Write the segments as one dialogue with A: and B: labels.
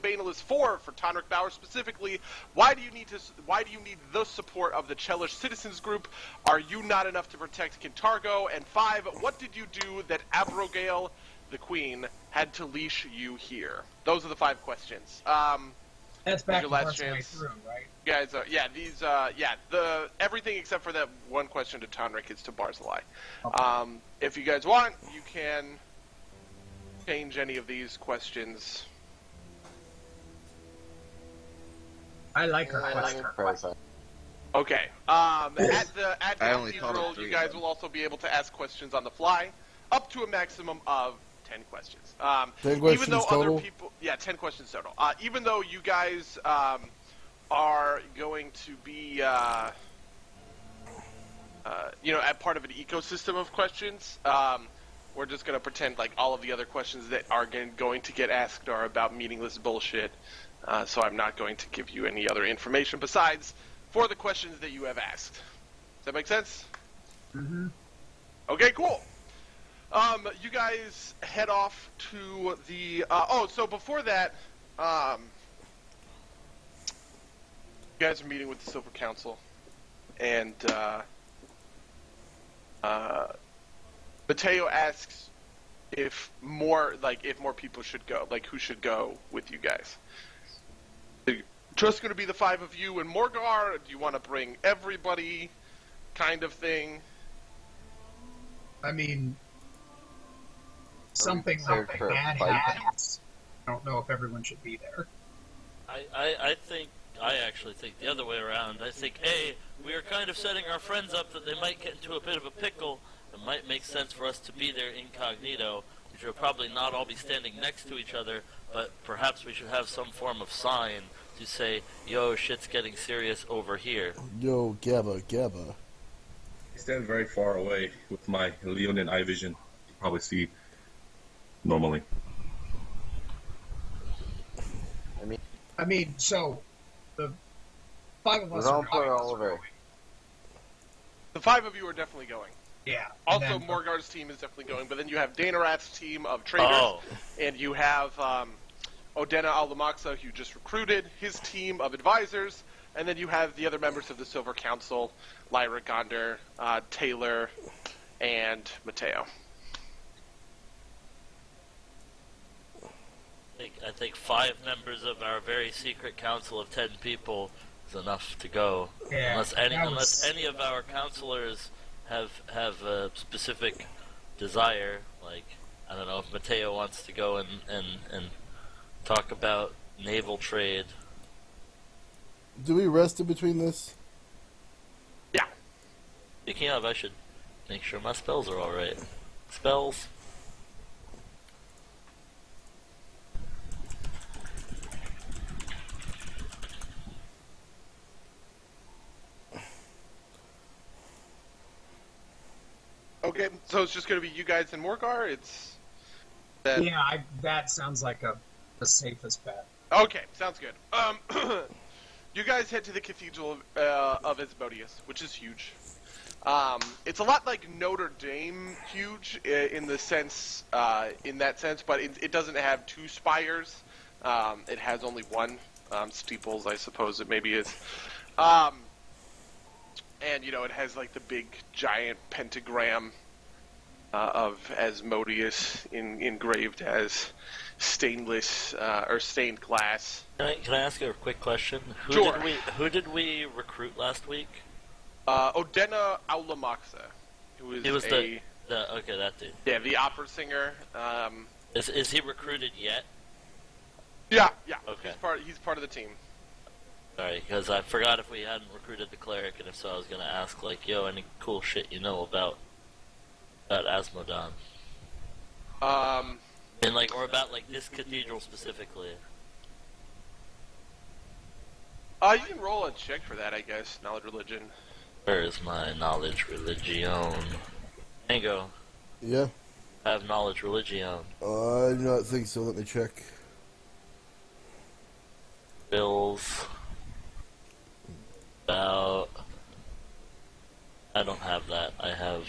A: Banalist 4 for Tonrik Bauer specifically. Why do you need the support of the Chelish Citizens Group? Are you not enough to protect Kintargo? And 5, what did you do that Abrogale, the Queen, had to leash you here? Those are the 5 questions.
B: That's back
A: your
B: to
A: last
B: way
A: chance.
B: through, right?
A: You guys are, everything except for that one question to Tonrik is to Barzilai.
B: Okay.
A: If you guys want, you can change any of these questions.
B: I like her question.
A: Okay. At the
C: I only thought
A: Cathedral,
C: of 3
A: you guys
C: of them.
A: will also be able to ask questions on the fly, up to a maximum of 10 questions.
D: 10 questions
A: even though
D: total?
A: other people, 10 questions total. Even though you guys are going to be, at part of an ecosystem of questions, we're just going to pretend like all of the other questions that are going to get asked are about meaningless bullshit. So I'm not going to give you any other information besides for the questions that you have asked. Does that make sense?
B: Mm-hmm.
A: Okay, cool. You guys head off to the... so before that, you guys are meeting with the Silver Council, and Mateo asks if more people should go, like who should go with you guys. Just going to be the 5 of you and Morgar? Or do you want to bring everybody, kind of thing?
B: I mean, something
C: prepared
B: like
C: for a
B: bad
C: fight?
B: happens. I don't know if everyone should be there.
E: I actually think the other way around. I think, A, we are kind of setting our friends up that they might get into a bit of a pickle. It might make sense for us to be there incognito. We should probably not all be standing next to each other, but perhaps we should have some form of sign to say, yo, shit's getting serious over here.
D: Yo, Gabba.
F: I stand very far away with my Leonin eye vision. You probably see normally.
B: I mean, so the 5 of us
C: We're
B: are
C: all put all
B: obviously
C: over.
B: going.
A: The 5 of you are definitely going.
B: Yeah.
A: Also,
B: and then-
A: Morgar's team is definitely going, but then you have Danarat's team of traders, and you have Odena Alamaxa, who you just recruited, his team of advisors, and then you have the other members of the Silver Council, Lyra Gonder, Taylor, and Mateo.
E: I think 5 members of our very secret council of 10 people is enough to go.
B: Yeah,
E: Unless any of our counselors have a specific desire, like, I don't know, if Mateo wants to go and talk about naval trade.
D: Do we rest in between this?
A: Yeah.
E: Speaking of, I should make sure my spells are alright. Spells.
A: Okay, so it's just going to be you guys and Morgar?
B: Yeah, that sounds like the safest bet.
A: Okay, sounds good. You guys head to the Cathedral of Asmodeus, which is huge. It's a lot like Notre Dame huge in that sense, but it doesn't have 2 spires. It has only 1. Steeples, I suppose it maybe is. And, it has like the big giant pentagram of Asmodeus engraved as stainless or stained glass.
E: Can I ask you a quick question?
A: Sure.
E: Who did we recruit last week?
A: Odena Aulamaxa, who is
E: okay, that dude.
A: Yeah, the opera singer.
E: Is he recruited yet?
A: Yeah.
E: Okay.
A: He's part of the team.
E: Sorry, because I forgot if we hadn't recruited the cleric, and if so, I was going to ask, like, yo, any cool shit you know about Asmodon? And, like, or about, like, this cathedral specifically.
A: You can roll a check for that, I guess. Knowledge religion.
E: Where is my knowledge religion? Mango.
D: Yeah.
E: I have knowledge religion.
D: I do not think so. Let me check.
E: Bills. About... I don't have that. I have...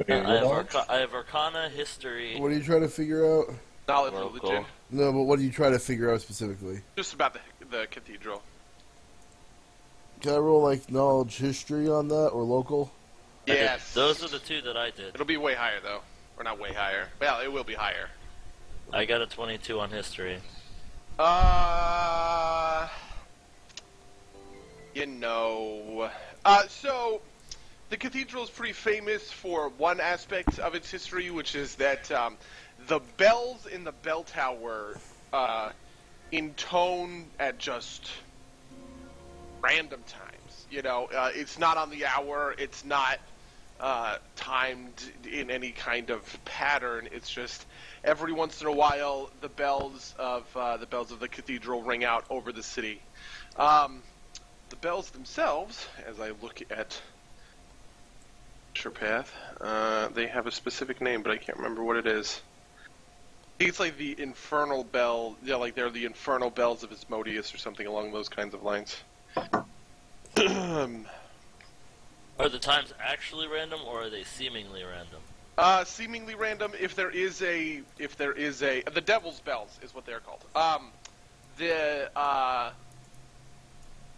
E: I have Arcana, History...
D: What are you trying to figure out?
A: Knowledge
E: Local.
A: religion.
D: No, but what do you try to figure out specifically?
A: Just about the cathedral.
D: Can I roll like knowledge history on that or local?
E: I did.
A: Yes.
E: Those are the two that I did.
A: It'll be way higher though, or not way higher. Well, it will be higher.
E: I got a 22 on history.
A: You know, so the cathedral is pretty famous for one aspect of its history, which is that the bells in the bell tower intone at just random times. You know, it's not on the hour. It's not timed in any kind of pattern. It's just every once in a while the bells of the cathedral ring out over the city. The bells themselves, as I look at Path, they have a specific name, but I can't remember what it is. I think it's like the infernal bell. Yeah, like they're the infernal bells of Asmodeus or something along those kinds of lines.
E: Are the times actually random, or are they seemingly random?
A: Seemingly random. If there is the Devil's Bells is what they're called.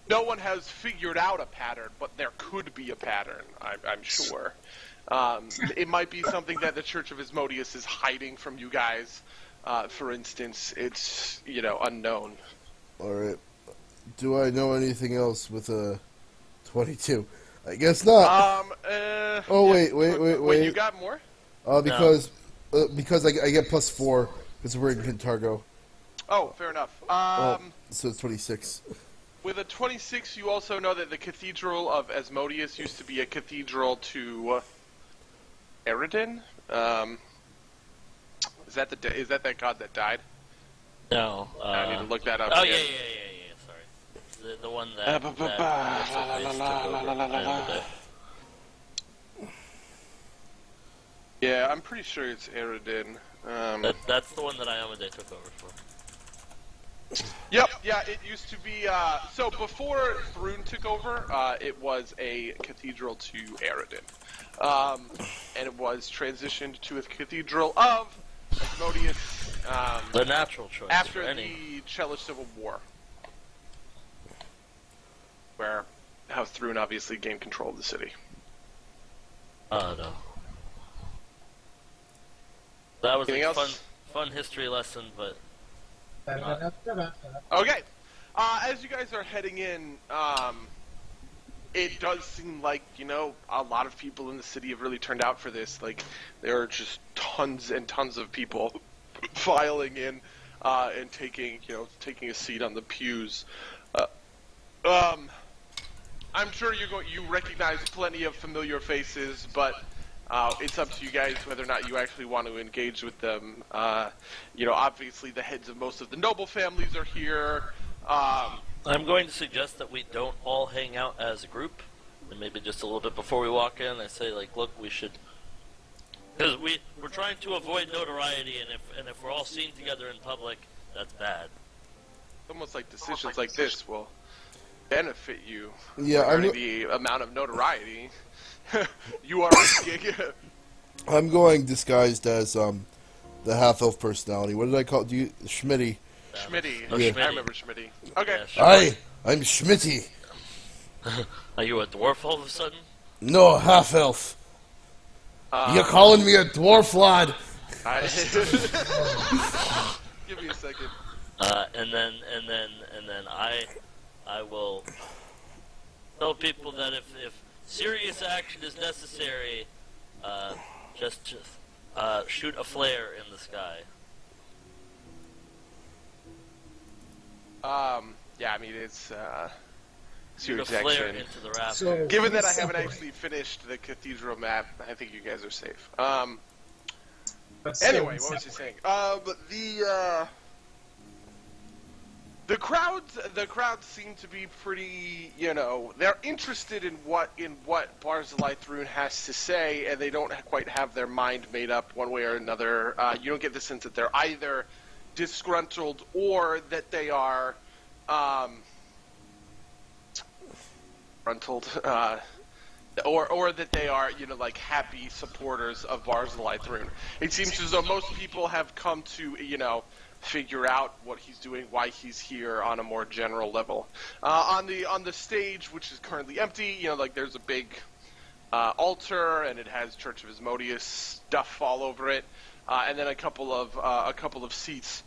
A: No one has figured out a pattern, but there could be a pattern. I'm sure. It might be something that the Church of Asmodeus is hiding from you guys. For instance, it's unknown.
D: All right. Do I know anything else with a 22? I guess not. Oh wait.
A: Wait, you got more?
D: Because I get +4 because we're in Cantargo.
A: Oh, fair enough.
D: So it's 26.
A: With a 26, you also know that the Cathedral of Asmodeus used to be a cathedral to Eridan. Is that that god that died?
E: No.
A: I need to look that up.
E: Oh
A: again.
E: yeah. Sorry, the one that. Took over at the end of the day.
A: Yeah, I'm pretty sure it's Eridan.
E: That's the one that Iomade took over for.
A: Yep, yeah, it used to be, so before Thrun took over, it was a cathedral to Eridan. And it was transitioned to a cathedral of Asmodeus,
E: The natural choice
A: after
E: for any.
A: the Chelish Civil War. Where House Thrun obviously gained control of the city.
E: Oh no. That was
A: Anything
E: a
A: else?
E: fun history lesson, but
A: Okay. As you guys are heading in, it does seem like, a lot of people in the city have really turned out for this. Like, there are just tons and tons of people filing in, and taking a seat on the pews. I'm sure you recognize plenty of familiar faces, but it's up to you guys whether or not you actually want to engage with them. Obviously the heads of most of the noble families are here.
E: I'm going to suggest that we don't all hang out as a group, and maybe just a little bit before we walk in, I say look, we should, because we're trying to avoid notoriety, and if we're all seen together in public, that's bad.
A: It's almost like decisions like this will benefit you
D: Yeah,
A: regarding the amount of notoriety you are risking.
D: I'm going disguised as the half-elf personality. What did I call it? Schmitty.
A: Schmitty.
E: Oh,
D: Yeah.
E: Schmitty.
A: I remember Schmitty. Okay.
E: Yeah, sure.
D: I'm Schmitty.
E: Are you a dwarf all of a sudden?
D: No, half-elf. You're calling me a dwarf, lad.
A: Give me a second.
E: And then I will tell people that if serious action is necessary, just shoot a flare in the sky.
A: Yeah, I mean, it's
E: Shoot a
A: serious
E: flare
A: action.
E: into the rafters.
B: So,
A: Given that I
B: here's
A: haven't
B: something-
A: actually finished the cathedral map, I think you guys are safe.
B: but still,
A: Anyway, what was he saying? The crowds seem to be pretty, they're interested in what Barzillai Thrun has to say, and they don't quite have their mind made up one way or another. You don't get the sense that they're either disgruntled or that they are disgruntled. or that they are, like happy supporters of Barzillai Thrune. It seems as though most people have come to, figure out what he's doing, why he's here on a more general level. On the stage, which is currently empty, there's a big altar, and it has Church of Asmodeus stuff all over it, and then a couple of seats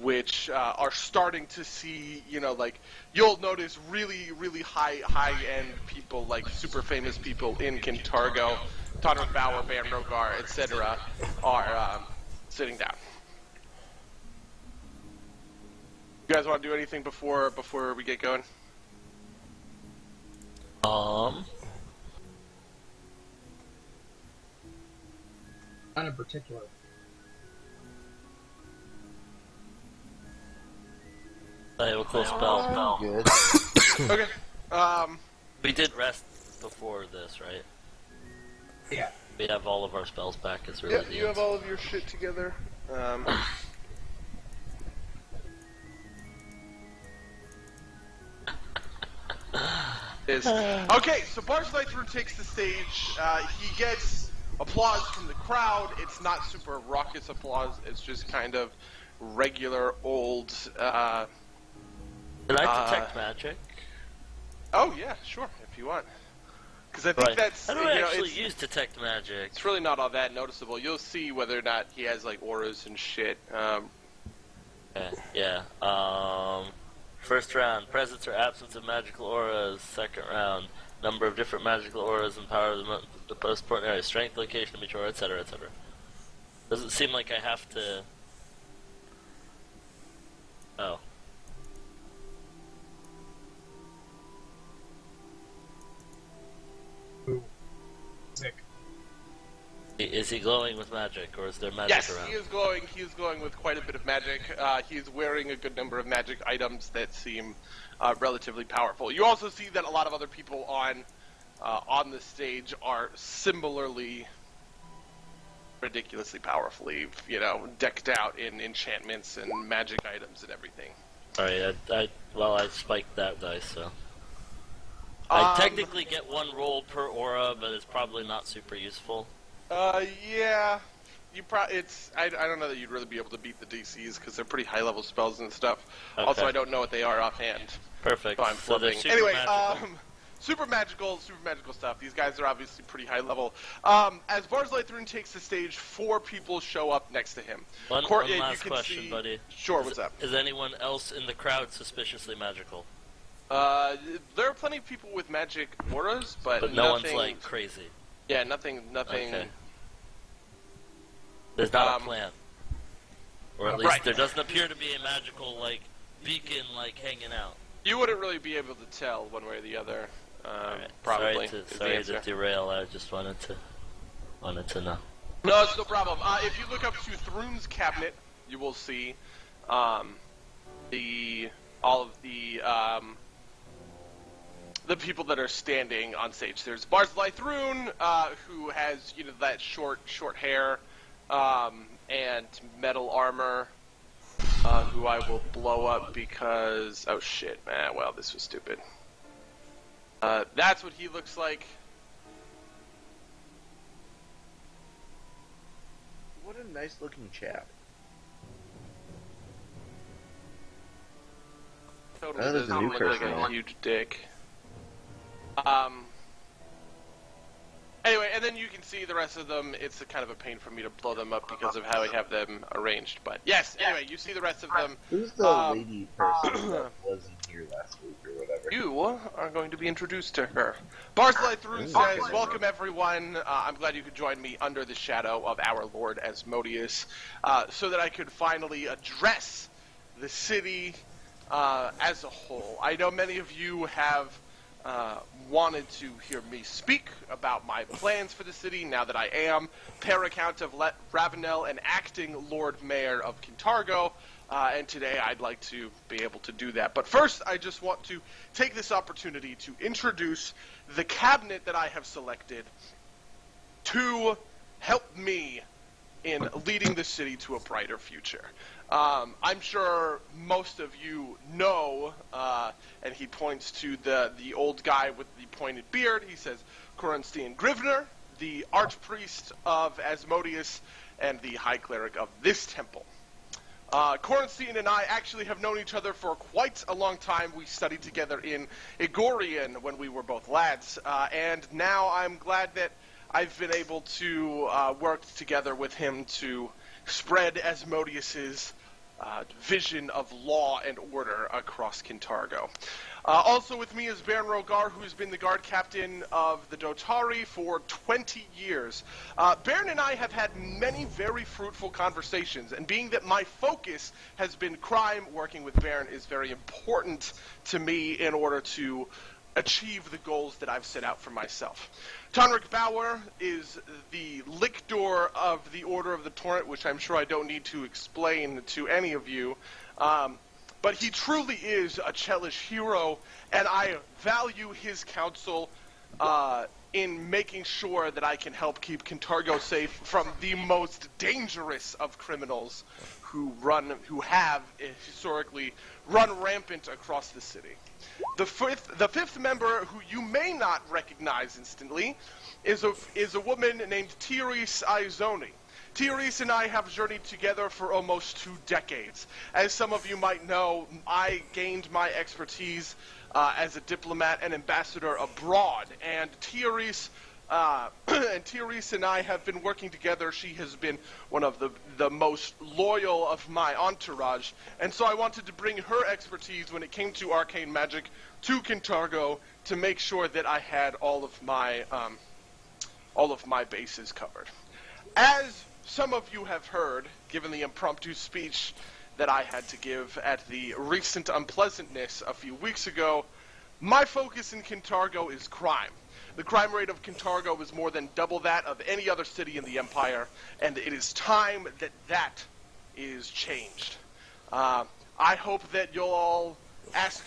A: which are starting to see, you'll notice really, really high-end people, like super famous people in Kintargo, Tonrik Bauer, Ban Rogar, etc., are sitting down. You guys want to do anything before we get going?
B: Not in particular.
E: I have a cool spell.
D: Good.
A: Okay.
E: We did rest before this, right?
B: Yeah.
E: We have all of our spells back. It's really
A: Yeah, you have all of your shit together. Okay, so Barzillai Thrune takes the stage. He gets applause from the crowd. It's not super raucous applause. It's just kind of regular old.
E: Can I detect magic?
A: Oh yeah, sure, if you want. Because I think that's.
E: How do I actually use detect magic?
A: It's really not all that noticeable. You'll see whether or not he has like auras and shit.
E: Yeah. First round, presence or absence of magical auras. Second round, number of different magical auras and power of the most important area, strength, location of each aura, etc., etc. Does it seem like I have to? Oh.
B: Sick.
E: Is he glowing with magic, or is there magic
A: Yes,
E: around?
A: he is glowing. He is glowing with quite a bit of magic. He's wearing a good number of magic items that seem relatively powerful. You also see that a lot of other people on the stage are similarly ridiculously powerfully, decked out in enchantments and magic items and everything.
E: Alright, I spiked that dice, so. I technically get one roll per aura, but it's probably not super useful.
A: Yeah. I don't know that you'd really be able to beat the DCs because they're pretty high level spells and stuff.
E: Okay.
A: Also, I don't know what they are offhand.
E: Perfect.
A: So I'm
E: So they're
A: flipping.
E: super
A: Anyway,
E: magical.
A: super magical stuff. These guys are obviously pretty high level. As Barzillai Thrune takes the stage, 4 people show up next to him.
E: One
A: you
E: last
A: can
E: question,
A: see...
E: buddy.
A: Sure, what's up?
E: Is anyone else in the crowd suspiciously magical?
A: There are plenty of people with magic auras, but
E: no
A: nothing...
E: one's like crazy.
A: Yeah, nothing...
E: Okay. There's not a plan. Or at least
A: Right.
E: there doesn't appear to be a magical, beacon, hanging out.
A: You wouldn't really be able to tell one way or the other.
E: Alright.
A: Probably.
E: Sorry to derail. I just wanted to know.
A: No, it's no problem. If you look up to Thrune's cabinet, you will see all of the people that are standing on stage. There's Barzillai Thrune, who has that short hair and metal armor, who I will blow up because oh shit, man. Well, this was stupid. That's what he looks like.
C: What a nice looking chap.
A: Totally
C: That is a
A: doesn't
C: new
A: look like
C: person.
A: a huge dick. Anyway, and then you can see the rest of them. It's kind of a pain for me to blow them up because of how I have them arranged. But yes, anyway, you see the rest of them.
C: Who's the lady person that wasn't here last week or whatever?
A: You are going to be introduced to her. Barzillai Thrune says, "Welcome everyone. I'm glad you could join me under the shadow of our Lord Asmodeus, so that I could finally address the city as a whole. I know many of you have wanted to hear me speak about my plans for the city now that I am Paramount of Ravenel and acting Lord Mayor of Kintargo, and today I'd like to be able to do that. But first, I just want to take this opportunity to introduce the cabinet that I have selected to help me in leading the city to a brighter future. I'm sure most of you know, and he points to the old guy with the pointed beard. He says, Korenstein Grivner, the archpriest of Asmodeus and the high cleric of this temple. Korenstein and I actually have known each other for quite a long time. We studied together in Igorian when we were both lads, and now I'm glad that I've been able to work together with him to spread Asmodeus's vision of law and order across Kintargo. Also with me is Baron Rogar, who's been the guard captain of the Dotari for 20 years. Baron and I have had many very fruitful conversations, and being that my focus has been crime, working with Baron is very important to me in order to achieve the goals that I've set out for myself. Tonrik Bauer is the lictor of the Order of the Torrent, which I'm sure I don't need to explain to any of you. But he truly is a Chelish hero, and I value his counsel in making sure that I can help keep Kintargo safe from the most dangerous of criminals who have historically run rampant across the city. The fifth member, who you may not recognize instantly, is a woman named Therese Izoni. Therese and I have journeyed together for almost 2 decades. As some of you might know, I gained my expertise as a diplomat and ambassador abroad, and Therese and I have been working together. She has been one of the most loyal of my entourage, and so I wanted to bring her expertise when it came to arcane magic to Kintargo to make sure that I had all of my bases covered. As some of you have heard, given the impromptu speech that I had to give at the recent unpleasantness a few weeks ago, my focus in Kintargo is crime. The crime rate of Kintargo is more than double that of any other city in the Empire, and it is time that is changed. I hope that you'll all ask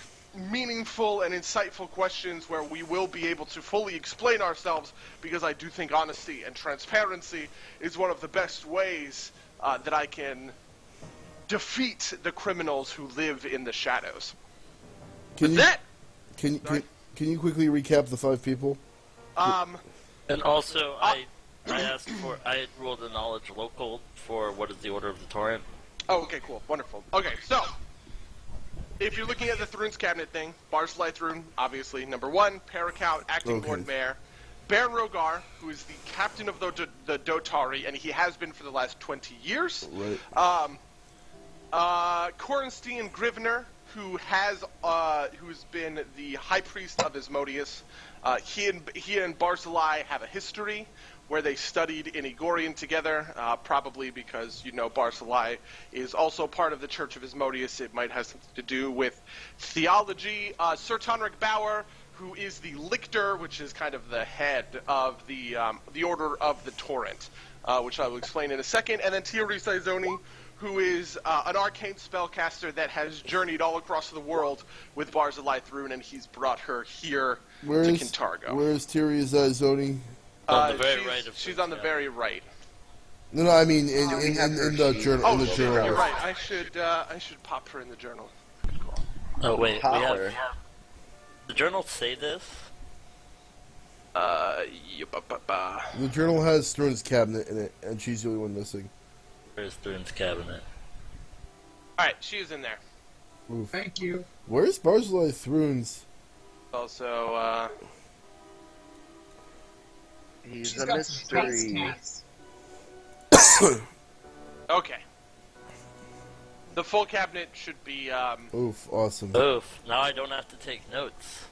A: meaningful and insightful questions where we will be able to fully explain ourselves, because I do think honesty and transparency is one of the best ways that I can defeat the criminals who live in the shadows.
D: Can you quickly recap the 5 people?
E: And also, I had rolled a knowledge local for what is the Order of the Torrent.
A: Oh, okay, cool, wonderful. Okay, so if you're looking at the Thrunes cabinet thing, Barzillai Thrune, obviously, number 1, Parakout, acting Lord Mayor, Baron Rogar, who is the captain of the Dotari, and he has been for the last 20 years.
D: Right.
A: Korenstein Grivner, who's been the high priest of Asmodeus. He and Barzillai have a history where they studied in Igorian together, probably because, Barzillai is also part of the Church of Asmodeus. It might have something to do with theology. Sir Tonrik Bauer, who is the lictor, which is kind of the head of the Order of the Torrent, which I will explain in a second. And then Therese Izoni, who is an arcane spellcaster that has journeyed all across the world with Barzillai Thrune, and he's brought her here to Kintargo.
D: Where is Therese Izoni?
E: On the very right of
A: she's on the very right.
D: No, I mean in the journal.
A: Oh,
D: in the journal.
A: You're right. I should pop her in the journal. Cool.
E: Oh wait,
C: Power.
E: the journals say this.
D: The journal has Thrune's cabinet in it, and she's the only one missing.
E: Where's Thrune's cabinet?
A: All right, she is in there.
D: Oof.
B: Thank you.
D: Where's Barzillai Thrune's?
A: Also,
C: He's
B: She's
C: a
B: got some
C: mystery.
B: face tats.
A: okay. The full cabinet should be,
D: Oof, awesome.
E: Oof! Now I don't have to take notes.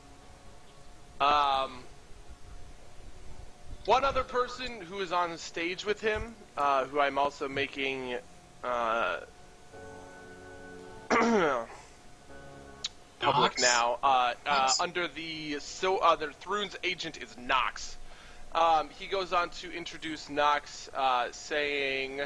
A: one other person who is on stage with him, who I'm also making, public
B: Nox?
A: now,
B: Nox?
A: under the Thrune's agent is Nox. He goes on to introduce Nox, saying,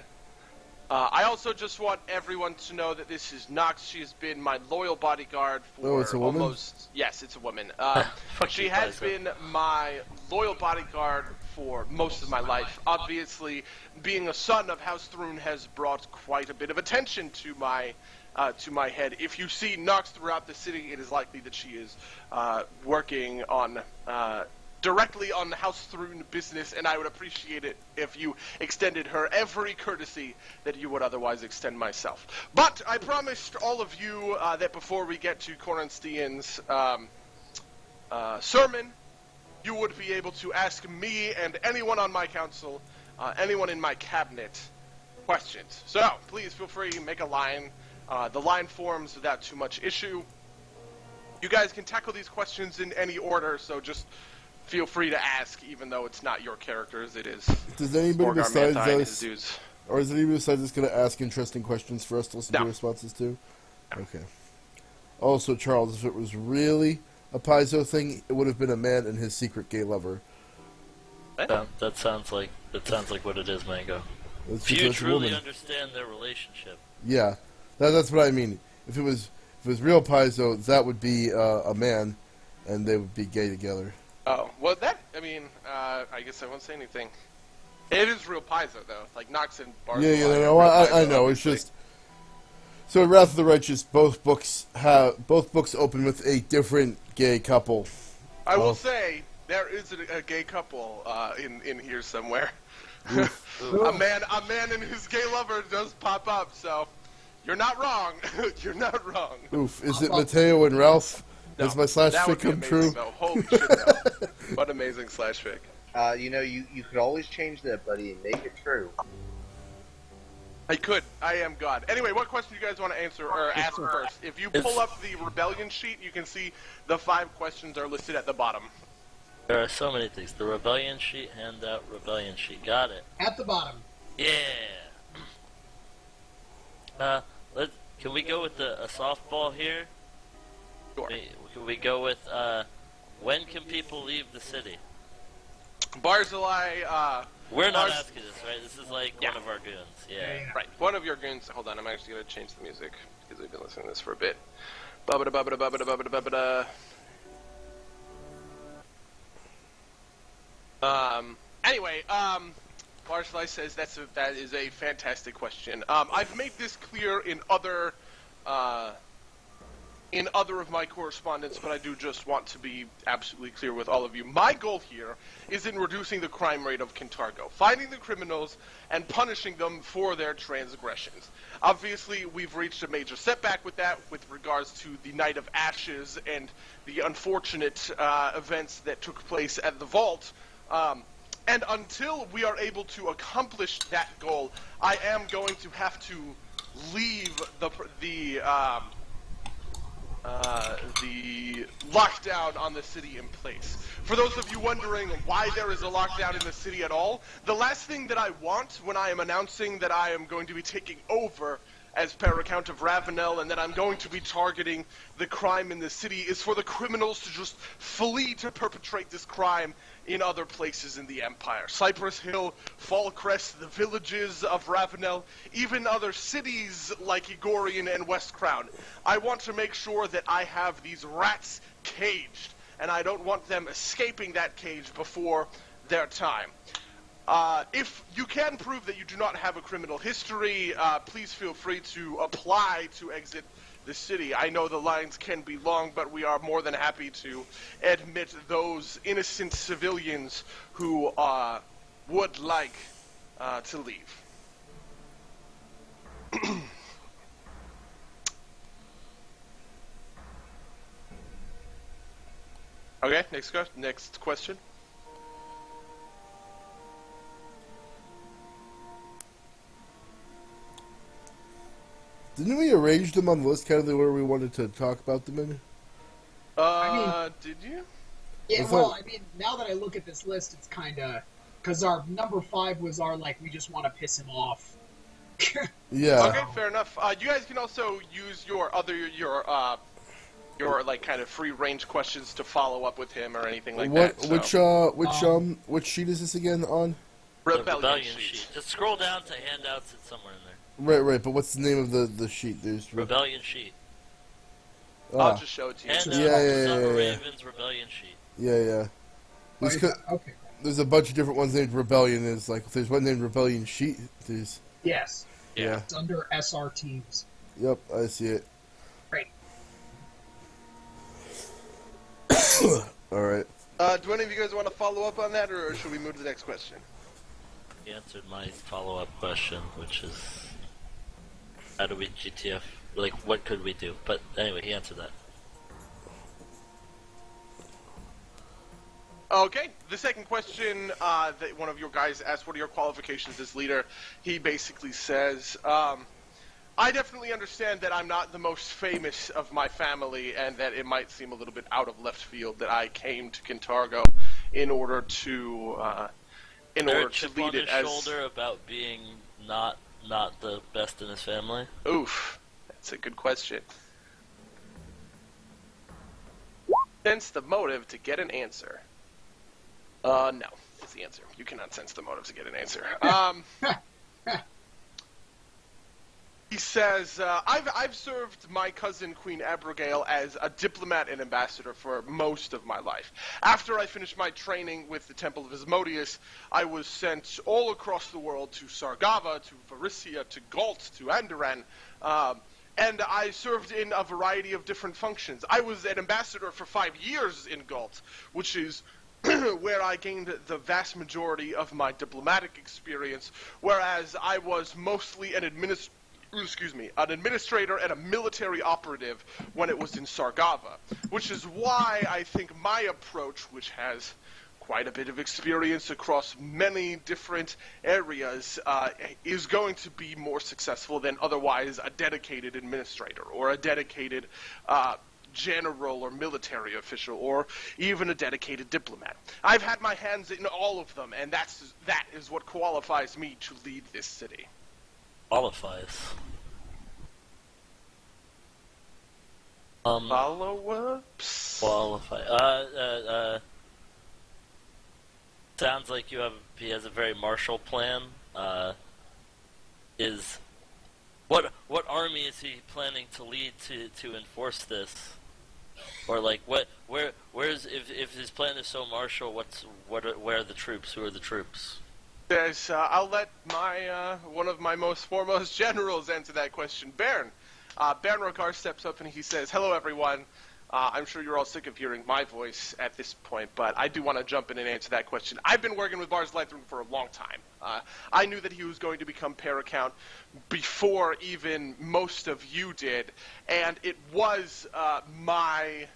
A: I also just want everyone to know that this is Nox. She has been my loyal bodyguard for
D: it's a woman?
A: almost... Yes, it's a woman.
E: Fuck
A: She
E: you,
A: has
E: Paizo.
A: been my loyal bodyguard for most of my life. Obviously, being a son of House Thrune has brought quite a bit of attention to my head. If you see Nox throughout the city, it is likely that she is working on... directly on the House Thrune business, and I would appreciate it if you extended her every courtesy that you would otherwise extend myself. But I promised all of you that before we get to Korenstian's sermon, you would be able to ask me and anyone on my council, anyone in my cabinet, questions. So, please feel free to make a line. The line forms without too much issue. You guys can tackle these questions in any order, so just feel free to ask, even though it's not your characters, it is.
D: Does anybody
A: Borgar
D: besides
A: Manthai and his
D: us,
A: dudes.
D: or is anybody besides us going to ask interesting questions for us to listen
A: No.
D: to responses to? Okay. Also, Charles, if it was really a Paizo thing, it would have been a man and his secret gay lover.
E: That sounds like what it is, Mango.
D: It's
E: If you
D: because it's a
E: truly
D: woman.
E: understand their relationship.
D: Yeah, that's what I mean. If it was real Paizo, that would be a man, and they would be gay together.
A: Oh, well I guess I won't say anything. It is real Paizo, though. Like, Nox and Barzillai
D: Yeah,
A: are
D: no,
A: real
D: I
A: Paizo,
D: know. It's
A: obviously.
D: just so in Wrath of the Righteous, both books open with a different gay couple.
A: I will
D: Oh.
A: say, there is a gay couple in here somewhere. a man and his gay lover does pop up, so you're not wrong. You're not wrong.
D: Oof! Is it Mateo and Ralph? Does my slash
A: that
D: fic
A: would be
D: come
A: amazing,
D: true?
A: though. Holy shit, no. What amazing slash fic.
C: You could always change that, buddy, and make it true.
A: I could. I am God. Anyway, what question do you guys want to answer or ask first? If you pull up the rebellion sheet, you can see the 5 questions are listed at the bottom.
E: There are so many things. The rebellion sheet, handout, rebellion sheet. Got it.
B: At the bottom.
E: Yeah. Can we go with a softball here?
A: Sure.
E: Can we go with when can people leave the city?
A: Barzillai,
E: We're not
A: Barz-
E: asking this, right? This is like
A: Yeah.
E: one of our goons. Yeah.
A: right, one of your goons. Hold on, I'm actually going to change the music because we've been listening to this for a bit. Ba-ba-da, ba-ba-da, ba-ba-da, ba-ba-da, ba-ba-da. Anyway, Barzillai says that is a fantastic question. I've made this clear in other of my correspondence, but I do just want to be absolutely clear with all of you. My goal here is in reducing the crime rate of Kintargo, finding the criminals and punishing them for their transgressions. Obviously, we've reached a major setback with that with regards to the Night of Ashes and the unfortunate events that took place at the Vault. And until we are able to accomplish that goal, I am going to have to leave the lockdown on the city in place. For those of you wondering why there is a lockdown in the city at all, the last thing that I want when I am announcing that I am going to be taking over as per account of Ravenel and that I'm going to be targeting the crime in the city is for the criminals to just flee to perpetrate this crime in other places in the Empire. Cypress Hill, Fallcrest, the villages of Ravenel, even other cities like Igorian and West Crown. I want to make sure that I have these rats caged, and I don't want them escaping that cage before their time. If you can prove that you do not have a criminal history, please feel free to apply to exit the city. I know the lines can be long, but we are more than happy to admit those innocent civilians who would like to leave. Okay, next question.
D: Didn't we arrange them on the list kind of the order we wanted to talk about them in?
A: Did you?
B: Yeah,
D: I thought-
B: well, I mean, now that I look at this list, it's kind of... Because our number 5 was our, like, we just want to piss him off.
D: Yeah.
A: Okay, fair enough. You guys can also use your like kind of free range questions to follow up with him or anything like that. So.
D: Which sheet is this again on?
E: The
A: Rebellion sheet.
E: sheet. Just scroll down to handouts. It's somewhere in there.
D: Right. But what's the name of the sheet? There's
E: Rebellion sheet.
A: I'll just show it to you.
E: And
D: Yeah.
E: Summer Raven's Rebellion sheet.
D: Yeah.
B: Oh,
D: There's,
B: yeah. Okay.
D: there's a bunch of different ones named Rebellion. There's like there's one named Rebellion Sheet. There's
B: Yes.
D: yeah.
B: It's under SR teams.
D: Yep, I see it.
B: Great.
D: All right.
A: Do any of you guys want to follow up on that, or should we move to the next question?
E: He answered my follow-up question, which is, how do we GTF? Like, what could we do? But anyway, he answered that.
A: Okay, the second question that one of your guys asked, what are your qualifications as leader? He basically says, I definitely understand that I'm not the most famous of my family, and that it might seem a little bit out of left field that I came to Kintargo in order to lead it as.
E: Shoulder about being not the best in his family.
A: Oof, that's a good question. Sense the motive to get an answer. No, is the answer. You cannot sense the motive to get an answer. He says, I've served my cousin Queen Abigail as a diplomat and ambassador for most of my life. After I finished my training with the Temple of Asmodeus, I was sent all across the world to Sargava, to Varisia, to Galt, to Andoran, and I served in a variety of different functions. I was an ambassador for 5 years in Galt, which is where I gained the vast majority of my diplomatic experience, whereas I was mostly an administrator and a military operative when it was in Sargava, which is why I think my approach, which has quite a bit of experience across many different areas, is going to be more successful than otherwise a dedicated administrator or a dedicated general or military official or even a dedicated diplomat. I've had my hands in all of them, and that is what qualifies me to lead this city.
E: Qualifies.
A: Follow-ups?
E: Qualify. Sounds like he has a very martial plan. What army is he planning to lead to enforce this? Or like where's if his plan is so martial, where are the troops? Who are the troops?
A: There's, I'll let my one of my most foremost generals answer that question. Baron Rokar steps up and he says, "Hello, everyone. I'm sure you're all sick of hearing my voice at this point, but I do want to jump in and answer that question. I've been working with Bars Lythrin for a long time. I knew that he was going to become Paracount before even most of you did, and it was my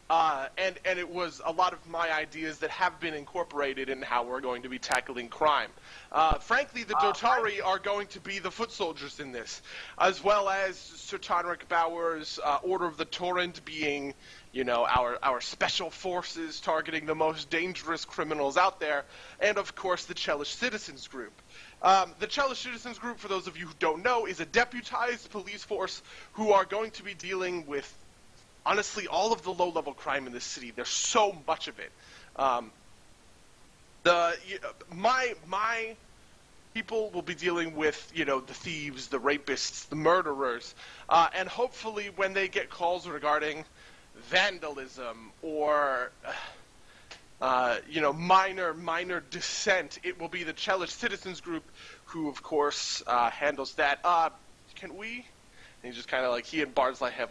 A: and it was a lot of my ideas that have been incorporated in how we're going to be tackling crime. Frankly, the Dotari are going to be the foot soldiers in this, as well as Sir Tonric Bauer's Order of the Torrent being, our special forces targeting the most dangerous criminals out there, and of course the Chelish Citizens Group. The Chelish Citizens Group, for those of you who don't know, is a deputized police force who are going to be dealing with, honestly, all of the low-level crime in this city. There's so much of it. My people will be dealing with, the thieves, the rapists, the murderers, and hopefully when they get calls regarding vandalism or, minor dissent, it will be the Chelish Citizens Group who, of course, handles that. Can we? And he's just kind of he and Barzlai have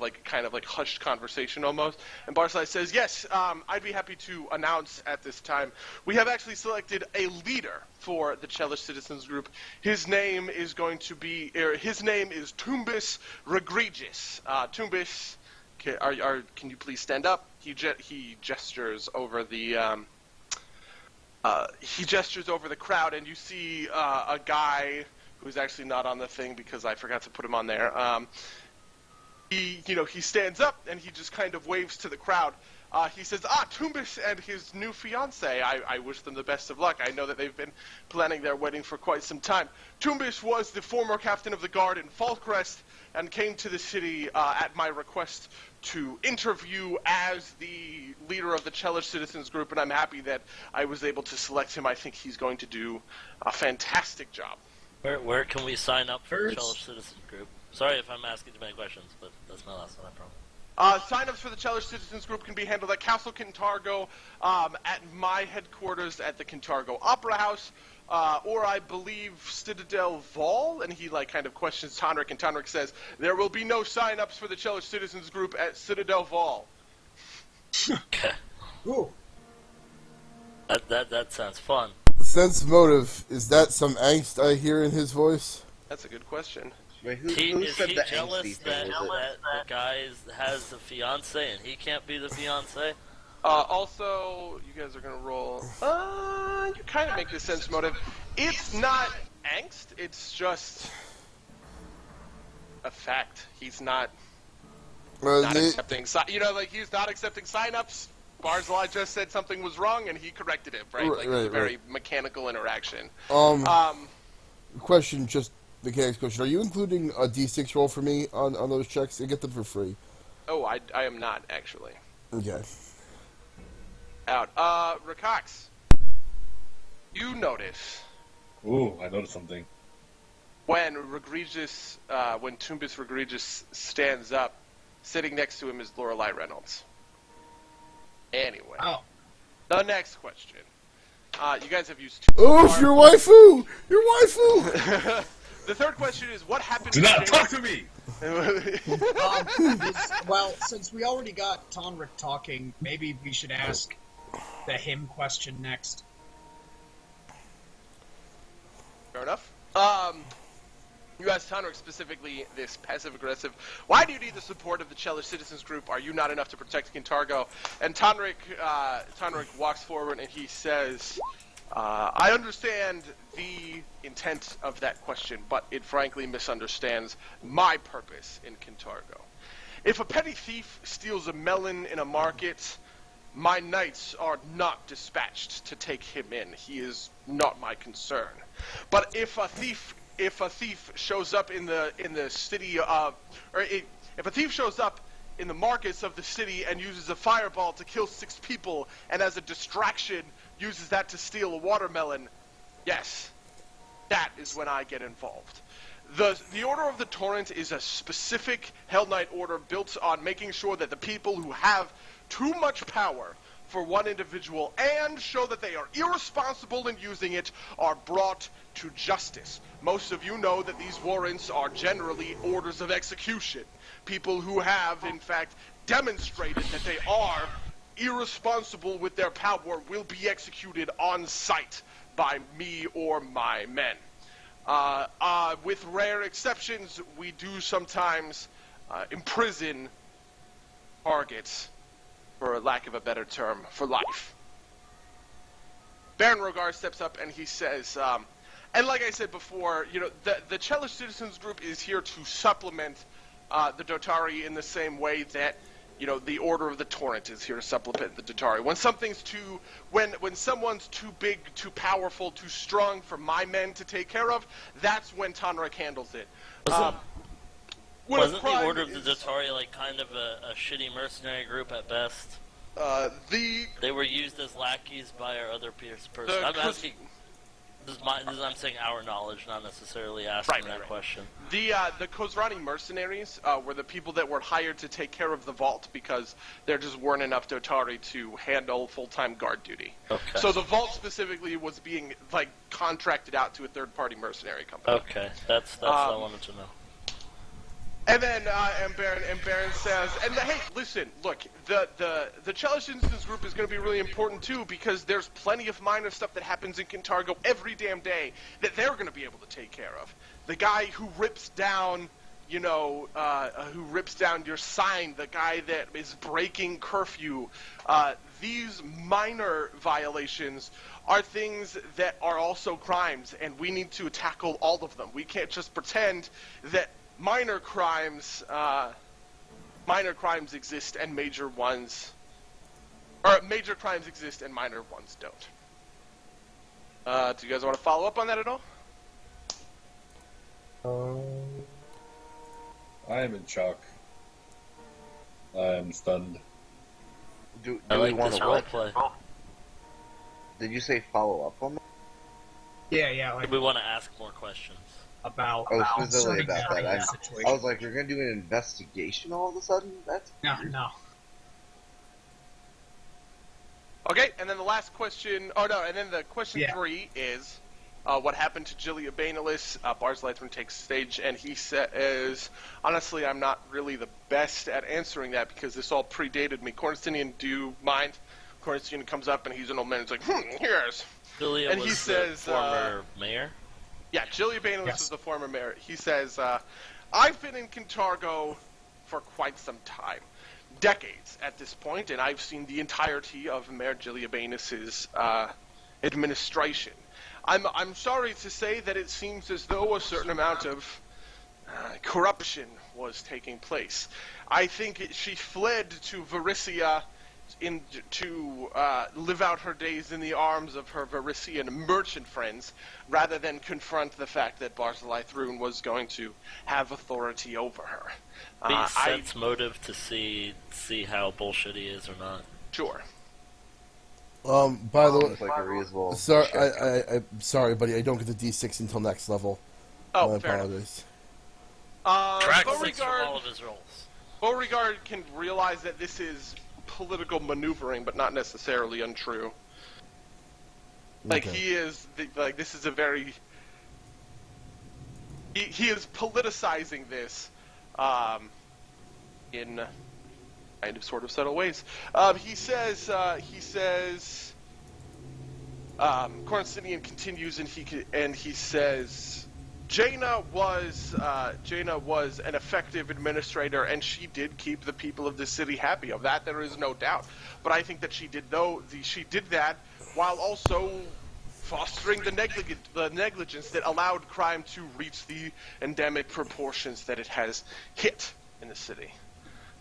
A: hushed conversation almost. And Barzlai says, yes, I'd be happy to announce at this time, we have actually selected a leader for the Chelish Citizens Group. His name is Tumbis Regregis. Tumbis, can you please stand up? He gestures over the, crowd, and you see a guy who's actually not on the thing because I forgot to put him on there. He stands up and he just kind of waves to the crowd. He says, Tumbis and his new fiancée, I wish them the best of luck. I know that they've been planning their wedding for quite some time. Tumbis was the former captain of the guard in Falkrest and came to the city at my request to interview as the leader of the Chelish Citizens Group, and I'm happy that I was able to select him. I think he's going to do a fantastic job.
E: Where can we sign up for the
F: First-
E: Chelish Citizens Group? Sorry if I'm asking too many questions, but that's my last one, I promise.
A: Sign-ups for the Chelish Citizens Group can be handled at Castle Kintargo, at my headquarters at the Kintargo Opera House, or I believe Citadel Vol, and he kind of questions Tonrick, and Tonrick says, there will be no sign-ups for the Chelish Citizens Group at Citadel Vol.
E: Okay.
B: Ooh.
E: That sounds fun.
D: Sense motive, is that some angst I hear in his voice?
A: That's a good question.
C: Wait, who
E: Is
C: said
E: he
C: the
E: jealous
C: angsty
E: that,
C: thing?
E: that the guy has a fiance and he can't be the fiance?
A: Also, you guys are gonna roll. You kind of make the sense motive. It's not angst. It's just a fact. He's not accepting. He's not accepting sign-ups. Barzilai just said something was wrong, and he corrected it. Right? It's a very mechanical interaction.
D: Question, just mechanics question. Are you including a D6 roll for me on those checks? I get them for free.
A: Oh, I am not actually.
D: Okay.
A: Out. Rakax, you notice
F: Ooh, I noticed something.
A: when Tumbus Regregious stands up, sitting next to him is Lorelei Reynolds. Anyway, the next question. You guys have used 2.
D: Oof, your waifu! Your waifu!
A: The third question is, what happened
F: Do
A: to
F: not
A: James-
F: talk to me!
B: Well, since we already got Tonrick talking, maybe we should ask the him question next.
A: Fair enough. You asked Tonrick specifically this passive-aggressive, why do you need the support of the Chelish Citizens Group? Are you not enough to protect Kintargo? And Tonrick walks forward and he says, I understand the intent of that question, but it frankly misunderstands my purpose in Kintargo. If a petty thief steals a melon in a market, my knights are not dispatched to take him in. He is not my concern. But if a thief shows up in the city if a thief shows up in the markets of the city and uses a fireball to kill 6 people and as a distraction uses that to steal a watermelon, yes, that is when I get involved. The Order of the Torrent is a specific Hell Knight order built on making sure that the people who have too much power for one individual and show that they are irresponsible in using it are brought to justice. Most of you know that these warrants are generally orders of execution. People who have, in fact, demonstrated that they are irresponsible with their power will be executed on sight by me or my men. With rare exceptions, we do sometimes imprison targets, for lack of a better term, for life. Baron Rogar steps up and he says, and like I said before, the Chelish Citizens Group is here to supplement the Dotari in the same way that, the Order of the Torrent is here to supplement the Dotari. When someone's too big, too powerful, too strong for my men to take care of, that's when Tonrick handles it.
E: Wasn't the Order of the Dotari kind of a shitty mercenary group at best? They were used as lackeys by our other person. I'm asking. I'm saying our knowledge, not necessarily asking that question.
A: The Kozrani mercenaries were the people that were hired to take care of the vault because there just weren't enough Dotari to handle full-time guard duty.
E: Okay.
A: So the vault specifically was being contracted out to a third-party mercenary company.
E: Okay, that's what I wanted to know.
A: And then Baron says, and hey, listen, look, the Chelish Citizens Group is going to be really important too because there's plenty of minor stuff that happens in Kintargo every damn day that they're going to be able to take care of. The guy who rips down, your sign, the guy that is breaking curfew, these minor violations are things that are also crimes, and we need to tackle all of them. We can't just pretend that minor crimes exist and major crimes exist and minor ones don't. Do you guys want to follow up on that at all?
F: I am in shock. I am stunned.
C: Do
E: I
C: we
E: like
C: want
E: this
C: to
E: roleplay.
C: Did you say follow up on that?
B: Yeah, like
E: We want to ask more questions.
B: about
C: Oh, specifically
B: concerning
C: about that.
B: situation.
C: I was like, you're gonna do an investigation all of a sudden? That's
B: No.
A: Okay, and then the last question. Oh no, and then the question
B: Yeah.
A: 3 is, what happened to Julia Bainalis? Bars Lythron takes stage, and he says, honestly, I'm not really the best at answering that because this all predated me. Cornstinian, do you mind? Cornstinian comes up, and he's an old man. He's like, yes.
E: Julia
A: And
E: was
A: he
E: the
A: says,
E: former mayor.
A: Yeah, Julia Bainalis
B: Yes.
A: was the former mayor. He says, I've been in Kintargo for quite some time. Decades at this point, and I've seen the entirety of Mayor Julia Bainas's administration. I'm sorry to say that it seems as though a certain amount of corruption was taking place. I think she fled to Varissia to live out her days in the arms of her Varissian merchant friends, rather than confront the fact that Barzillai was going to have authority over her.
E: Makes sense motive to see how bullshit he is or not.
A: Sure.
D: By the way,
C: seems like a reasonable.
D: sorry,
C: check.
D: I'm sorry, buddy. I don't get the D6 until next level.
A: Oh,
D: I
A: fair enough.
D: apologize.
E: Track 6 from all
A: Beauregard,
E: of his roles.
A: Beauregard can realize that this is political maneuvering, but not necessarily untrue. Like,
D: Okay.
A: he is, this is a very... He is politicizing this, in kind of sort of subtle ways. He says, Cornstinian continues, and he says, Jaina was an effective administrator, and she did keep the people of the city happy. Of that, there is no doubt. But I think that she did that while also fostering the negligence that allowed crime to reach the endemic proportions that it has hit in the city.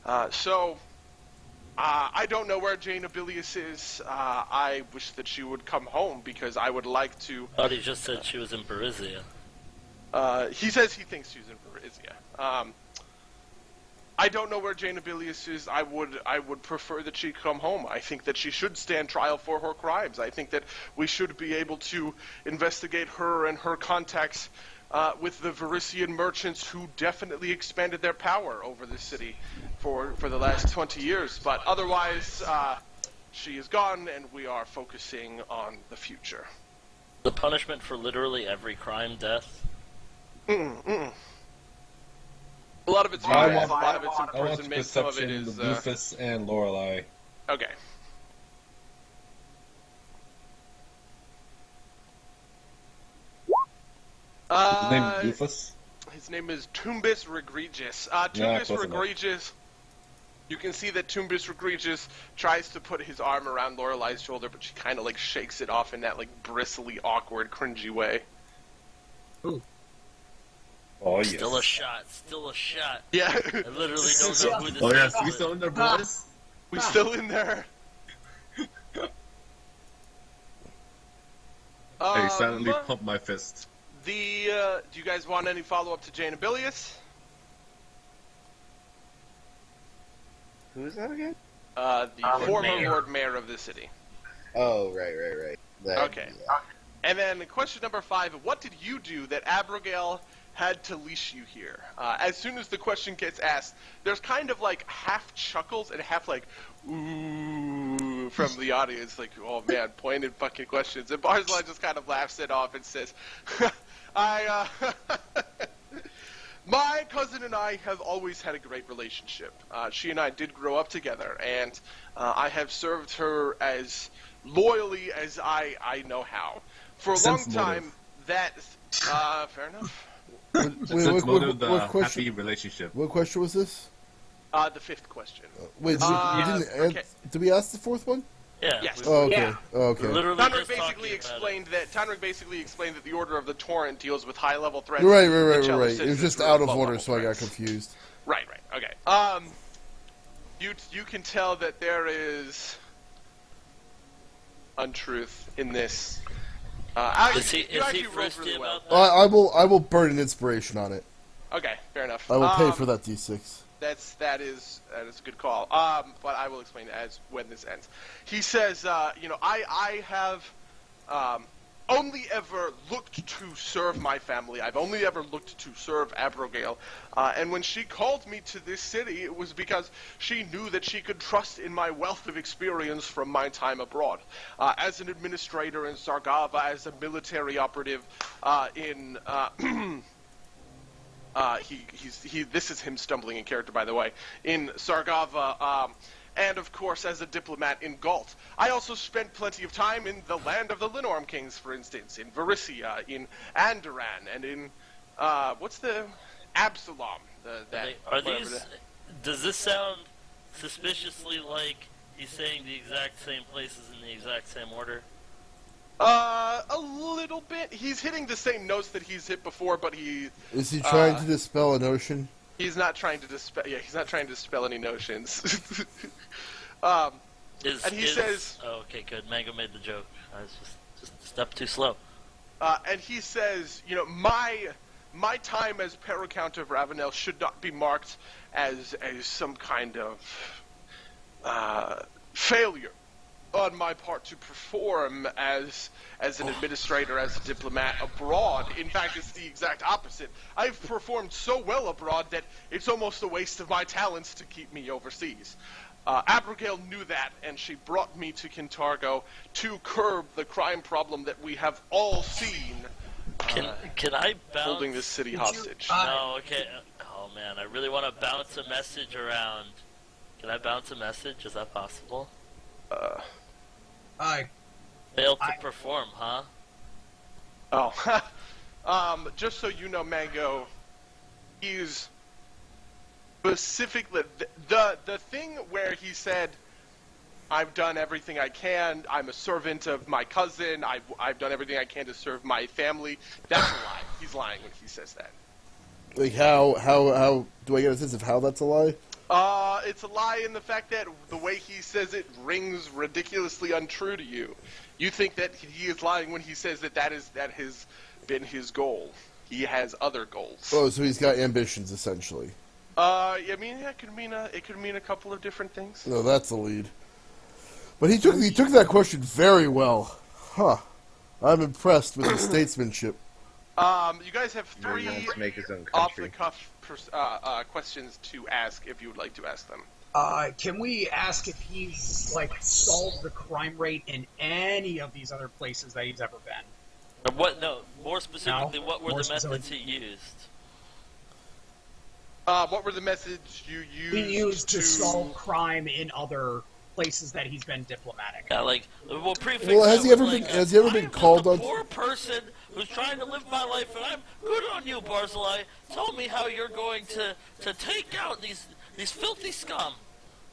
A: I don't know where Jaina Bilius is. I wish that she would come home because I would like to.
E: Thought he just said she was in Barizia.
A: He says he thinks she's in Barizia. I don't know where Jaina Bilius is. I would prefer that she come home. I think that she should stand trial for her crimes. I think that we should be able to investigate her and her contacts with the Varissian merchants who definitely expanded their power over the city for the last 20 years. But otherwise, she is gone, and we are focusing on the future.
E: The punishment for literally every crime, death.
A: A lot of it's
F: I
A: violence,
F: want-
A: a lot of it's
F: I want
A: imprisonment, some of it
F: perception,
A: is...
F: Rufus, and Lorelei.
A: Okay.
F: His name is Rufus.
A: His name is Tumbis Regregious.
F: Yeah,
A: Tumbis
F: close enough.
A: Regregious. You can see that Tumbis Regregious tries to put his arm around Lorelei's shoulder, but she kind of like shakes it off in that like bristly, awkward, cringy way.
F: Oh yes.
E: Still a shot. Still a shot.
A: Yeah,
E: I literally don't know who this
F: Oh yes,
E: is.
F: we still in there, boys.
A: we still in there.
F: Hey, silently pump my fist.
A: Do you guys want any follow up to Jaina Bilius?
C: Who is that again?
A: The former
E: mayor.
A: Lord Mayor of the city.
C: Oh, right. That,
A: Okay.
C: yeah.
A: And then question number 5, what did you do that Abigail had to leash you here? As soon as the question gets asked, there's kind of like half chuckles and half like, ooh, from the audience, like, oh man, pointed fucking questions. And Barzillai just kind of laughs it off and says, my cousin and I have always had a great relationship. She and I did grow up together, and I have served her as loyally as I know how. For a long
F: Sense
A: time, fair enough.
F: Sense motive, the
D: what question?
F: happy relationship.
D: What question was this?
A: The 5th question.
D: Wait, we didn't.
A: okay.
D: Did we ask the fourth one?
E: Yeah.
A: Yes.
E: we-
D: Oh, okay.
B: Yeah.
D: Oh, okay.
E: Literally
A: Tanric
E: just
A: basically
E: talking
A: explained that the Order of the Torrent deals with high-level threats.
D: Right.
A: The
D: It
A: Chalice
D: was
A: citizens
D: just
A: deal
D: out
A: with
D: of order,
A: low-level
D: so I got
A: threats.
D: confused.
A: Right. Okay. You can tell that there is untruth in this.
E: Is he
A: you actually rolled
E: frisky
A: really well.
E: about that?
D: I will burn an inspiration on it.
A: Okay, fair enough.
D: I will pay for that D6.
A: That is a good call. But I will explain as when this ends. He says, I have only ever looked to serve my family. I've only ever looked to serve Abigail. And when she called me to this city, it was because she knew that she could trust in my wealth of experience from my time abroad. As an administrator in Sargava, as a military operative in... this is him stumbling in character, by the way. In Sargava, and of course as a diplomat in Galt. I also spent plenty of time in the land of the Linorm Kings, for instance, in Varissia, in Andoran, and in what's the Absalom?
E: Does this sound suspiciously like he's saying the exact same places in the exact same order?
A: A little bit. He's hitting the same notes that he's hit before, but
D: Is he trying to dispel a notion?
A: He's not trying to dispel. Yeah, he's not trying to dispel any notions. And he says.
E: Oh, okay, good. Mango made the joke. I was just a step too slow.
A: And he says, you know, my time as Paracount of Ravenel should not be marked as some kind of failure on my part to perform as an administrator, as a diplomat abroad. In fact, it's the exact opposite. I've performed so well abroad that it's almost a waste of my talents to keep me overseas. Abigail knew that, and she brought me to Kintargo to curb the crime problem that we have all seen.
E: Can I bounce?
A: Holding this city hostage.
E: No, okay. Oh man, I really want to bounce a message around. Can I bounce a message? Is that possible? Failed to perform, huh?
A: Oh, just so you know, Mango, he's specifically the thing where he said, "I've done everything I can. I'm a servant of my cousin. I've done everything I can to serve my family." That's a lie. He's lying when he says that.
D: Like how do I get a sense of how that's a lie?
A: It's a lie in the fact that the way he says it rings ridiculously untrue to you. You think that he is lying when he says that has been his goal. He has other goals.
D: Oh, so he's got ambitions, essentially.
A: I mean, it could mean a couple of different things.
D: No, that's a lead. But he took that question very well. Huh. I'm impressed with his statesmanship.
A: You guys have
C: Maybe he
A: three
C: wants to make his own
A: off
C: country.
A: the cuff questions to ask if you would like to ask them.
B: Can we ask if he's solved the crime rate in any of these other places that he's ever been?
E: What? No. More specifically,
B: No?
E: what were
B: More
E: the methods
B: specific-
E: he used?
A: What were the methods you used?
B: He used to solve crime in other places that he's been diplomatic.
E: Yeah, prefix.
D: Well, has
E: that
D: he
E: with,
D: ever been- has he ever been
E: "I am
D: called
E: just
D: on-
E: a poor person who's trying to live my life, and I'm good on you, Barzillai. Tell me how you're going to take out these filthy scum."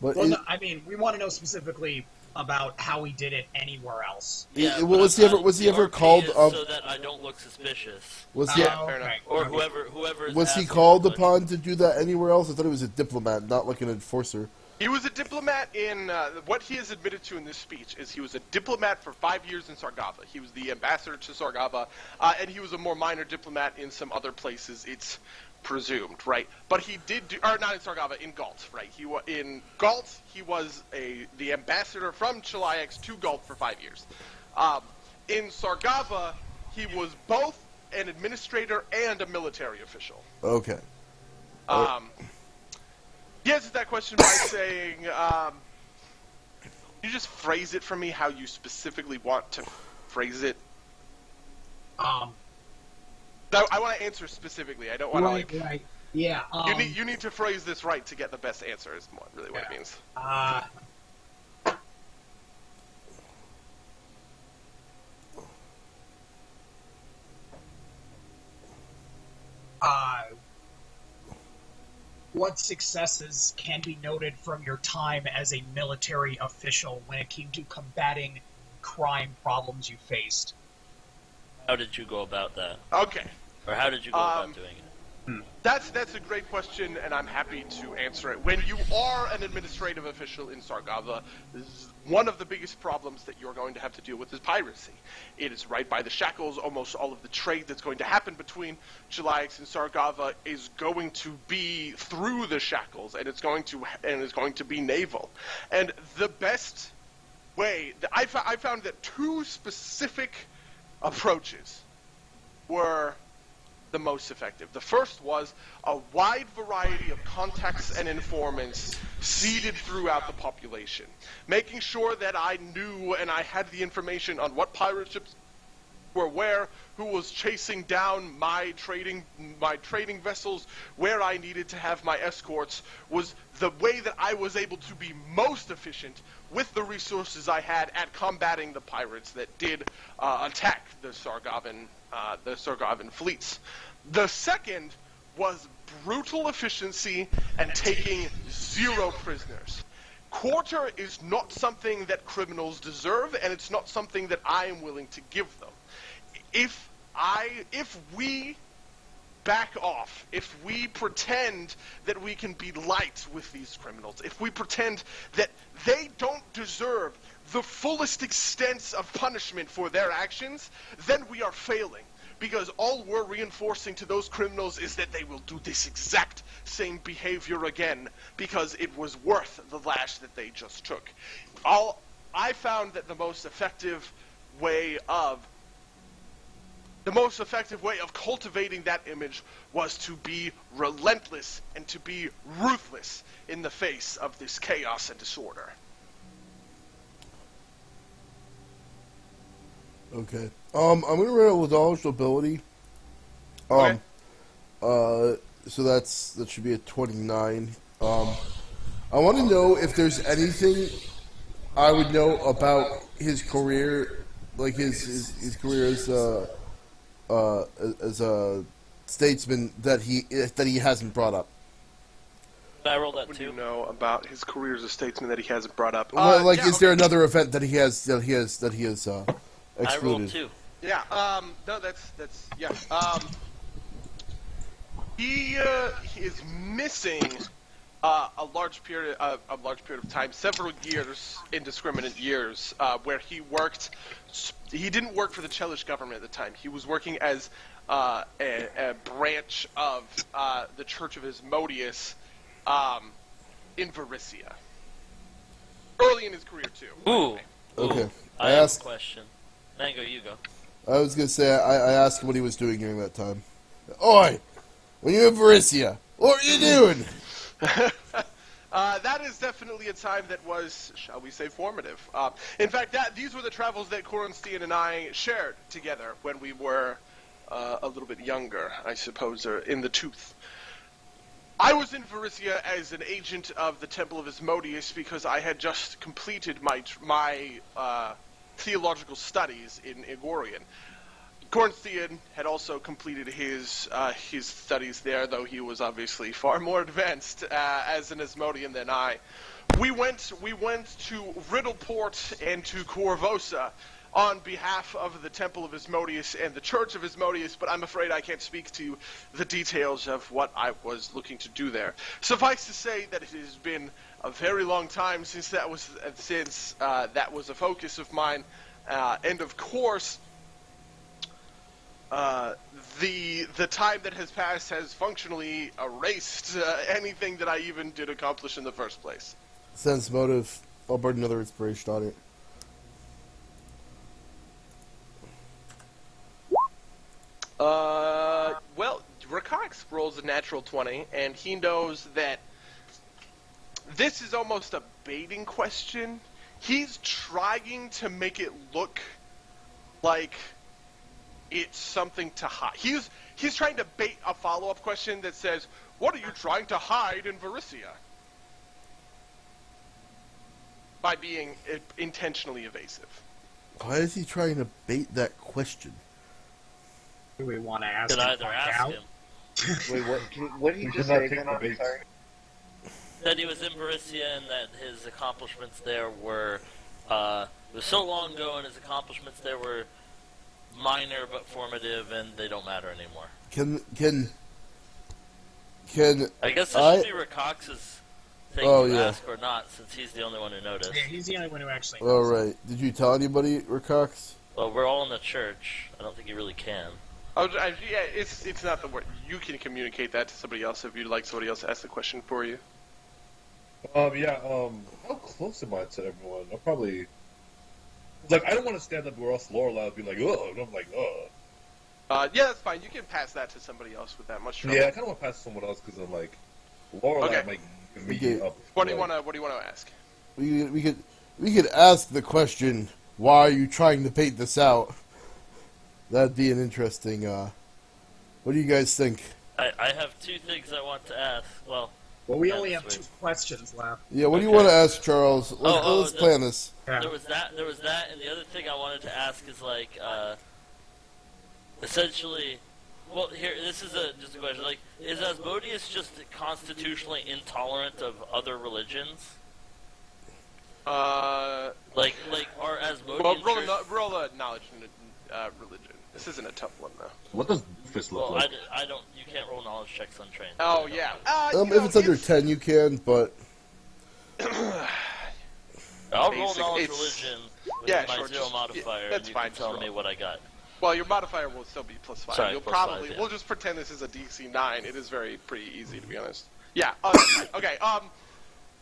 D: But
B: Well, no, I mean, we want to know specifically about how he did it anywhere else.
E: Yeah,
D: well,
E: but
D: was he
E: the
D: ever
E: RP
D: called
E: is
D: up?
E: so that I don't look suspicious,
D: Was he
A: Yeah, fair enough.
B: Okay.
E: or whoever is
D: was he
E: asking
D: called
E: the question.
D: upon to do that anywhere else? I thought he was a diplomat, not like an enforcer.
A: He was a diplomat in what he has admitted to in this speech is he was a diplomat for 5 years in Sargava. He was the ambassador to Sargava, and he was a more minor diplomat in some other places. It's presumed, right? But he did do, or not in Sargava, in Galt, right? In Galt, he was the ambassador from Chiliax to Galt for 5 years. In Sargava, he was both an administrator and a military official.
D: Okay.
A: He answered that question by saying, you just phrase it for me how you specifically want to phrase it. I want to answer specifically. I don't want to
B: Right. Yeah.
A: you need to phrase this right to get the best answer. Is really what it means.
B: What successes can be noted from your time as a military official when it came to combating crime problems you faced?
E: How did you go about that?
A: Okay.
E: Or how did you go about doing it?
A: That's a great question, and I'm happy to answer it. When you are an administrative official in Sargava, one of the biggest problems that you're going to have to deal with is piracy. It is right by the shackles. Almost all of the trade that's going to happen between Chiliax and Sargava is going to be through the shackles, and it's going to be naval. And the best way I found that two specific approaches were the most effective. The first was a wide variety of contacts and informants seeded throughout the population, making sure that I knew and I had the information on what pirate ships were where, who was chasing down my trading vessels, where I needed to have my escorts, was the way that I was able to be most efficient with the resources I had at combating the pirates that did attack the Sargavan fleets. The second was brutal efficiency and taking 0 prisoners. Quarter is not something that criminals deserve, and it's not something that I am willing to give them. If we back off, if we pretend that we can be light with these criminals, if we pretend that they don't deserve the fullest extent of punishment for their actions, then we are failing. Because all we're reinforcing to those criminals is that they will do this exact same behavior again, because it was worth the lash that they just took. I found that the most effective way of cultivating that image was to be relentless and to be ruthless in the face of this chaos and disorder.
D: Okay. I'm gonna run out with knowledge ability.
A: Okay.
D: So that should be a 29. I want to know if there's anything I would know about his career, like his career as a statesman that he hasn't brought up.
E: I roll that
A: What
E: too.
A: do you know about his career as a statesman that he hasn't brought up?
D: Is there another event that he has excluded?
E: I rolled 2.
A: Yeah. No, that's yeah. He is missing a large period of time, several years, indiscriminate years, where he worked. He didn't work for the Chelish government at the time. He was working as a branch of the Church of Asmodeus in Varisia. Early in his career too.
E: Ooh.
D: Okay.
E: I have a question. Mango, you go.
D: I was gonna say I asked him what he was doing during that time. Oi, when you in Varisia, what were you doing?
A: That is definitely a time that was, shall we say, formative. In fact, these were the travels that Koronstein and I shared together when we were a little bit younger, I suppose, or in the tooth. I was in Varisia as an agent of the Temple of Asmodeus because I had just completed my theological studies in Igorian. Koronstein had also completed his studies there, though he was obviously far more advanced as an Asmodean than I. We went to Riddleport and to Corvosa on behalf of the Temple of Asmodeus and the Church of Asmodeus, but I'm afraid I can't speak to the details of what I was looking to do there. Suffice to say that it has been a very long time since that was a focus of mine, and of course, the time that has passed has functionally erased anything that I even did accomplish in the first place.
D: Sense motive. I'll burn another inspiration on it.
A: Well, Rakox rolls a natural 20, and he knows that this is almost a baiting question. He's trying to make it look like it's something to hide. He's trying to bait a follow-up question that says, "What are you trying to hide in Varisia?" By being intentionally evasive.
D: Why is he trying to bait that question?
B: Do we want to ask
E: Could
B: him
E: either
B: find
E: ask
B: out?
E: him
C: Wait, what did you
F: We
C: just
F: should not
C: say
F: take
C: again?
F: the
C: I'm
F: bait.
C: sorry.
E: that he was in Borussia and that his accomplishments there were it was so long ago and his accomplishments there were minor but formative and they don't matter anymore.
D: Can
E: I guess this should be Rakox's thing
D: Oh,
E: to
D: yeah.
E: ask or not, since he's the only one who noticed.
B: Yeah, he's the only one who actually
D: All
B: knows.
D: right. Did you tell anybody, Rakox?
E: Well, we're all in the church. I don't think he really can.
A: Yeah, it's not the word. You can communicate that to somebody else if you'd like somebody else to ask the question for you.
F: How close am I to everyone? I'm probably Like, I don't want to stand up where else Lorelai would be like, oh, and I'm like, oh.
A: Yeah, that's fine. You can pass that to somebody else with that much trouble.
F: Yeah, I kind of want to pass to someone else because I'm like, Lorelai
A: Okay.
F: might give me
D: Okay.
F: up.
A: What do you want to ask?
D: We could ask the question, why are you trying to paint this out? That'd be an interesting. What do you guys think?
E: I have two things I want to ask. Well,
B: we
E: yeah,
B: only
E: this
B: have
E: way.
B: 2 questions left.
D: Yeah, what do you
E: Okay.
D: want to ask, Charles? Let's plan this.
B: Yeah.
E: There was that, and the other thing I wanted to ask is like, essentially, well, here, this is just a question. Like, is Asmodeus just constitutionally intolerant of other religions? Like, are Asmodean church-
A: roll a knowledge and religion. This isn't a tough one though.
F: What does Doofus look
E: Well,
F: like?
E: I don't. You can't roll knowledge checks untrained.
A: Oh yeah.
D: If it's under 10, you can, but
E: I'll roll
A: basic-
E: knowledge
A: it's-
E: religion with
A: yeah,
E: my
A: sure,
E: 0
A: just-
E: modifier,
A: that's
E: and you
A: fine,
E: can tell
A: just
E: me
A: roll.
E: what I got.
A: Well, your modifier will still be +5.
E: Sorry,
A: You'll
E: +5,
A: probably
E: yeah.
A: we'll just pretend this is a DC 9. It is pretty easy to be honest. Yeah. Okay.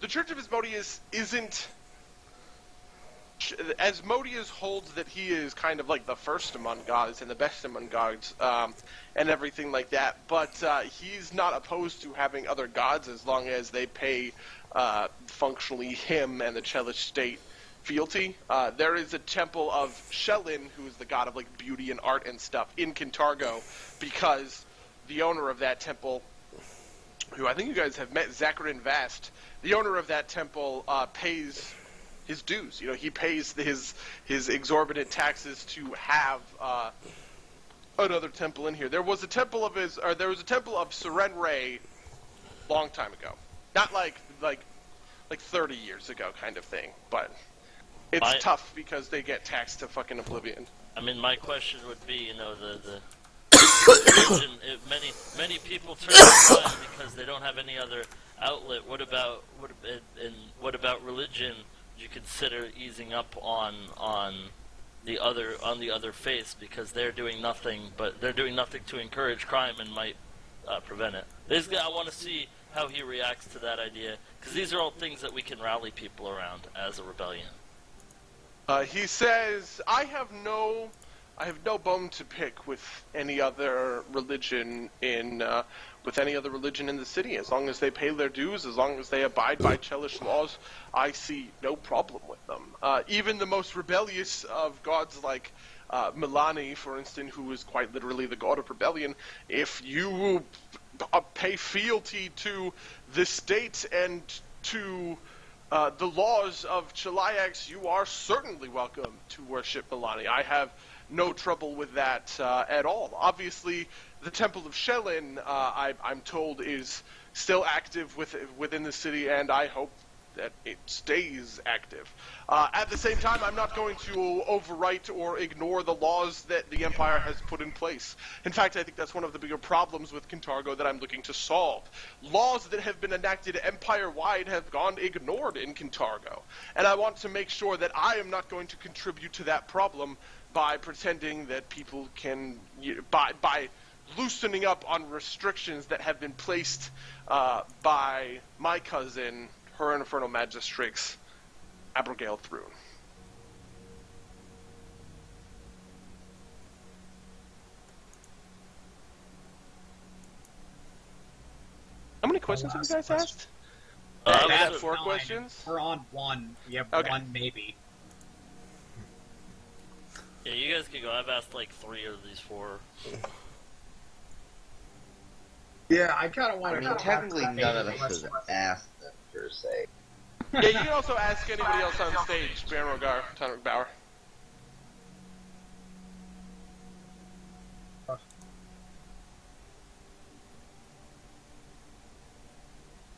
A: The Church of Asmodeus isn't. Asmodeus holds that he is kind of like the first among gods and the best among gods, and everything like that. But he's not opposed to having other gods as long as they pay functionally him and the Chelish state fealty. There is a temple of Shelin, who is the god of like beauty and art and stuff, in Kintargo, because the owner of that temple, who I think you guys have met, Zacharin Vast, the owner of that temple pays his dues. You know, he pays his exorbitant taxes to have another temple in here. There was a temple of Seren Ray long time ago, not like 30 years ago kind of thing, but it's tough because they get taxed to fucking oblivion.
E: I mean, my question would be, you know, the religion, many people turn to crime because they don't have any other outlet. What about religion? You consider easing up on the other face because they're doing nothing to encourage crime and might prevent it. Basically, I want to see how he reacts to that idea because these are all things that we can rally people around as a rebellion.
A: He says, I have no bone to pick with any other religion in the city. As long as they pay their dues, as long as they abide by Chelish laws, I see no problem with them. Even the most rebellious of gods like Milani, for instance, who is quite literally the god of rebellion, if you pay fealty to the state and to the laws of Cheliax, you are certainly welcome to worship Milani. I have no trouble with that at all. Obviously, the Temple of Shelin, I'm told, is still active within the city, and I hope that it stays active. At the same time, I'm not going to overwrite or ignore the laws that the Empire has put in place. In fact, I think that's one of the bigger problems with Kintargo that I'm looking to solve. Laws that have been enacted empire-wide have gone ignored in Kintargo, and I want to make sure that I am not going to contribute to that problem by pretending that people can, by loosening up on restrictions that have been placed by my cousin, her Infernal Magistrix, Abigail Thrune. How many questions have you guys asked?
E: I
A: I
E: was
A: had
E: at
A: 4
B: 9.
A: questions.
B: We're on 1. We have
A: Okay.
B: 1 maybe.
E: Yeah, you guys can go. I've asked like 3 of these 4.
B: Yeah, I kind of want
C: I mean, technically none of us has asked them, per se.
A: Yeah, you can also ask anybody else on stage, Baron Rogar, Tonric Bauer.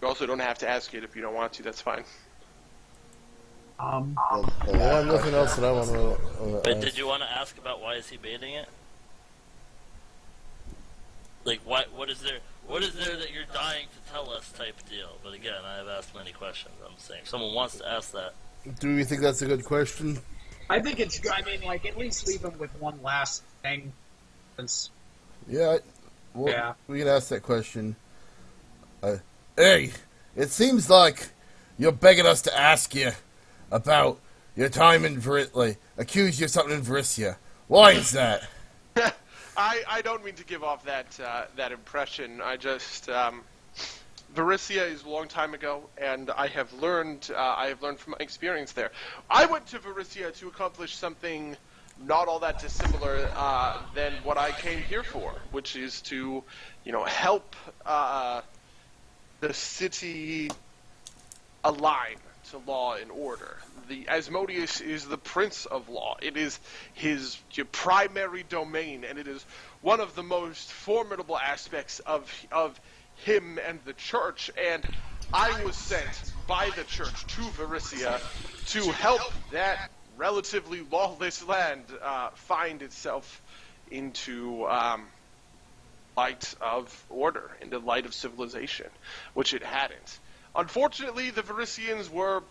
A: You also don't have to ask it if you don't want to, that's fine.
D: I have nothing else that I want to.
E: But did you want to ask about why is he baiting it? Like, what is there that you're dying to tell us type deal? But again, I have asked many questions. I'm saying if someone wants to ask that.
D: Do we think that's a good question?
B: I think it's good. I mean, like, at least leave him with one last thing. Since,
D: Yeah.
B: Yeah.
D: We can ask that question. Hey, it seems like you're begging us to ask you about your time in accuse you of something in Varisia. Why is that?
A: I don't mean to give off that impression. I just Varisia is a long time ago, and I have learned from my experience there. I went to Varisia to accomplish something not all that dissimilar than what I came here for, which is to, help the city align to law and order. The Asmodeus is the Prince of Law. It is his primary domain, and it is one of the most formidable aspects of him and the Church. And I was sent by the Church to Varisia to help that relatively lawless land find itself into light of order, into light of civilization, which it hadn't. Unfortunately, the Varisians were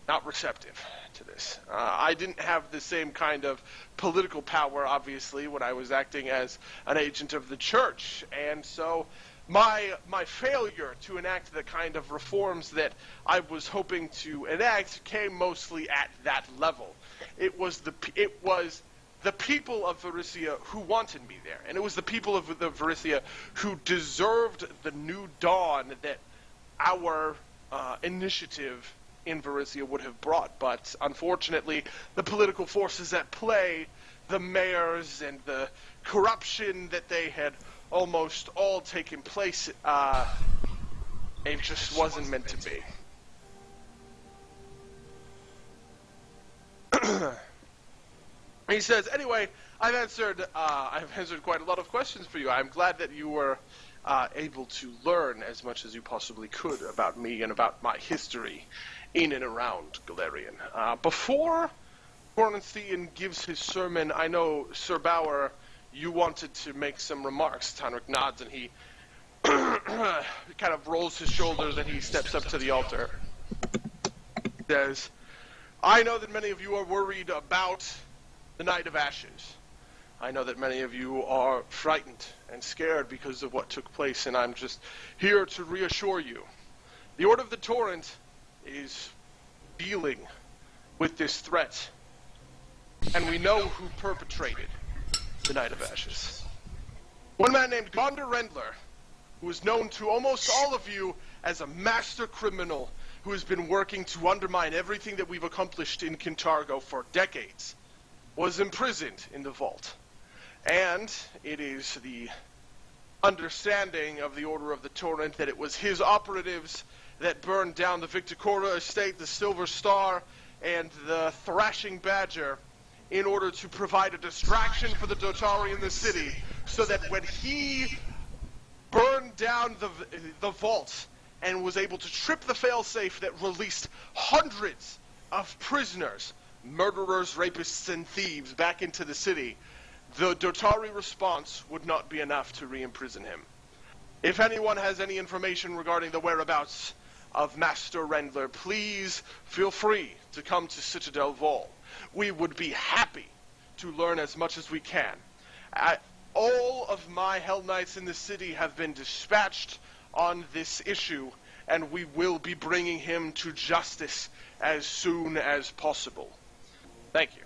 A: not receptive to this. I didn't have the same kind of political power, obviously, when I was acting as an agent of the Church, and so my failure to enact the kind of reforms that I was hoping to enact came mostly at that level. It was the people of Varisia who wanted me there, and it was the people of the Varisia who deserved the new dawn that our initiative in Varisia would have brought. But unfortunately, the political forces at play, the mayors and the corruption that they had almost all taken place, it just wasn't meant to be. He says, anyway, I've answered quite a lot of questions for you. I'm glad that you were able to learn as much as you possibly could about me and about my history in and around Galarian. Before Cornstein gives his sermon, I know, Sir Bauer, you wanted to make some remarks. Tanric nods and he kind of rolls his shoulders and he steps up to the altar. He says, I know that many of you are worried about the Night of Ashes. I know that many of you are frightened and scared because of what took place, and I'm just here to reassure you. The Order of the Torrent is dealing with this threat, and we know who perpetrated the Night of Ashes. One man named Gondor Rendler, who is known to almost all of you as a master criminal who has been working to undermine everything that we've accomplished in Kintargo for decades, was imprisoned in the vault. And it is the understanding of the Order of the Torrent that it was his operatives that burned down the Victicora estate, the Silver Star, and the Thrashing Badger in order to provide a distraction for the Dotari in the city, so that when he burned down the vault and was able to trip the failsafe that released hundreds of prisoners, murderers, rapists, and thieves back into the city, the Dotari response would not be enough to re-imprison him. If anyone has any information regarding the whereabouts of Master Rendler, please feel free to come to Citadel Vol. We would be happy to learn as much as we can. All of my Hell Knights in the city have been dispatched on this issue, and we will be bringing him to justice as soon as possible. Thank you.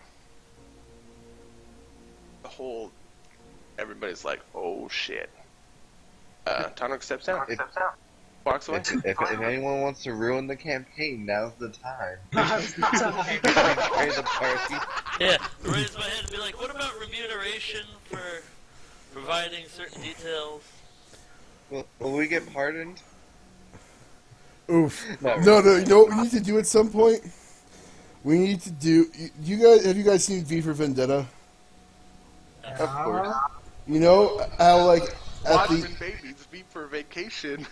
A: Everybody's like, oh shit. Tanric steps down. Walks away.
C: If anyone wants to ruin the campaign, now's the time.
B: Now's the time.
C: Raise the party.
E: Yeah, raise my hand and be like, what about remuneration for providing certain details?
C: Will we get pardoned?
D: Oof.
C: No.
D: No, you know what we need to do at some point? We need to do... Have you guys seen V for Vendetta?
C: Of course.
D: You know how, like, at
A: Wives
D: the...
A: and babies, be for vacation.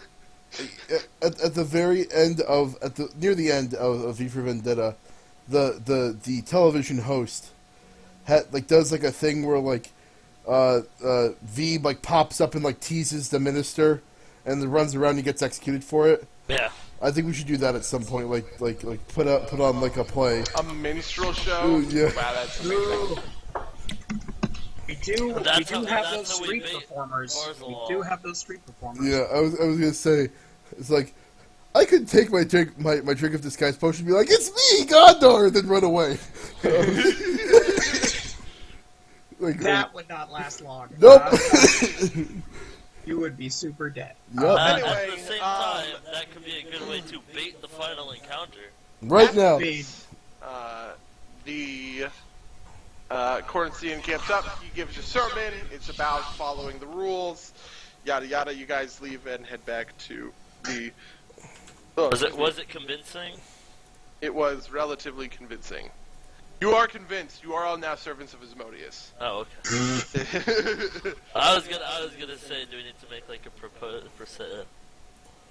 D: At the very end of near the end of V for Vendetta, the television host does like a thing where like V like pops up and like teases the minister and then runs around and gets executed for it.
E: Yeah.
D: I think we should do that at some point. Like put on like a play.
A: A minstrel show?
D: Ooh, yeah.
A: Wow, that's amazing.
B: We do
E: That's
B: have
E: how
B: those
E: we
B: street
E: beat
B: performers. We
E: Orzalar.
B: do have those street performers.
D: Yeah, I was gonna say it's like I could take my drink, my drink of disguise potion, and be like, "It's me, Gondor," and then run away. Like,
B: That would not last long.
D: nope.
B: You would be super dead.
D: Yep.
A: Anyway,
E: at the same time, that could be a good way to bait the final encounter.
D: Right now.
B: Bean.
A: The Corinthian camps up. He gives a sermon. It's about following the rules. Yada yada. You guys leave and head back to the.
E: Was it convincing?
A: It was relatively convincing. You are convinced. You are all now servants of Asmodeus.
E: Oh, okay. I was gonna say, do we need to make like a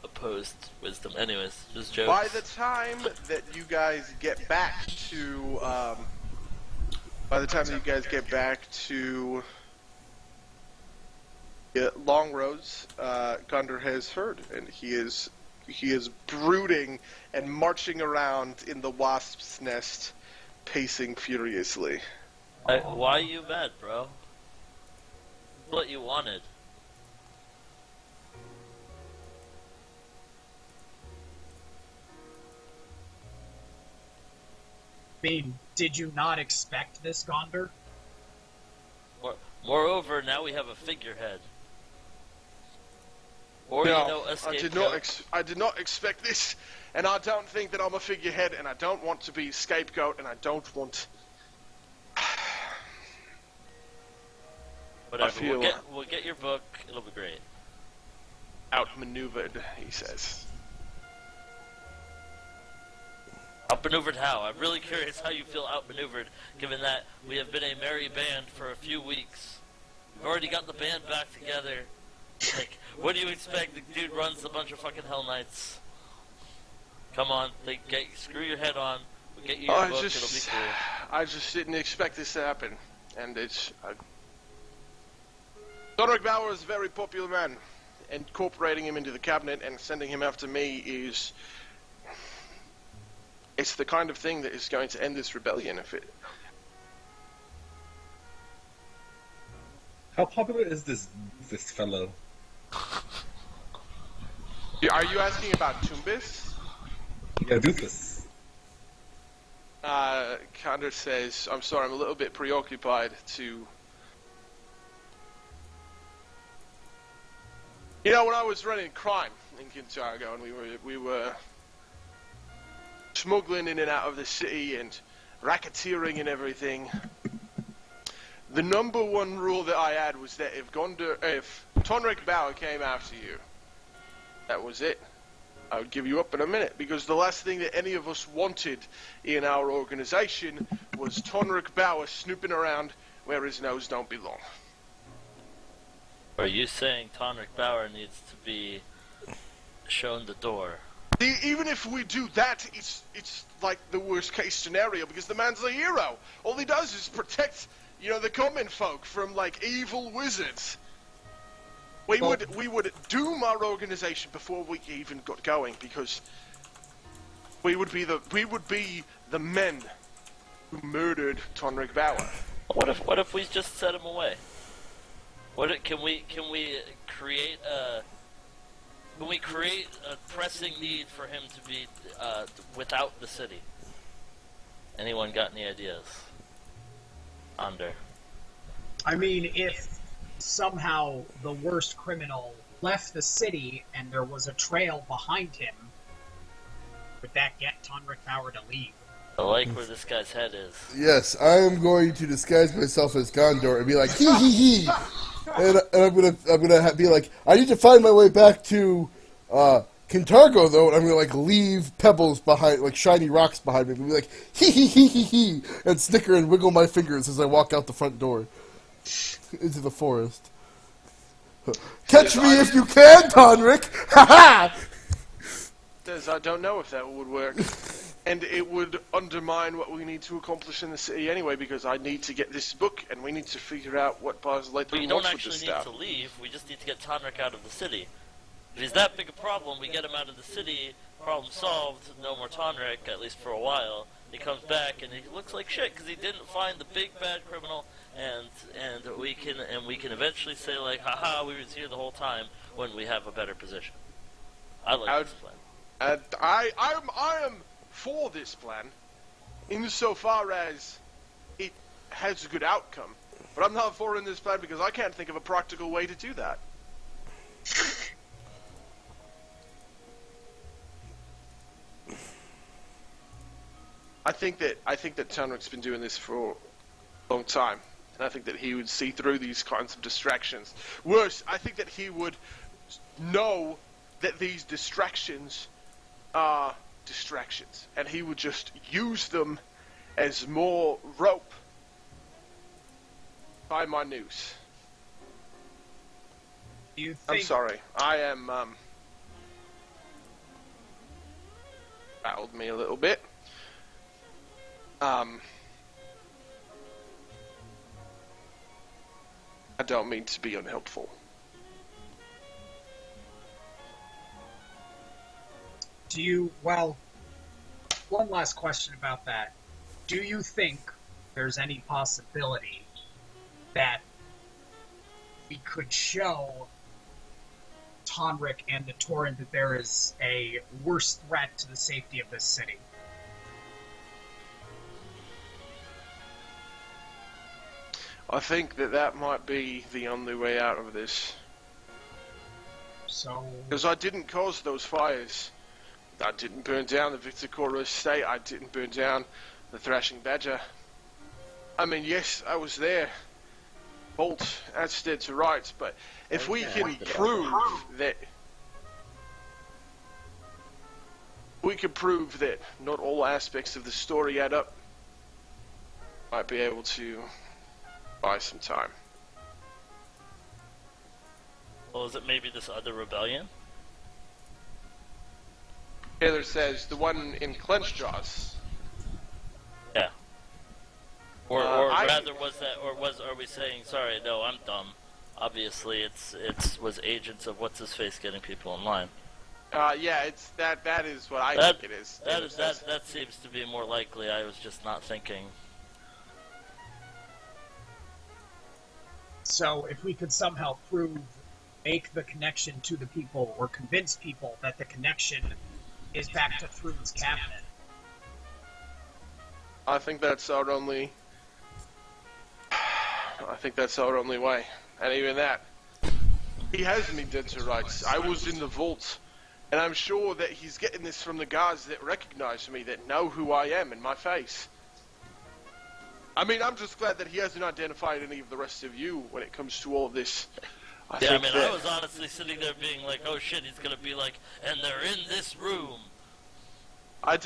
E: opposed wisdom? Anyways, just jokes.
A: By the time that you guys get back to, Long Roads, Gondor has heard, and he is brooding and marching around in the wasp's nest, pacing furiously.
E: Why are you mad, bro? What you wanted.
B: Bean, did you not expect this, Gondor?
E: Moreover, now we have a figurehead. Or
A: No,
E: a
A: I did not expect this, and I don't think that I'm a figurehead, and I don't want to be a scapegoat, and I don't want.
E: Whatever. We'll get your book. It'll be great.
A: Outmaneuvered, he says.
E: Outmaneuvered how? I'm really curious how you feel outmaneuvered, given that we have been a merry band for a few weeks. We've already got the band back together. Like, what do you expect? The dude runs a bunch of fucking Hell Knights. Come on, screw your head on. We'll get you your book, it'll be cool.
A: I just didn't expect this to happen, and it's... Donric Bauer is a very popular man. Incorporating him into the cabinet and sending him after me is... It's the kind of thing that is going to end this rebellion if it...
F: How popular is this fellow?
A: Are you asking about Tumbis?
F: Yeah, Doofus.
A: Condor says, I'm sorry, I'm a little bit preoccupied to... You know, when I was running crime in Kintargo and we were smuggling in and out of the city and racketeering and everything, the number one rule that I had was that if Tonrik Bauer came after you, that was it. I would give you up in a minute, because the last thing that any of us wanted in our organization was Tonrik Bauer snooping around where his nose don't belong.
E: Are you saying Tonrik Bauer needs to be shown the door?
A: Even if we do that, it's like the worst case scenario, because the man's a hero. All he does is protect, the common folk from like evil wizards. We would doom our organization before we even got going, because we would be the men who murdered Tonrik Bauer.
E: What if we just set him away? Can we create a pressing need for him to be without the city? Anyone got any ideas? Under.
B: I mean, if somehow the worst criminal left the city and there was a trail behind him, would that get Tonrik Bauer to leave?
E: I like where this guy's head is.
D: Yes, I am going to disguise myself as Gondor and be like, hee hee hee, and I'm gonna be like, I need to find my way back to Kintargo though, and I'm gonna like leave pebbles behind, like shiny rocks behind me, and be like, hee hee hee hee hee, and snicker and wiggle my fingers as I walk out the front door into the forest. Catch me if you can, Tonrik! Ha ha!
A: Says, I don't know if that would work. And it would undermine what we need to accomplish in the city anyway, because I need to get this book, and we need to figure out what Barzalate
E: We
A: wants
E: don't
A: with
E: actually
A: this
E: need
A: stuff.
E: to leave, we just need to get Tonrik out of the city. If he's that big a problem, we get him out of the city, problem solved, no more Tonrik, at least for a while. He comes back and he looks like shit because he didn't find the big bad criminal, and we can eventually say like, haha, we was here the whole time when we have a better position. I like this plan.
A: And I am for this plan, insofar as it has a good outcome. But I'm not for in this plan because I can't think of a practical way to do that. I think that Tanric's been doing this for a long time, and I think that he would see through these kinds of distractions. Worse, I think that he would know that these distractions are distractions, and he would just use them as more rope by my noose.
B: Do you
A: I'm
B: think?
A: sorry. I am, rattled me a little bit. I don't mean to be unhelpful.
B: Do you? Well, one last question about that. Do you think there's any possibility that we could show Tonric and the Torrent that there is a worse threat to the safety of this city?
A: I think that might be the only way out of this.
B: So,
A: Because I didn't cause those fires. I didn't burn down the Victor Cora estate. I didn't burn down the Thrashing Badger. I mean, yes, I was there. Bolt as dead to rights, but if we can prove that... We can prove that not all aspects of the story add up, might be able to buy some time.
E: Well, is it maybe this other rebellion?
A: Taylor says the one in Clench Jaws.
E: Yeah. Or
A: I-
E: rather, are we saying, sorry, no, I'm dumb. Obviously, was agents of what's his face getting people in line.
A: Yeah, it's that is what I think it is.
E: That seems to be more likely. I was just not thinking.
B: So if we could somehow make the connection to the people, or convince people that the connection is back to Thrune's cabinet.
A: I think that's our only way. And even that, he has me dead to rights. I was in the vault, and I'm sure that he's getting this from the guards that recognize me, that know who I am in my face. I mean, I'm just glad that he hasn't identified any of the rest of you when it comes to all of this.
E: I was honestly sitting there being like, oh shit, he's gonna be like, and they're in this room.
A: I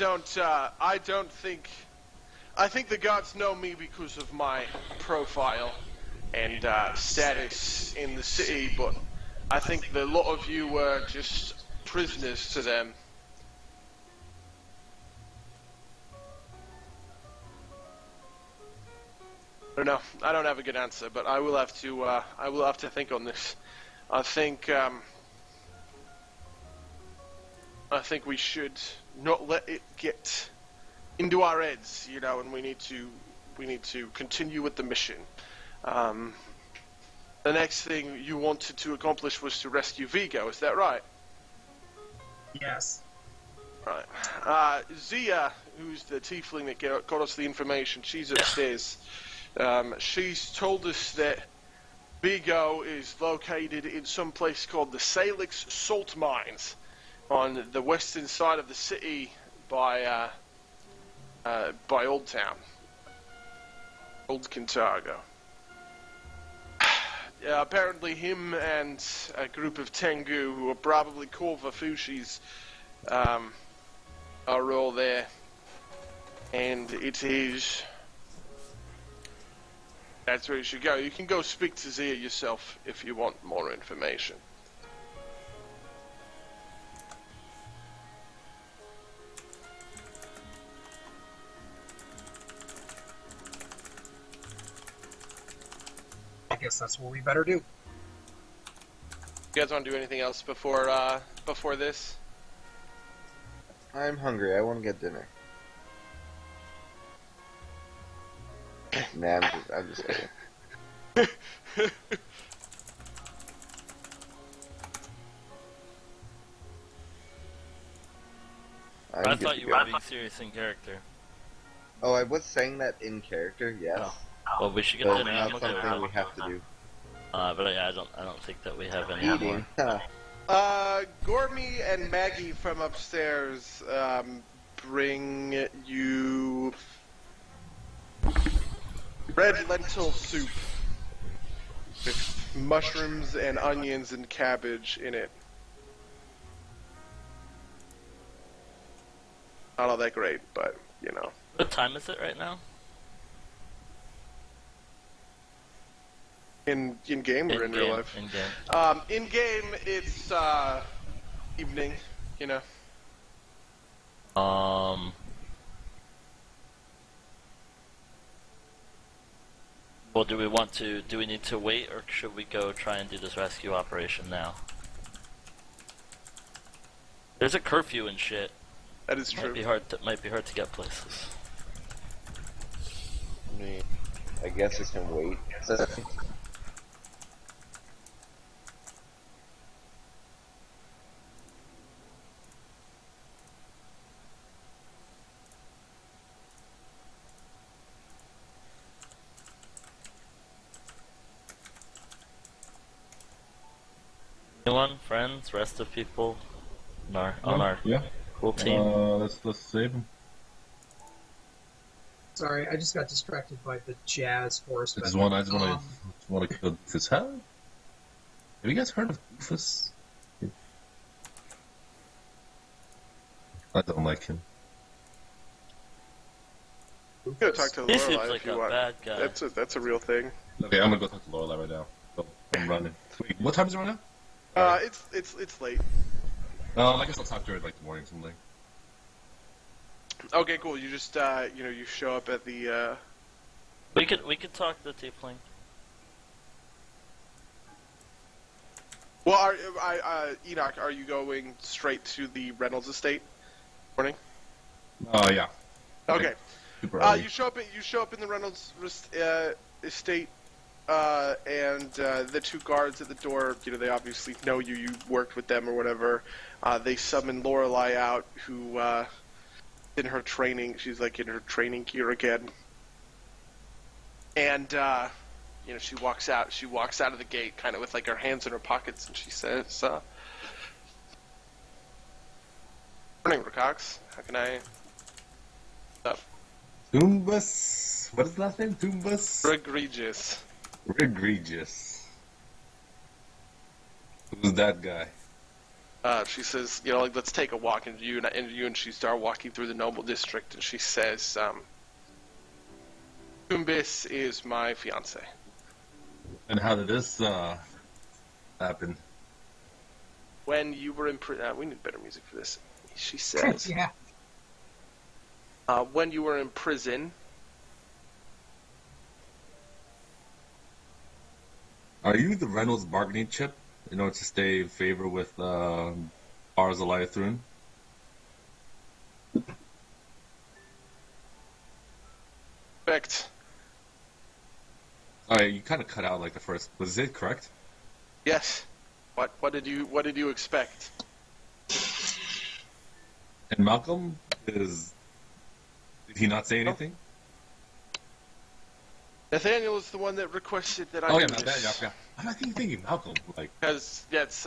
A: think the gods know me because of my profile and status in the city, but I think the lot of you were just prisoners to them. I don't know. I don't have a good answer, but I will have to think on this. I think we should not let it get into our heads, and we need to continue with the mission. The next thing you wanted to accomplish was to rescue Vigo, is that right?
B: Yes.
A: Right. Zia, who's the tiefling that got us the information, she's upstairs. She's told us that Vigo is located in some place called the Salix Salt Mines on the western side of the city by Old Town. Old Kintargo. Yeah, apparently him and a group of Tengu, who are probably Korva Fushis, are all there. And it is... That's where you should go. You can go speak to Zia yourself if you want more information.
B: I guess that's what we better do.
A: You guys want to do anything else before this?
C: I'm hungry. I want to get dinner. Nah, I'm just kidding.
E: I
C: good
E: thought
C: to
E: you
C: go.
E: were being serious in character.
C: Oh, I was saying that in character, yes.
E: Oh. Well, we should get
C: But
E: dinner. I'm
C: not
E: okay with
C: something we
E: that.
C: have to do.
E: But yeah, I don't think that we have any
C: Eating.
E: more.
A: Gormy and Maggie from upstairs bring you red lentil soup with mushrooms and onions and cabbage in it. Not all that great, but you know.
E: What time is it right now?
A: In game or in real life?
E: In game.
A: In game, it's evening. You know.
E: Well, do we need to wait, or should we go try and do this rescue operation now? There's a curfew and shit.
A: That is true.
E: Might be hard to get places.
C: I mean, I guess it can wait.
E: Anyone? Friends? Rest of people? On our
F: Yeah.
E: cool team?
F: Let's save him.
B: Sorry, I just got distracted by the jazz horse.
F: I just want to kill Doofus. How? Have you guys heard of Doofus? I don't like him.
A: You gotta talk to
E: He seems
A: Lorelai
E: like
A: if you
E: a
A: want.
E: bad guy.
A: That's a real thing.
F: Okay, I'm gonna go talk to Lorelai right now. So, I'm running. Wait, what time is it right now?
A: It's late.
F: I guess I'll talk to her like the morning or something.
A: Okay, cool. You just you show up at the
E: We could talk to the tiefling.
A: Well, Enoch, are you going straight to the Reynolds estate? Morning.
F: Yeah.
A: Okay.
F: Super early.
A: You show up in the Reynolds estate, and the two guards at the door. They obviously know you. You worked with them or whatever. They summon Lorelai out, who in her training. She's like in her training gear again, and she walks out. She walks out of the gate, kind of with like her hands in her pockets, and she says, "Morning, Rakox. How can I?" Up.
F: Tumbus. What is the last name? Tumbus.
A: Egregious.
F: Egregious. Who's that guy?
A: She says, like, let's take a walk, and you and she start walking through the noble district, and she says, Tumbis is my fiance.
F: And how did this happen?
A: When you were in prison, we need better music for this. She says,
B: Yeah.
A: when you were in prison,
F: Are you the Reynolds bargaining chip in order to stay in favor with Ars Eliathrin?
A: correct?
F: Alright, you kind of cut out like the first. Was it correct?
A: Yes. What did you expect?
F: And Malcolm did he not say anything?
A: Nathaniel is the one that requested that I
F: Oh yeah,
A: do
F: not
A: this.
F: that. Yeah, I forgot. I think thinking Malcolm. Like,
A: Because that's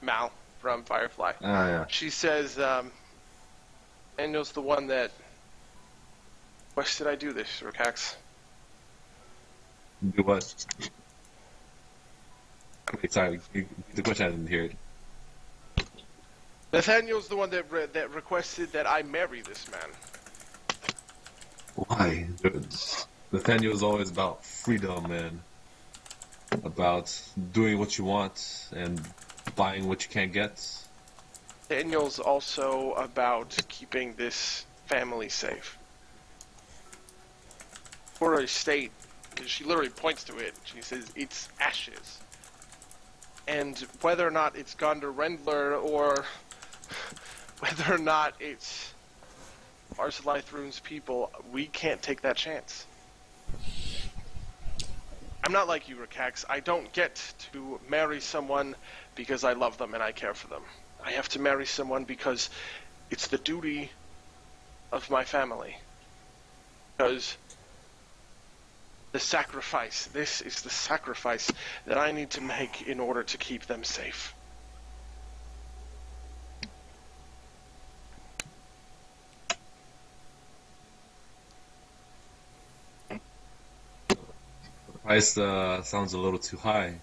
A: Mal from Firefly.
F: yeah.
A: She says, Daniel's the one that requested I do this, Rakax.
F: Do what? Wait, sorry. The question I didn't hear it.
A: Nathaniel's the one that that requested that I marry this man.
F: Why? Nathaniel is always about freedom and about doing what you want and buying what you can't get.
A: Daniel's also about keeping this family safe. For her estate, she literally points to it. She says, it's ashes. And whether or not it's gone to Rendler or whether or not it's Arsalithrune's people, we can't take that chance. I'm not like you, Rakax. I don't get to marry someone because I love them and I care for them. I have to marry someone because It's the duty of my family. Because this is the sacrifice that I need to make in order to keep them safe.
F: The price sounds a little too high.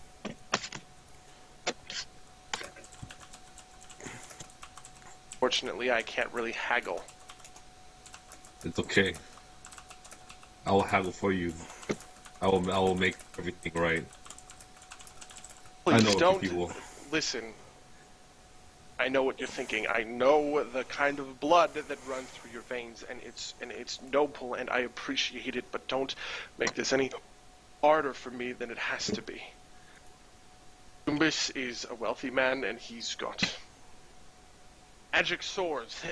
A: Fortunately, I can't really haggle.
F: It's okay. I will haggle for you. I will make everything right. I
A: Please
F: know a few
A: don't
F: people.
A: listen. I know what you're thinking. I know the kind of blood that runs through your veins, and it's noble, and I appreciate it. But don't make this any harder for me than it has to be. Umbus is a wealthy man, and he's got magic swords,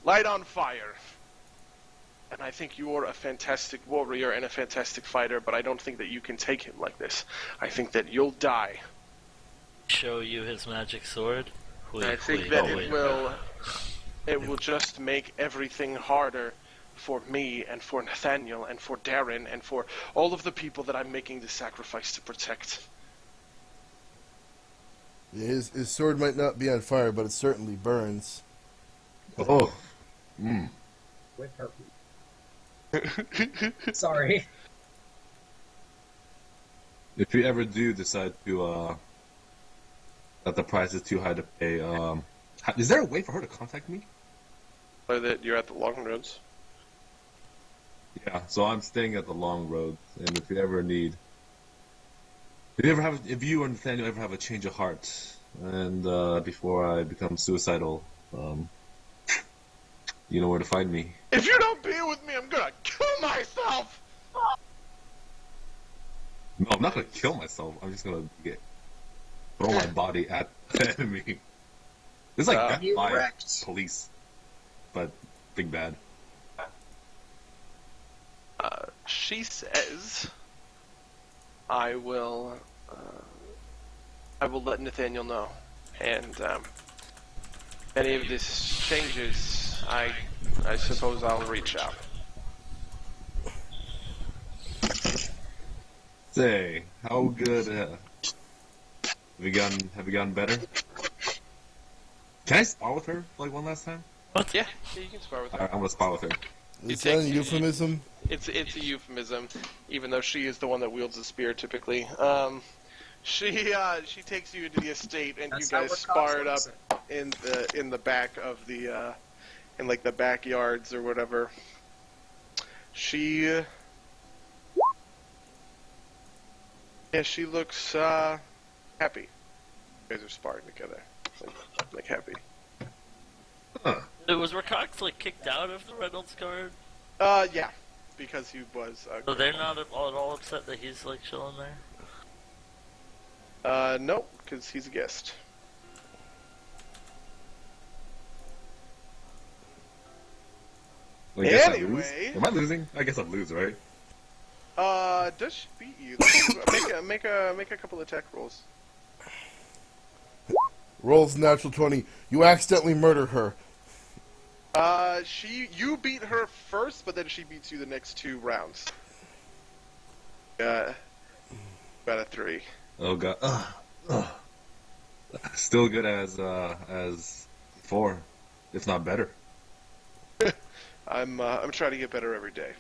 A: light on fire. And I think you're a fantastic warrior and a fantastic fighter, but I don't think that you can take him like this. I think that you'll die.
E: Show you his magic sword.
A: I think that it will just make everything harder for me and for Nathaniel and for Darren and for all of the people that I'm making the sacrifice to protect.
D: Yeah, his sword might not be on fire, but it certainly burns.
F: Oh.
B: With her. Sorry.
F: If you ever do decide to that the price is too high to pay, is there a way for her to contact me?
A: Or that you're at the Long Roads.
F: Yeah, so I'm staying at the Long Road, and if you ever need, if you and Nathaniel ever have a change of heart, and before I become suicidal, you know where to find me.
A: If you don't be with me, I'm gonna kill myself!
F: No, I'm not gonna kill myself. I'm just gonna throw my body at the enemy. It's like death by
B: Erect.
F: police, but big bad.
A: She says, I will let Nathaniel know, and if any of this changes, I suppose I'll reach out.
F: Say, how good have you gotten better? Can I spar with her like one last time?
A: Yeah, you can spar with her.
F: Alright, I'm gonna spar with her.
D: Is that a euphemism?
A: It's a euphemism, even though she is the one that wields the spear typically. She takes you into the estate, and
B: That's
A: you
B: how
A: guys
B: we're
A: spar it up
B: constantly.
A: in the back of the in like the backyards or whatever. She looks happy. You guys are sparring together, like happy.
F: Huh.
E: Was Rakax like kicked out of the Reynolds Guard?
A: Yeah, because he was.
E: So they're not at all upset that he's like chilling there?
A: No, because he's a guest.
F: I guess
A: Anyway.
F: am I losing? I guess I'm losing, right?
A: Does she beat you? Make a couple attack rolls.
D: Rolls natural 20. You accidentally murder her.
A: You beat her first, but then she beats you the next 2 rounds. Got a 3.
F: Oh god. Still good as before, if not better.
A: I'm trying to get better every day.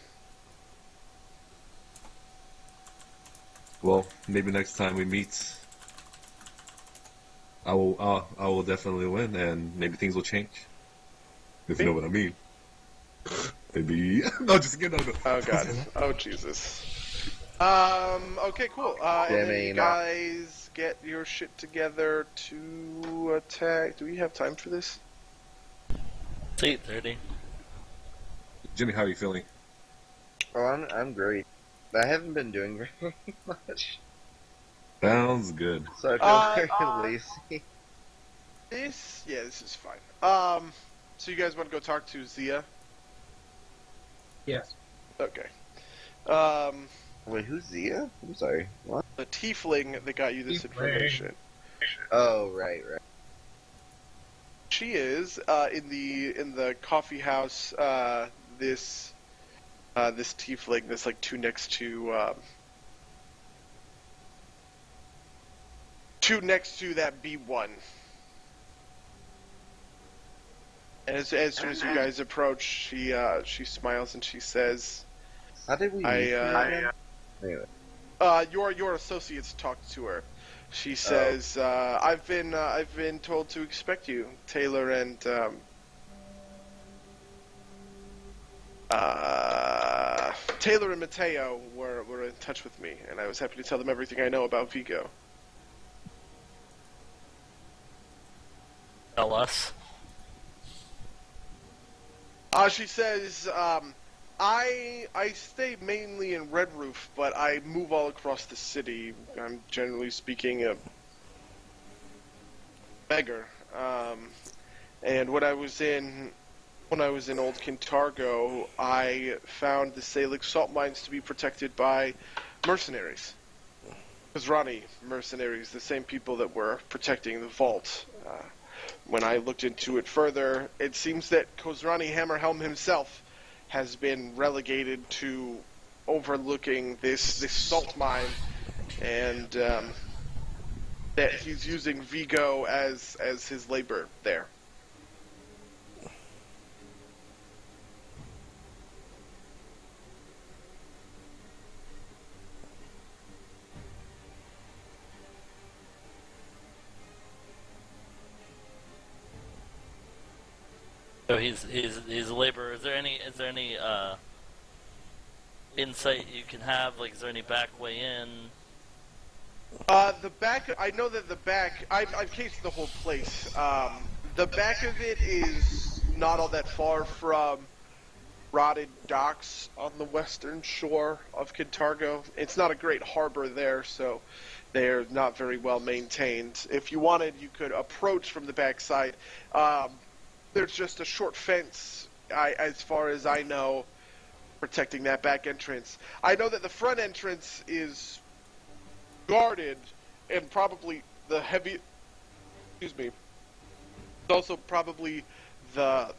F: Well, maybe next time we meet, I will definitely win, and maybe things will change. If you know what I mean. Maybe no, just get no.
A: Oh god. Oh Jesus. Okay, cool. And then you guys get your shit together to attack. Do we have time for this?
E: It's 8:30.
F: Jimmy, how are you feeling?
C: Oh, I'm great. I haven't been doing very much,
F: Sounds good.
C: so I feel very lazy.
A: This is fine. So you guys want to go talk to Zia?
B: Yes.
A: Okay.
C: Wait, who's Zia? I'm sorry. What?
A: The tiefling that got you this
B: Tiefling.
A: information.
C: Oh, right.
A: she is in the coffee house. This tiefling that's like two next to that B1. And as soon as you guys approach, she smiles and she says,
C: How did we meet you again? Anyway.
A: Your associates talked to her. She says, I've been told to expect you, Taylor and Mateo were in touch with me, and I was happy to tell them everything I know about Vigo.
E: Tell us.
A: She says, I stay mainly in Red Roof, but I move all across the city. I'm generally speaking a beggar. And when I was in Old Kintargo, I found the Salix salt mines to be protected by mercenaries. Kozrani mercenaries, the same people that were protecting the vault. When I looked into it further, it seems that Kozrani Hammerhelm himself has been relegated to overlooking this salt mine, and that he's using Vigo as his labor there.
E: So he's a laborer. Is there any insight you can have? Like, is there any back way in?
A: The back. I know that the back. I've cased the whole place. The back of it is not all that far from rotted docks on the western shore of Kintargo. It's not a great harbor there, so they're not very well maintained. If you wanted, you could approach from the backside. There's just a short fence, as far as I know, protecting that back entrance. I know that the front entrance is guarded, and probably the heavy. Excuse me. It's also probably the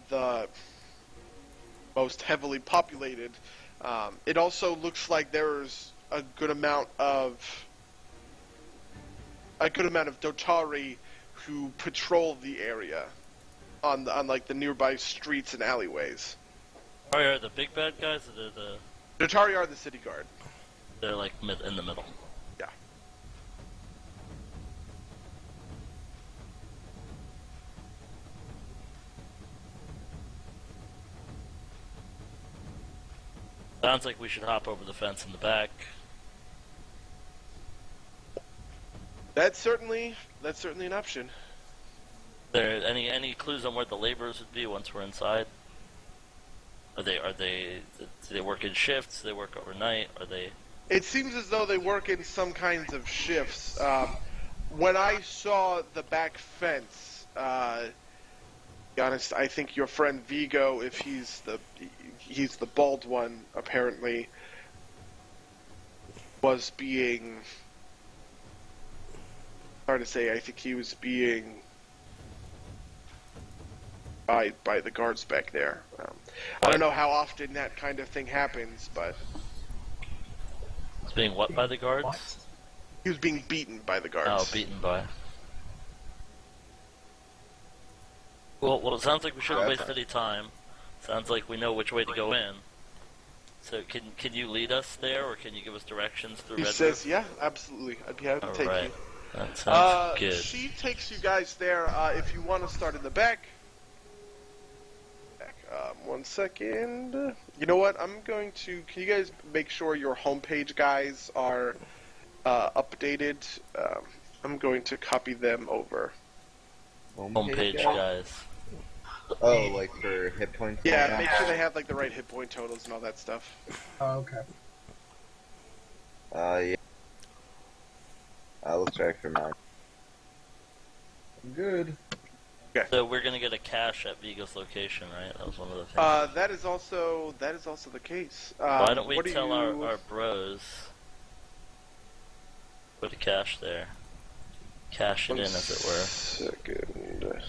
A: most heavily populated. It also looks like there's a good amount of Dotari who patrol the area on like the nearby streets and alleyways.
E: Are the big bad guys, or the
A: Dotari are the city guard.
E: they're like in the middle?
A: Yeah.
E: Sounds like we should hop over the fence in the back.
A: That's certainly an option.
E: There any clues on where the laborers would be once we're inside? Do they work in shifts? Do they work overnight? Are they?
A: It seems as though they work in some kinds of shifts. When I saw the back fence, to be honest, I think your friend Vigo, if he's the bald one, apparently, was being. Hard to say. I think he was being by the guards back there. I don't know how often that kind of thing happens, but
E: It's being what by the guards?
B: What?
A: he was being beaten by the guards.
E: Oh, beaten by. Well, it sounds like we shouldn't waste any time. Sounds like we know which way to go in. So can you lead us there, or can you give us directions through
A: He
E: Red
A: says,
E: Roof?
A: "Yeah, absolutely. I'd be happy to take
E: Alright.
A: you."
E: That sounds good.
A: She takes you guys there. If you want to start in the back. One second. You know what? I'm going to. Can you guys make sure your homepage guys are updated? I'm going to copy them over.
E: Homepage
C: guy?
E: guys.
C: Oh, like for hit points? and
A: Yeah,
C: all
A: make
C: that?
A: sure they have like the right hit point totals and all that stuff.
B: Oh, okay.
C: Yeah. Let's try for mine. Good.
E: So we're gonna get a cache at Vigo's location, right? That was one of the things.
A: That is also the case.
E: Why don't we
A: what do
E: tell
A: you...
E: our bros put a cache there? Cache it in, as it were.
A: Second.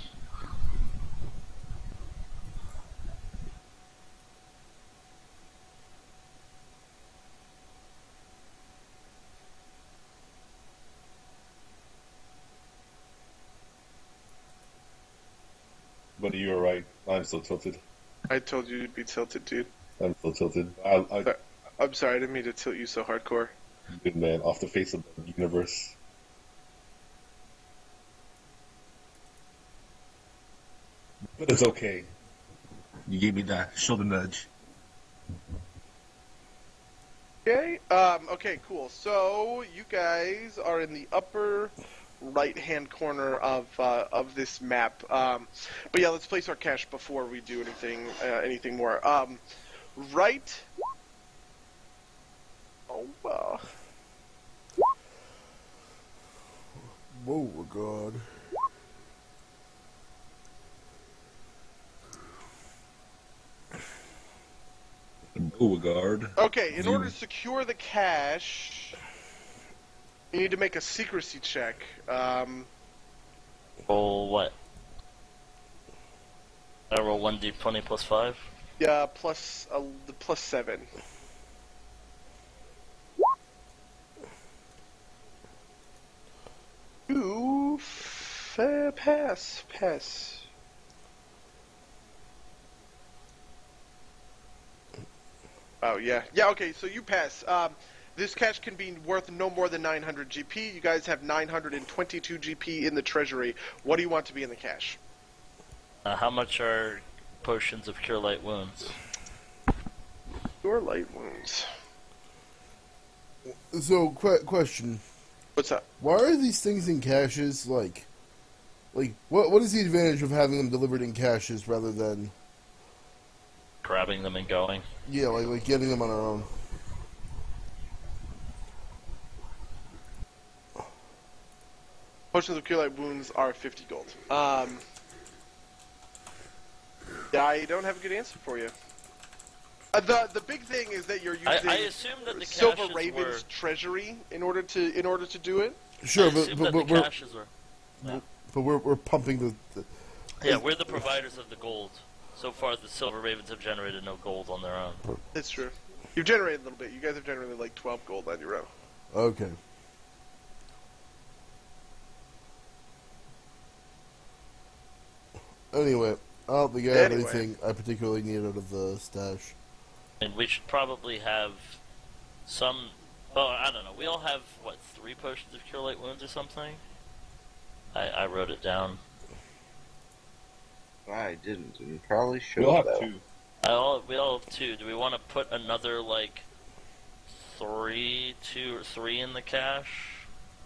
F: I'm so tilted.
A: I told you you'd be tilted, dude.
F: I'm so tilted.
A: I'm sorry, I didn't mean to tilt you so hardcore.
F: Good man, off the face of the universe. But it's okay. You gave me that shoulder nudge.
A: Okay. Okay. Cool. So you guys are in the upper right-hand corner of this map. But yeah, let's place our cache before we do anything more. Right. Oh.
D: Whoa, God.
F: Beauregard.
A: Okay. In order to secure the cache, you need to make a secrecy check.
E: Roll what? I roll 1d20 plus 5?
A: Yeah, plus 7. You pass. Oh yeah, okay. So you pass. This cache can be worth no more than 900 GP. You guys have 922 GP in the treasury. What do you want to be in the cache?
E: How much are potions of cure light wounds?
A: Your light wounds.
D: So, question.
A: What's up?
D: Why are these things in caches? Like, what is the advantage of having them delivered in caches rather than
E: Grabbing them and going.
D: yeah, like getting them on our own?
A: Potions of cure light wounds are 50 gold. Yeah, I don't have a good answer for you. The big thing is that you're using
E: I assume that the
A: Silver
E: caches
A: Raven's treasury in order to do it.
D: Sure,
E: I
D: but
E: assume that the
D: we're
E: caches were. Yeah.
D: but we're pumping the
E: Yeah, we're the providers of the gold. So far, the Silver Ravens have generated no gold on their own.
A: That's true. You've generated a little bit. You guys have generated like 12 gold on your own.
D: okay. Anyway, I don't think I have
A: Anyway.
D: anything I particularly need out of the stash.
E: And we should probably have some. Oh, I don't know. We all have what 3 potions of cure light wounds or something. I wrote it down.
C: I didn't, and probably should
F: We all have
C: though.
F: 2.
E: We all have 2. Do we want to put another like 2 or 3 in the cache?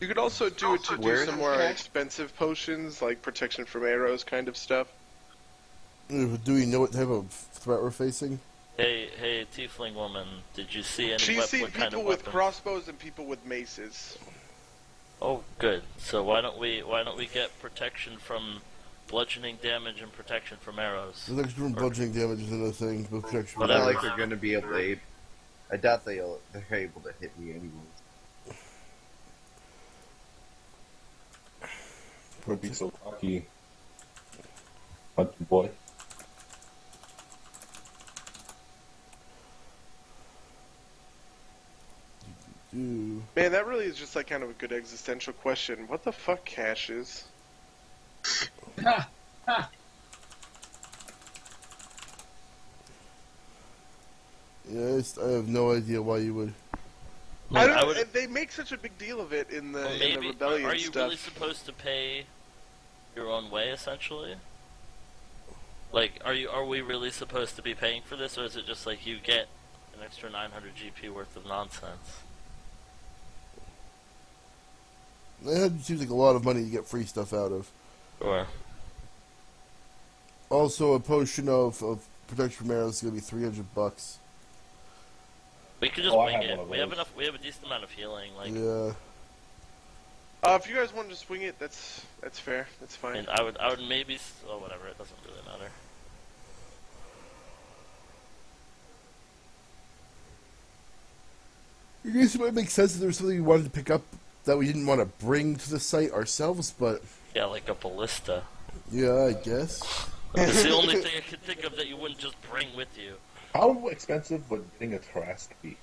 A: You could also do it to
C: Where
A: do
C: is
A: some
C: this
A: more
C: guy?
A: expensive potions, like protection from arrows kind of stuff.
D: Do we know what type of threat we're facing?
E: Hey, tiefling woman, did you see any
A: She's seen
E: what kind
A: people
E: of
A: with
E: weapons?
A: crossbows and people with maces.
E: Oh, good. So why don't we get protection from bludgeoning damage and protection from arrows?
D: Protection from bludgeoning damage is another thing, but protection
C: It's
D: from
C: not
E: Whatever.
C: like they're gonna be able to. I doubt they're able to hit me anyway.
F: Would be so cocky. Country boy.
D: do.
A: Man, that really is just like kind of a good existential question. What the fuck caches?
B: Ha, ha.
D: Yes, I have no idea why you would.
A: I don't.
E: would,
A: They make such a big deal of it in the in the
E: maybe.
A: rebellion
E: Are you
A: stuff.
E: really supposed to pay your own way, essentially? Like, are we really supposed to be paying for this, or is it just like you get an extra 900 GP worth of nonsense?
D: That seems like a lot of money to get free stuff out of.
E: Or
D: Also, a potion of protection from arrows is gonna be $300.
E: we could just
F: Oh, I
E: wing
F: have
E: it.
F: one of
E: We have
F: those.
E: enough. We have a decent amount of healing. Like,
D: Yeah.
A: If you guys want to swing it, that's fair. That's fine.
E: and I would maybe. Oh, whatever. It doesn't really matter.
D: I guess it might make sense if there was something we wanted to pick up that we didn't want to bring to the site ourselves, but
E: Yeah, like a ballista.
D: yeah, I guess.
E: It's the only thing I could think of that you wouldn't just bring with you.
F: How expensive would getting a Trask be?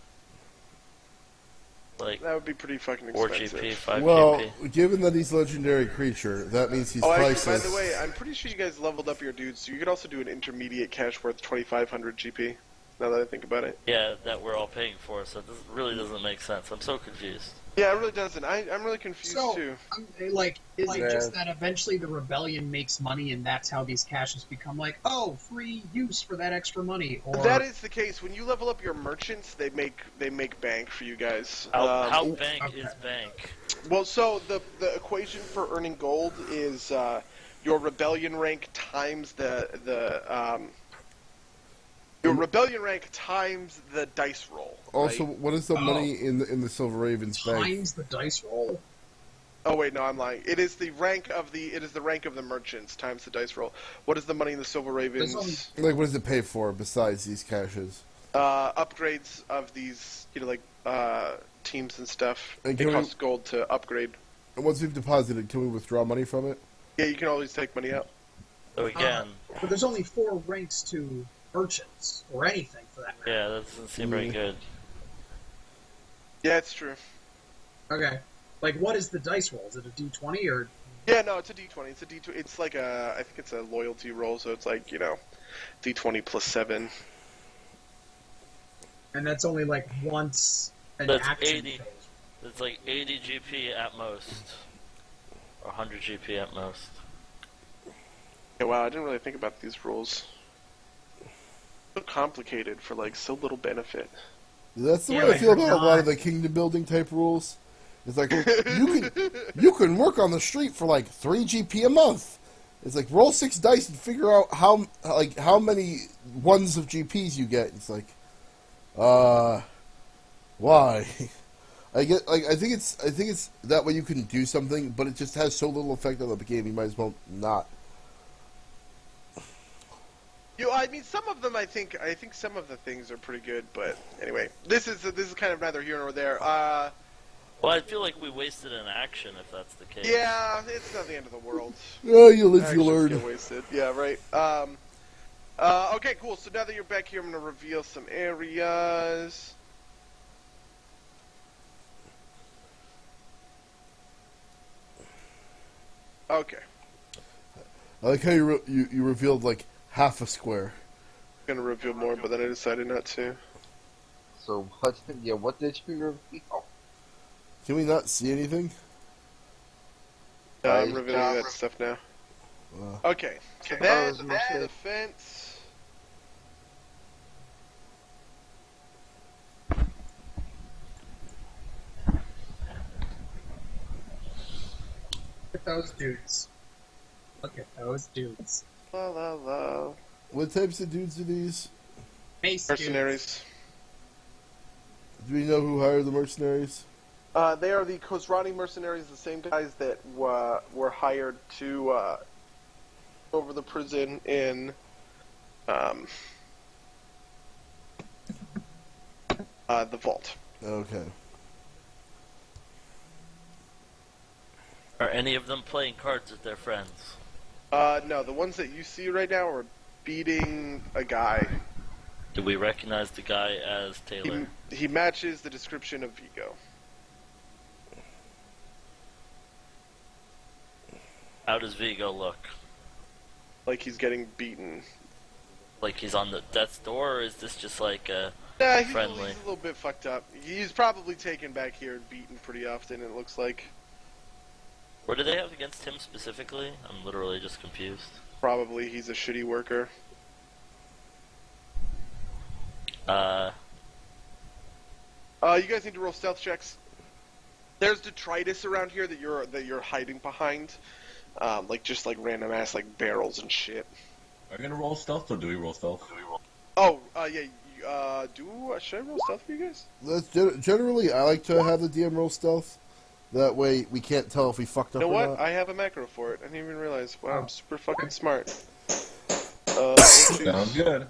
E: like
A: That would be pretty fucking
E: 4
A: expensive.
E: GP, 5
D: Well,
E: GP.
D: given that he's legendary creature, that means he's
A: Oh, actually,
D: priceless.
A: by the way, I'm pretty sure you guys leveled up your dudes, so you could also do an intermediate cache worth 2,500 GP. Now that I think about it.
E: Yeah, that we're all paying for, so it really doesn't make sense. I'm so confused.
A: Yeah, it really doesn't. I'm really confused
B: So,
A: too.
B: like, is it
C: Yeah.
B: just that eventually the rebellion makes money, and that's how these caches become like, oh, free use for that extra money? Or
A: That is the case. When you level up your merchants, they make bank for you guys.
E: How bank
B: okay.
E: is bank?
A: Well, so the equation for earning gold is your rebellion rank times your rebellion rank times the dice roll.
D: Also,
A: right?
D: what is the money in the Silver Raven's bank?
B: times the dice roll?
A: Oh wait, no, I'm lying. It is the rank of the merchants times the dice roll. What is the money in the Silver Ravens?
D: Like, what does it pay for besides these caches?
A: Upgrades of these, teams and stuff.
D: And
A: It
D: can we-
A: costs gold to upgrade.
D: And once we've deposited, can we withdraw money from it?
A: Yeah, you can always take money out.
E: So again,
B: But there's only 4 ranks to merchants, or anything for that matter.
E: yeah, that doesn't seem very good.
A: Yeah, it's true.
B: Okay. Like, what is the dice roll? Is it a D20 or?
A: Yeah, no, it's a D20. It's a D20. It's like I think it's a loyalty roll, so it's like, D20 plus 7.
B: And that's only like once an
E: That's
B: action
E: 80.
B: phase.
E: It's like 80 GP at most, or 100 GP at most.
A: Yeah, wow, I didn't really think about these rules. So complicated for like so little benefit.
D: That's the
B: Yeah,
D: way I
B: but
D: feel about
B: you're
D: a lot of
B: not-
D: the kingdom building type rules. It's like you can work on the street for like 3 GP a month. It's like roll 6 dice and figure out how many ones of GPs you get. It's like, why? I think it's that way you can do something, but it just has so little effect on the game. You might as well not.
A: I mean, some of them I think some of the things are pretty good, but anyway, this is kind of neither here nor there.
E: Well, I feel like we wasted an action if that's the case.
A: Yeah, it's not the end of the world.
D: Oh, you live, you
A: Actions
D: learn.
A: get wasted. Yeah, right. Okay, cool. So now that you're back here, I'm gonna reveal some areas. Okay,
D: I like how you revealed like half a square.
A: I'm gonna reveal more, but then I decided not to.
C: So what? Yeah, what did you reveal?
D: Can we not see anything?
A: I'm
C: Nice
A: revealing
C: job.
A: that stuff now.
D: Uh,
A: Okay, so
C: Okay.
A: that's
C: Oh,
A: the
C: okay.
A: fence.
B: Look at those dudes. Look at those dudes.
A: La la la.
D: what types of dudes are these?
B: Mace
A: Mercenaries.
D: Do we know who hired the mercenaries?
A: They are the Kozrani mercenaries, the same guys that were hired to over the prison in the vault.
D: Okay.
E: Are any of them playing cards with their friends?
A: No, the ones that you see right now are beating a guy.
E: Do we recognize the guy as Taylor?
A: He matches the description of Vigo.
E: How does Vigo look?
A: Like he's getting beaten.
E: Like he's on the death's door, or is this just like a...
A: Nah, he's
E: Friendly.
A: a little bit fucked up. He's probably taken back here and beaten pretty often, it looks like.
E: What do they have against him specifically? I'm literally just confused.
A: Probably he's a shitty worker. You guys need to roll stealth checks. There's detritus around here that you're hiding behind, just random ass barrels and shit.
F: Are we gonna roll stealth or do we roll stealth?
A: Oh, yeah. Should I roll stealth for you guys?
D: Generally, I like to have the DM roll stealth. That way, we can't tell if we fucked up
A: You know
D: or
A: what?
D: not.
A: I have a macro for it. I didn't even realize. Wow, I'm super fucking smart.
F: Sounds good.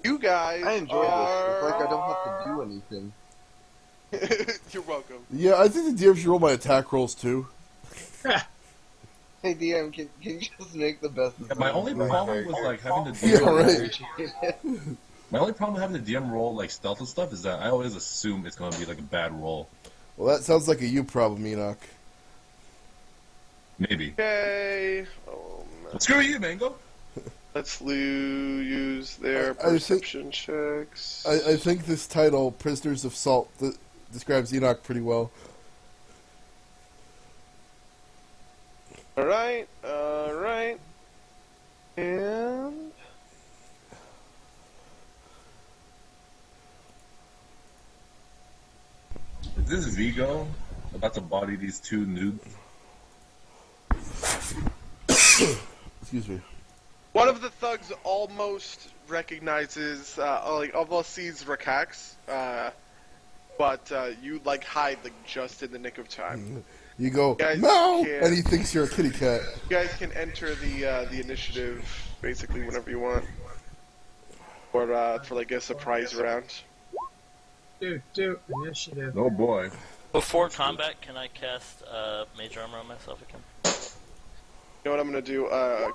A: You guys
C: I enjoy this. It's like I don't have
A: are...
C: to do anything.
A: You're welcome.
D: Yeah, I think the DM should roll my attack rolls too.
C: Hey DM, can you just make the best?
F: Yeah, my only problem with having the
D: Yeah,
F: DM
D: right.
F: my only problem with having the DM roll stealth and stuff is that I always assume it's gonna be a bad roll.
D: Well, that sounds like a you problem, Enoch.
F: Maybe.
A: Okay.
F: Screw you, Mango.
A: Let's use their
D: I think-
A: perception checks.
D: I think this title, Prisoners of Salt, describes Enoch pretty well.
A: Alright. And...
F: Is this Vigo about to body these two nudes?
D: Excuse me.
A: One of the thugs almost recognizes, almost sees Rakax, but you hide just in the nick of time.
D: You go,
A: Guys
D: no!
A: can't-
D: And he thinks you're a kitty cat.
A: You guys can enter the initiative basically whenever you want, or for a surprise round.
B: Do initiative.
F: Oh boy.
E: Before combat, can I cast Mage Armor on myself again?
A: You know what I'm gonna do?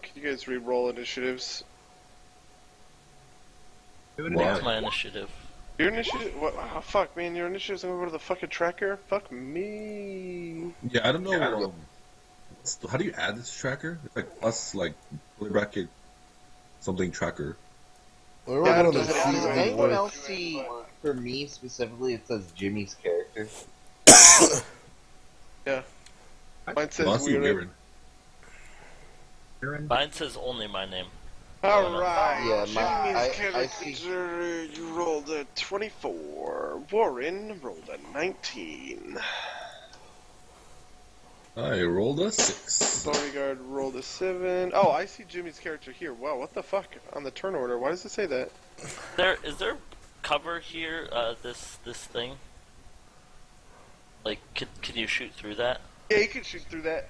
A: Can you guys re-roll initiatives?
B: Do it
F: Why?
E: What's
B: again.
E: my initiative?
A: Your initiative? What? Oh, fuck, man! Your initiative's gonna go to the fucking tracker. Fuck me.
F: Yeah, I don't know. How do you add this tracker? It's like plus curly bracket something tracker.
D: Well, we're
A: Yeah,
D: on the
A: does it
D: sheet
A: have
C: Does
A: to
D: anyway.
C: anyone else see, for me specifically, it says Jimmy's character?
A: Yeah. Mine says
F: Well, I see
A: weird.
F: Weirin.
E: Mine says only my name.
A: Alright,
C: Yeah, I
A: Jimmy's
C: see.
A: character, you rolled a 24. Warren rolled a 19.
F: I rolled a 6.
A: Beauregard rolled a 7. Oh, I see Jimmy's character here. Wow, what the fuck? On the turn order, why does it say that?
E: Is there cover here? This thing. Can you shoot through that?
A: Yeah, you can shoot through that.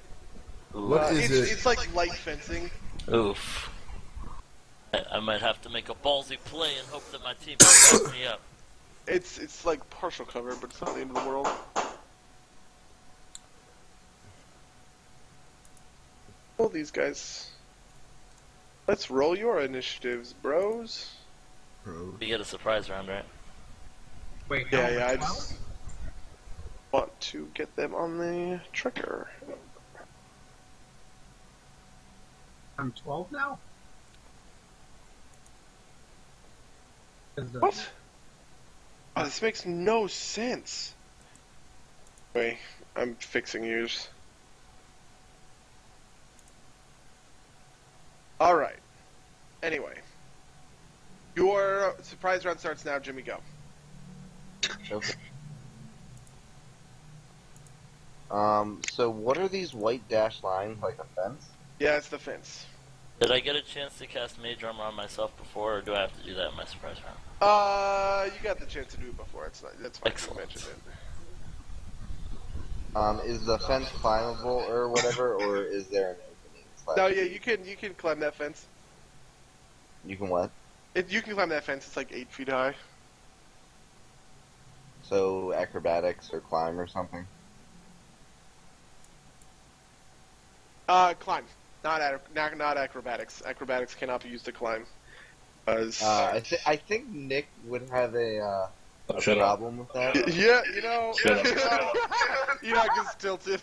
D: What is it?
A: It's like light fencing.
E: Oof. I might have to make a ballsy play and hope that my team can back me up.
A: It's like partial cover, but it's not the end of the world. Roll these guys. Let's roll your initiatives, bros.
E: We get a surprise round, right?
B: Wait,
A: Yeah,
B: no,
A: yeah, I
B: 12?
A: just want to get them on the tracker.
B: I'm 12 now?
A: What? Oh, this makes no sense. Wait, I'm fixing yours. Alright. Anyway. Your surprise round starts now, Jimmy, go.
C: Okay. So what are these white dashed lines, like a fence?
A: Yeah, it's the fence.
E: Did I get a chance to cast Mage Armor on myself before, or do I have to do that in my surprise round?
A: You got the chance to do it before. That's fine.
E: Excellent.
A: You mentioned it.
C: Is the fence climbable or whatever, or is there an opening?
A: No, yeah, you can climb that fence.
C: You can what?
A: You can climb that fence. It's like 8 feet high.
C: So acrobatics or climb or something?
A: Climb. Not acrobatics. Acrobatics cannot be used to climb. 'Cause-
C: I think Nick would have a
F: Shut up.
C: problem with that.
A: yeah, you know.
F: Shut up.
A: You're not gets tilted.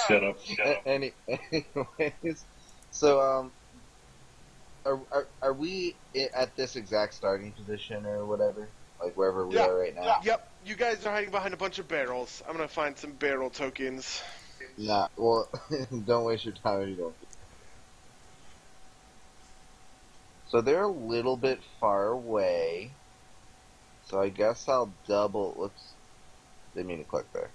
F: Shut up.
C: Anyways, so are we at this exact starting position or whatever, like wherever we
A: Yeah.
C: are right now?
A: Yep, you guys are hiding behind a bunch of barrels. I'm gonna find some barrel tokens.
C: Nah. Well, don't waste your time if you don't. So they're a little bit far away. So I guess I'll double. Whoops. Didn't mean to click there.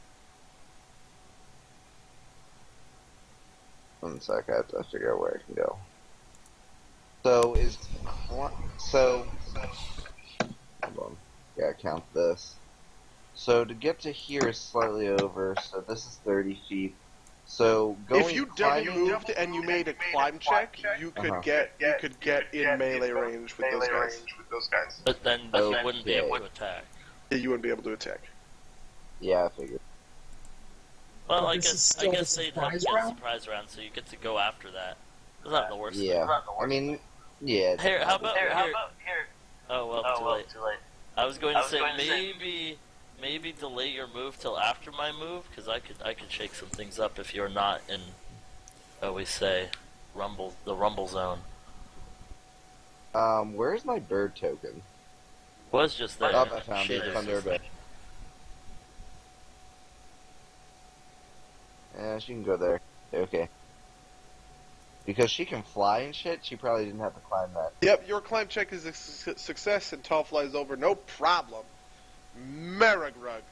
C: 1 sec. I have to figure out where I can go. So hold on. Yeah, count this. So to get to here is slightly over. So this is 30 feet. So going
A: If you
C: climbing,
A: double moved and you made a climb check, you could get in melee range with those guys.
E: But then he wouldn't be able to attack.
A: Yeah, you wouldn't be able to attack.
C: Yeah, I figured.
E: Well,
B: But
E: I
B: this is
E: guess
B: still the
E: they'd have to
B: surprise
E: get a
B: round?
E: surprise round, so you get to go after that. It's not the worst.
C: Yeah. I mean, yeah.
E: Here, how about
G: Here,
E: here? Oh well, too late. I was going to say maybe delay your move till after my move, because I could shake some things up if you're not in, I always say, the rumble zone.
C: Where's my bird token?
E: Was just there.
C: Oh, I found
E: She
C: it.
E: is
C: Thunder
E: just
C: Bay. Yeah, she can go there. Okay. Because she can fly and shit, she probably didn't have to climb that.
A: Yep, your climb check is a success, and Tall flies over, no problem. Maragrug.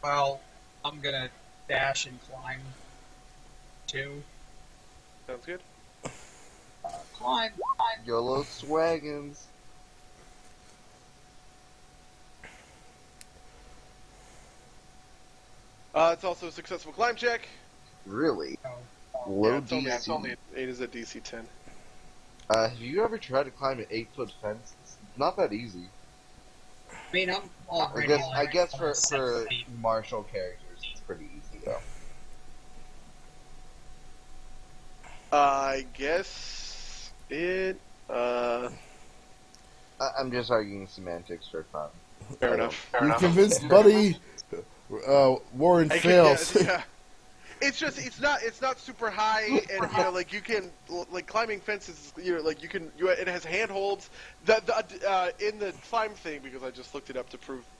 B: Well, I'm gonna dash and climb too.
A: Sounds good.
B: Climb.
C: YOLO Swaggins.
A: It's also a successful climb check.
C: Really?
B: Oh,
C: Low
A: It's
C: DC.
A: only 8 is a DC 10.
C: Have you ever tried to climb an 8-foot fence? It's not that easy.
B: I mean, I'm already.
C: I guess for
B: almost 7 feet.
C: martial characters, it's pretty easy though.
A: I guess it.
C: I'm just arguing semantics for fun.
A: Fair enough.
D: You convinced Buddy. Warren fails.
A: Yeah. It's just it's not super high, and like you can like climbing fences. Like you can it has handholds. In the climb thing, because I just looked it up to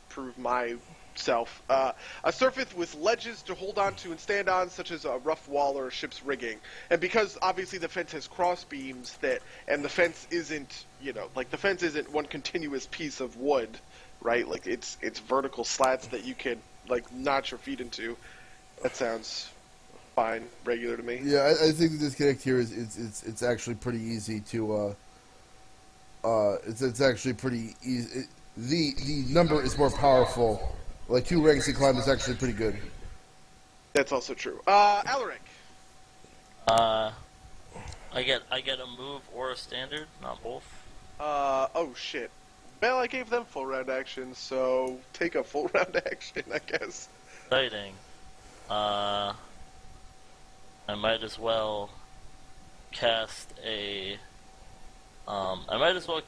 A: prove myself. A surface with ledges to hold on to and stand on, such as a rough wall or a ship's rigging. And because obviously the fence has cross beams and the fence isn't the fence isn't one continuous piece of wood, right? Like it's vertical slats that you can like notch your feet into. That sounds fine, regular to me.
D: Yeah, I think the disconnect here is it's actually pretty easy to it's actually pretty easy. The number is more powerful. Like 2 ranks in climb is actually pretty good.
A: That's also true. Alaric.
E: I get a move or a standard, not both.
A: Oh shit. Well, I gave them full round action, so take a full round action, I guess.
E: Exciting. I might as well cast a. I might as well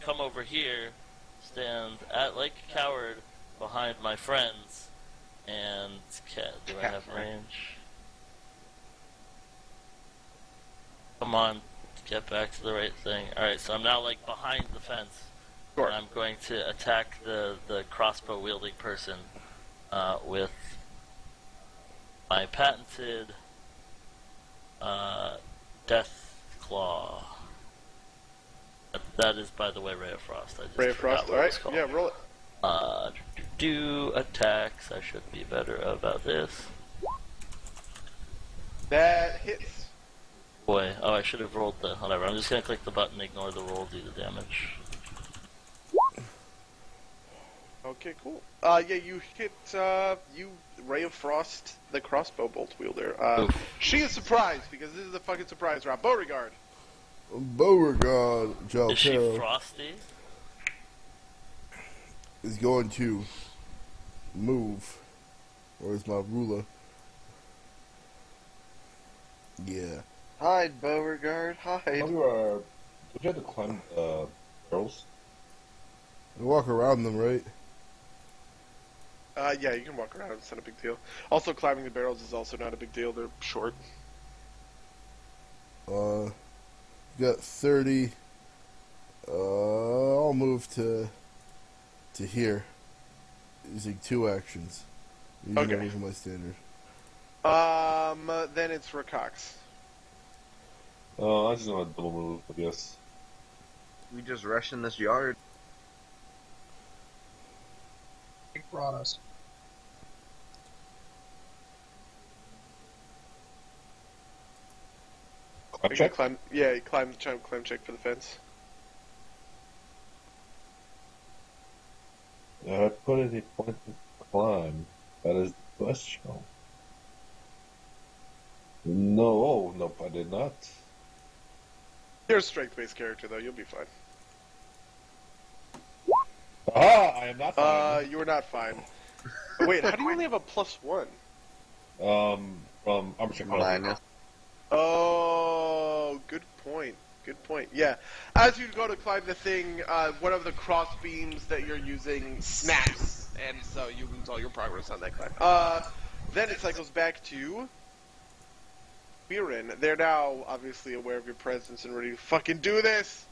E: come over here, stand like a coward behind my friends, and do I have range? Come on, get back to the right thing. Alright, so I'm now like behind the fence.
A: Sure.
E: And I'm going to attack the crossbow wielding person with my patented Death Claw. That is, by the way, Ray of Frost. I just
A: Ray of Frost,
E: forgot what it's
A: alright.
E: called.
A: Yeah, roll it.
E: Do attacks. I should be better about this.
A: That hits.
E: Boy, I should have rolled the. Whatever. I'm just gonna click the button, ignore the roll, do the damage.
A: Okay, cool. Yeah, you hit, you Ray of Frost, the crossbow bolt wielder. She is surprised, because this is a fucking surprise round. Beauregard.
D: Beauregard
E: Is she
D: Jalpero
E: frosty?
D: is going to move. Where's my ruler? Yeah.
C: Hide, Beauregard, hide.
F: Would you have to climb barrels?
D: You walk around them, right?
A: Yeah, you can walk around. It's not a big deal. Also, climbing the barrels is also not a big deal. They're short.
D: You got 30. I'll move to here, using 2 actions. Using
A: Okay.
D: everything my standard.
A: Then it's Rakox.
F: I just know a double move, I guess.
C: We just rush in this yard.
B: Big brought us.
F: Climb check?
A: You climb check for the fence.
F: I put any point to climb. That is the question. No, nope, I did not.
A: You're a strength-based character, though. You'll be fine.
F: I am not fine.
A: You were not fine. Wait, how do you only have a +1?
F: From armor check.
C: Minus.
A: Oh, good point. Good point. Yeah. As you go to climb the thing, one of the cross beams that you're using snaps, and so you lose all your progress on that climb. Then it cycles back to Biren. They're now obviously aware of your presence and ready to fucking do this.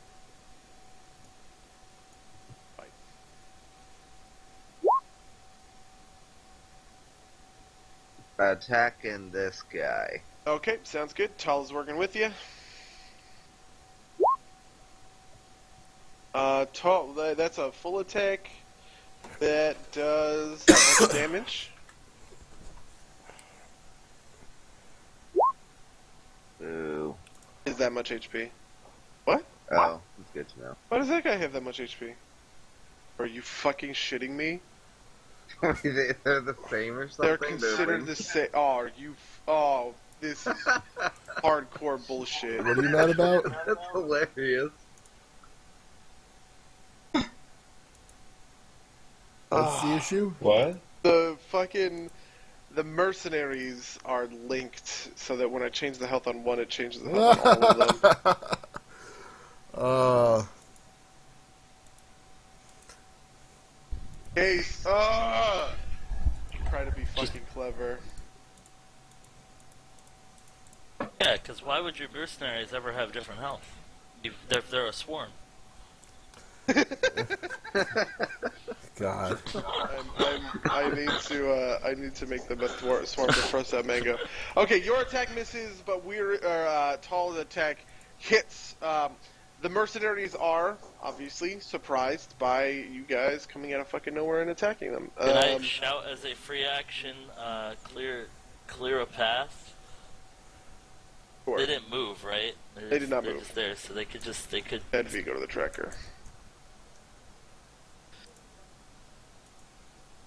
A: Fight.
C: Attacking this guy.
A: Okay, sounds good. Tal's working with you. Tal, that's a full attack. That does how much damage?
C: Ooh.
A: Is that much HP? What?
C: Oh, that's good to know.
A: Why does that guy have that much HP? Are you fucking shitting me?
C: They're the same or something?
A: They're considered the same. Oh, are you? Oh, this is hardcore bullshit.
D: What are you mad about?
C: That's hilarious.
D: That's the issue?
F: What?
A: The mercenaries are linked so that when I change the health on one, it changes the health on all of them. Case. Try to be fucking clever.
E: Yeah, because why would your mercenaries ever have different health? They're a swarm.
D: God.
A: I need to make them a swarm to frost that mango. Okay, your attack misses, but Tall's attack hits. The mercenaries are obviously surprised by you guys coming out of fucking nowhere and attacking them.
E: Can I shout as a free action, clear a path?
A: Sure.
E: They didn't move, right?
A: They did not
E: they're
A: move.
E: Just there, so they could.
A: Add Vigo to the tracker.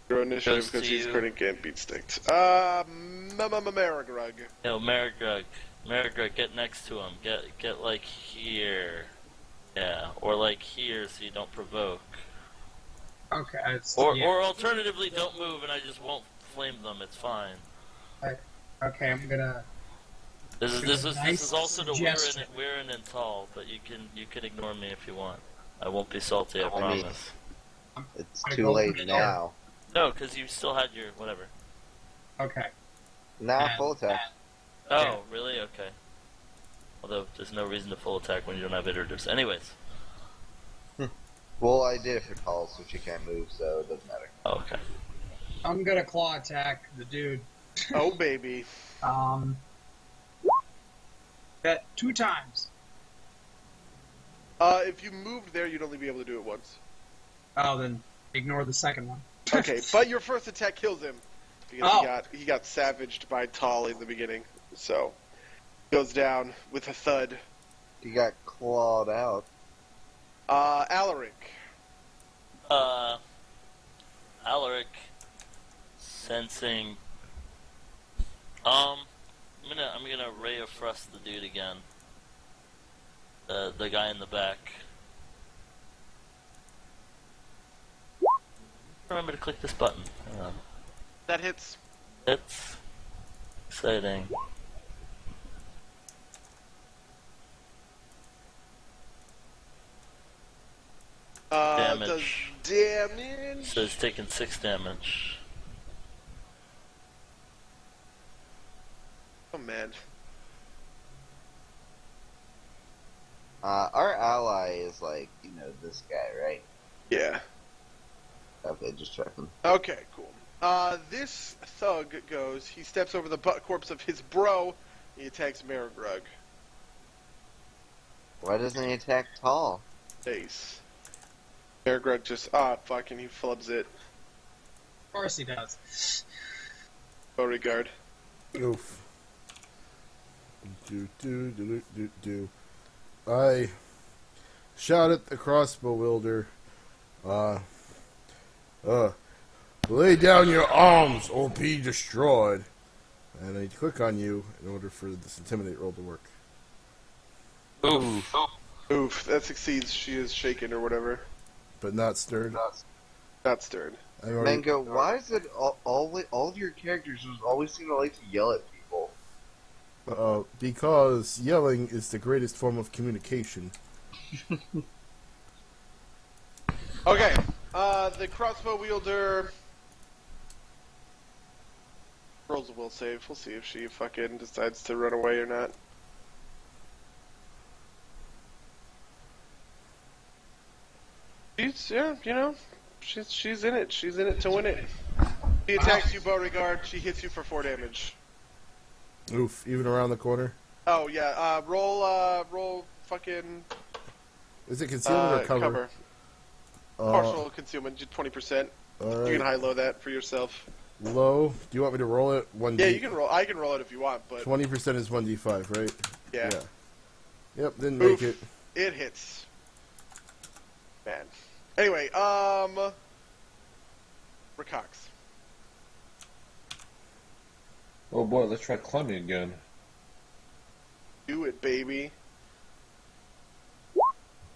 A: Your initiative
E: Goes
A: because
E: to
A: he's
E: you.
A: critting can't beat sticked. Maragrug.
E: No, Marigrug, get next to him. Get like here. Yeah, or like here so you don't provoke.
B: Okay.
E: Or alternatively, don't move and I just won't flame them. It's fine.
B: Okay, I'm gonna.
E: This is
B: Nice
E: also to
B: suggestion.
E: Weirin and Tall, but you can ignore me if you want. I won't be salty. I
C: I mean-
E: promise.
C: It's
B: I
C: too
B: go
C: late
B: for
C: now.
E: No, because you still had your whatever.
B: Okay.
C: Now
B: And
C: full attack.
E: Oh,
B: Yeah.
E: really? Okay. Although there's no reason to full attack when you don't have iterative. Anyways.
C: Well, I did it for Tall, so she can't move, so it doesn't matter.
E: Oh, okay.
B: I'm gonna claw attack the dude.
A: Oh baby.
B: Bet 2 times.
A: If you moved there, you'd only be able to do it once.
B: Oh, then ignore the second one.
A: Okay, but your first attack kills him because
B: Oh.
A: he got savaged by Tall in the beginning. So goes down with a thud.
C: He got clawed out.
A: Alaric.
E: Alaric, sensing. I'm gonna ray of frost the dude again. The guy in the back. Remember to click this button. Hang on.
A: That hits.
E: It's exciting. Damage.
A: Does damage.
E: So it's taking 6 damage.
A: Oh man.
C: Our ally is like, this guy, right?
A: Yeah.
C: Okay, just checking.
A: Okay, cool. This thug goes. He steps over the butt corpse of his bro. He attacks Marigrug.
C: Why doesn't he attack Tall?
A: Ace. Marigrug just fucking he flubs it.
B: Of course he does.
A: Beauregard.
D: Oof. Do. I shot at the crossbow wielder. Lay down your arms or be destroyed. And I click on you in order for this intimidate roll to work.
E: Oof.
A: Oof, that succeeds. She is shaken or whatever.
D: But not stirred.
A: Not stirred.
D: I've already-
C: Mango, why is it all of your characters just always seem to like to yell at people?
D: Because yelling is the greatest form of communication.
A: Okay, the crossbow wielder rolls a will save. We'll see if she fucking decides to run away or not. She's in it. She's in it to win it. She attacks you, Beauregard. She hits you for 4 damage.
D: Oof, even around the corner.
A: Oh yeah, roll fucking
D: Is it concealment or cover?
A: Partial concealment, 20%.
D: Alright.
A: You can high-low that for yourself.
D: Low. Do you want me to roll it? 1D.
A: Yeah, you can roll. I can roll it if you want, but
D: 20% is 1d5, right?
A: yeah.
D: Yep, didn't
A: Oof.
D: make it.
A: It hits. Man. Anyway, Recox.
F: Oh boy, let's try climbing again.
A: Do it, baby.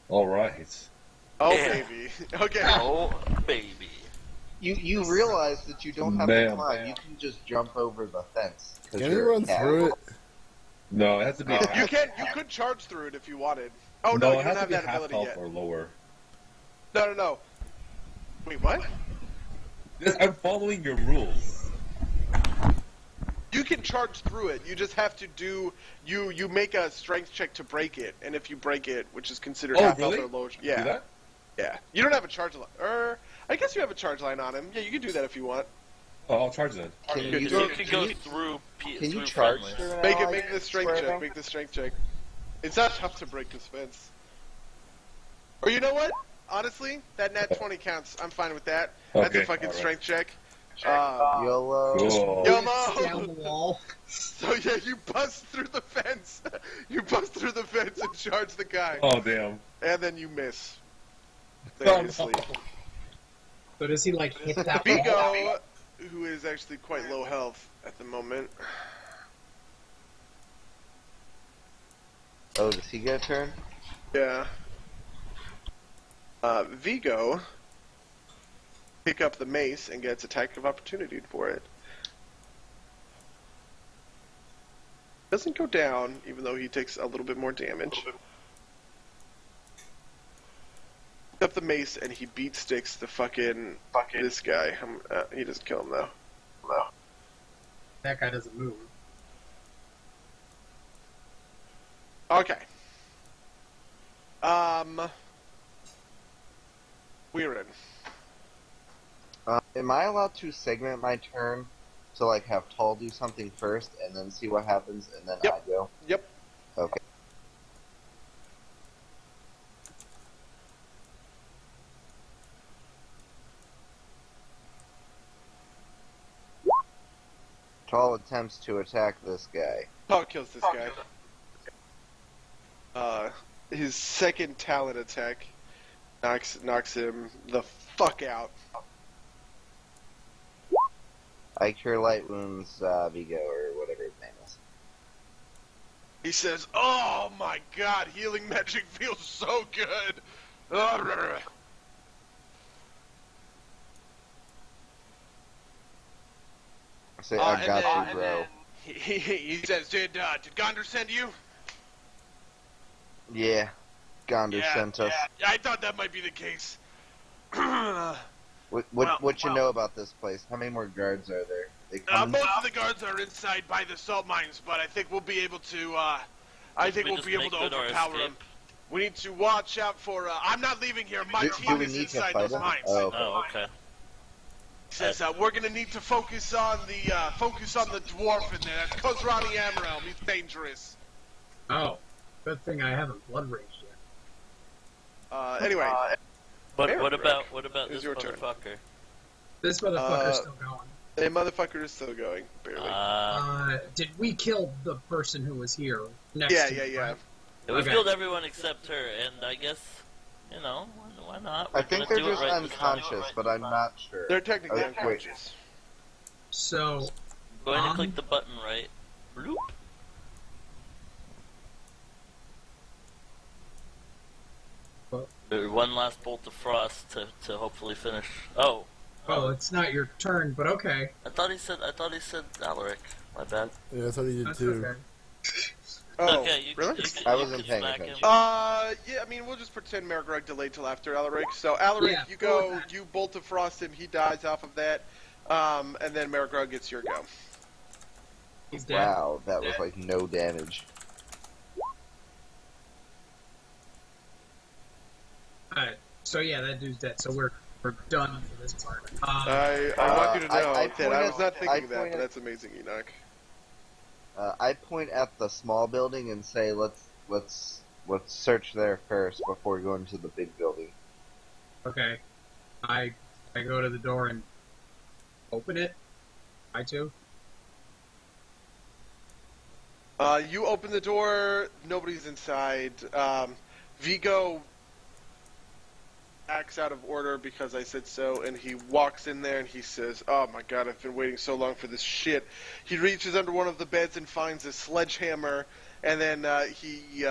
F: Alright.
A: Oh,
E: Yeah.
A: baby. Okay.
E: Oh, baby.
C: You realize that you don't have to climb. You can just jump over the fence. 'cause
D: Can you
C: you're a
D: run
C: cat.
D: through it?
F: No, it has to be half.
A: You could charge through it if you wanted. Oh,
F: no,
A: you
F: it
A: don't
F: has to
A: have
F: be
A: that
F: half
A: ability
F: health
A: yet.
F: or lower.
A: No. Wait, what?
F: Yes, I'm following your rules.
A: You can charge through it. You just have to do you make a strength check to break it, and if you break it, which is considered
F: Oh,
A: half
F: really?
A: health or lower,
F: Do
A: yeah,
F: that?
A: yeah. You don't have a charge line, I guess you have a charge line on him. Yeah, you can do that if you want.
F: Oh, I'll charge then.
C: Can
E: You
C: you,
E: can go through.
C: can you
E: through
C: charge
E: friendlies.
C: through an
A: Make
C: ally
A: the strength
C: square
A: check.
C: thing?
A: Make the strength check. It's not tough to break this fence. Or you know what? Honestly, that nat 20 counts. I'm fine with that. That's a
F: Okay,
A: fucking
F: alright.
A: strength check.
C: YOLO.
F: Cool.
B: Down the wall.
A: So yeah, you bust through the fence. You bust through the fence and charge the guy,
F: Oh, damn.
A: and then you miss.
F: Oh, no.
A: Seriously.
B: So does he like hit that wall?
A: Vigo, who is actually quite low health at the moment.
C: Oh, does he get a turn?
A: Yeah. Vigo pick up the mace and gets attack of opportunity for it. Doesn't go down, even though he takes a little bit more damage. Pick up the mace and he beat sticks the fucking this guy. He doesn't kill him though.
B: That guy doesn't move.
A: Okay. Weirin.
C: Am I allowed to segment my turn to like have Tall do something first and then see what happens and then
A: Yep.
C: I go?
A: Yep.
C: Okay. Tall attempts to attack this guy.
A: Paul kills this guy. His second talent attack knocks him the fuck out.
C: I cure light wounds Vigo or whatever his name is.
A: He says, "Oh my god, healing magic feels so good."
C: I say, I
A: And
C: got
A: then-
C: you, bro.
A: He says, "Did Gondor send you?"
C: Yeah. Gondor sent us.
A: I thought that might be the case.
C: What you know about this place? How many more guards are there? They come
A: Most of the guards are inside by the salt mines, but I think we'll be able to. I think
E: We
A: we'll
E: just
A: be able
E: make
A: to
E: good our
A: overpower them.
E: escape.
A: We need to watch out for. I'm not leaving here. My
C: Do
A: team
C: we
A: is
C: need to
A: inside
C: fight
A: those
C: them?
A: mines.
C: Oh, okay.
E: Oh, okay.
A: He says we're gonna need to focus on the dwarf in there. That's Kozrani Amrael. He's dangerous.
B: Oh, good thing I haven't blood raged yet.
A: Anyway,
E: But
A: Eric,
E: what about
A: it's
E: this
A: your turn.
E: motherfucker?
B: This motherfucker's still going.
A: the motherfucker is still going, barely.
B: Did we kill the person who was here next
A: Yeah,
B: to
A: yeah,
B: me,
A: yeah.
B: right?
E: We
B: Okay.
E: killed everyone except her, and I guess, you know, why not?
C: I
E: We're
C: think
E: gonna
C: they're
E: do it
C: just
E: right this time.
C: unconscious, but I'm not sure.
A: They're technically
C: Okay, wait.
A: unconscious.
B: So,
E: Go ahead and click the button right. Bloop. One last bolt of frost to hopefully finish. Oh,
B: well, it's not your turn, but okay.
E: I thought he said Alaric. My bad.
D: Yeah, I thought he did
B: That's
D: too.
B: okay.
A: Oh,
E: okay, you,
A: really?
C: I
E: you
C: wasn't
E: can
C: paying
E: smack
C: attention.
E: him.
A: Yeah, I mean, we'll just pretend Marigrug delayed till after Alaric. So, Alaric,
B: Yeah,
A: you
B: go with
A: go,
B: that.
A: you bolt of frost him, he dies off of that, and then Marigrug gets your go.
B: He's dead.
C: Wow, that was like no damage.
B: Alright, so yeah, that dude's dead. So we're done for this part.
A: I want you to know
C: I
A: that I was not
C: pointed-
A: thinking
C: I
A: of that, but
C: pointed-
A: that's amazing, Enoch.
C: I point at the small building and say, let's search there first before going to the big building.
B: Okay, I go to the door and open it. I too.
A: You open the door, nobody's inside. Vigo acts out of order because I said so, and he walks in there and he says, "Oh my god, I've been waiting so long for this shit." He reaches under one of the beds and finds a sledgehammer, and then he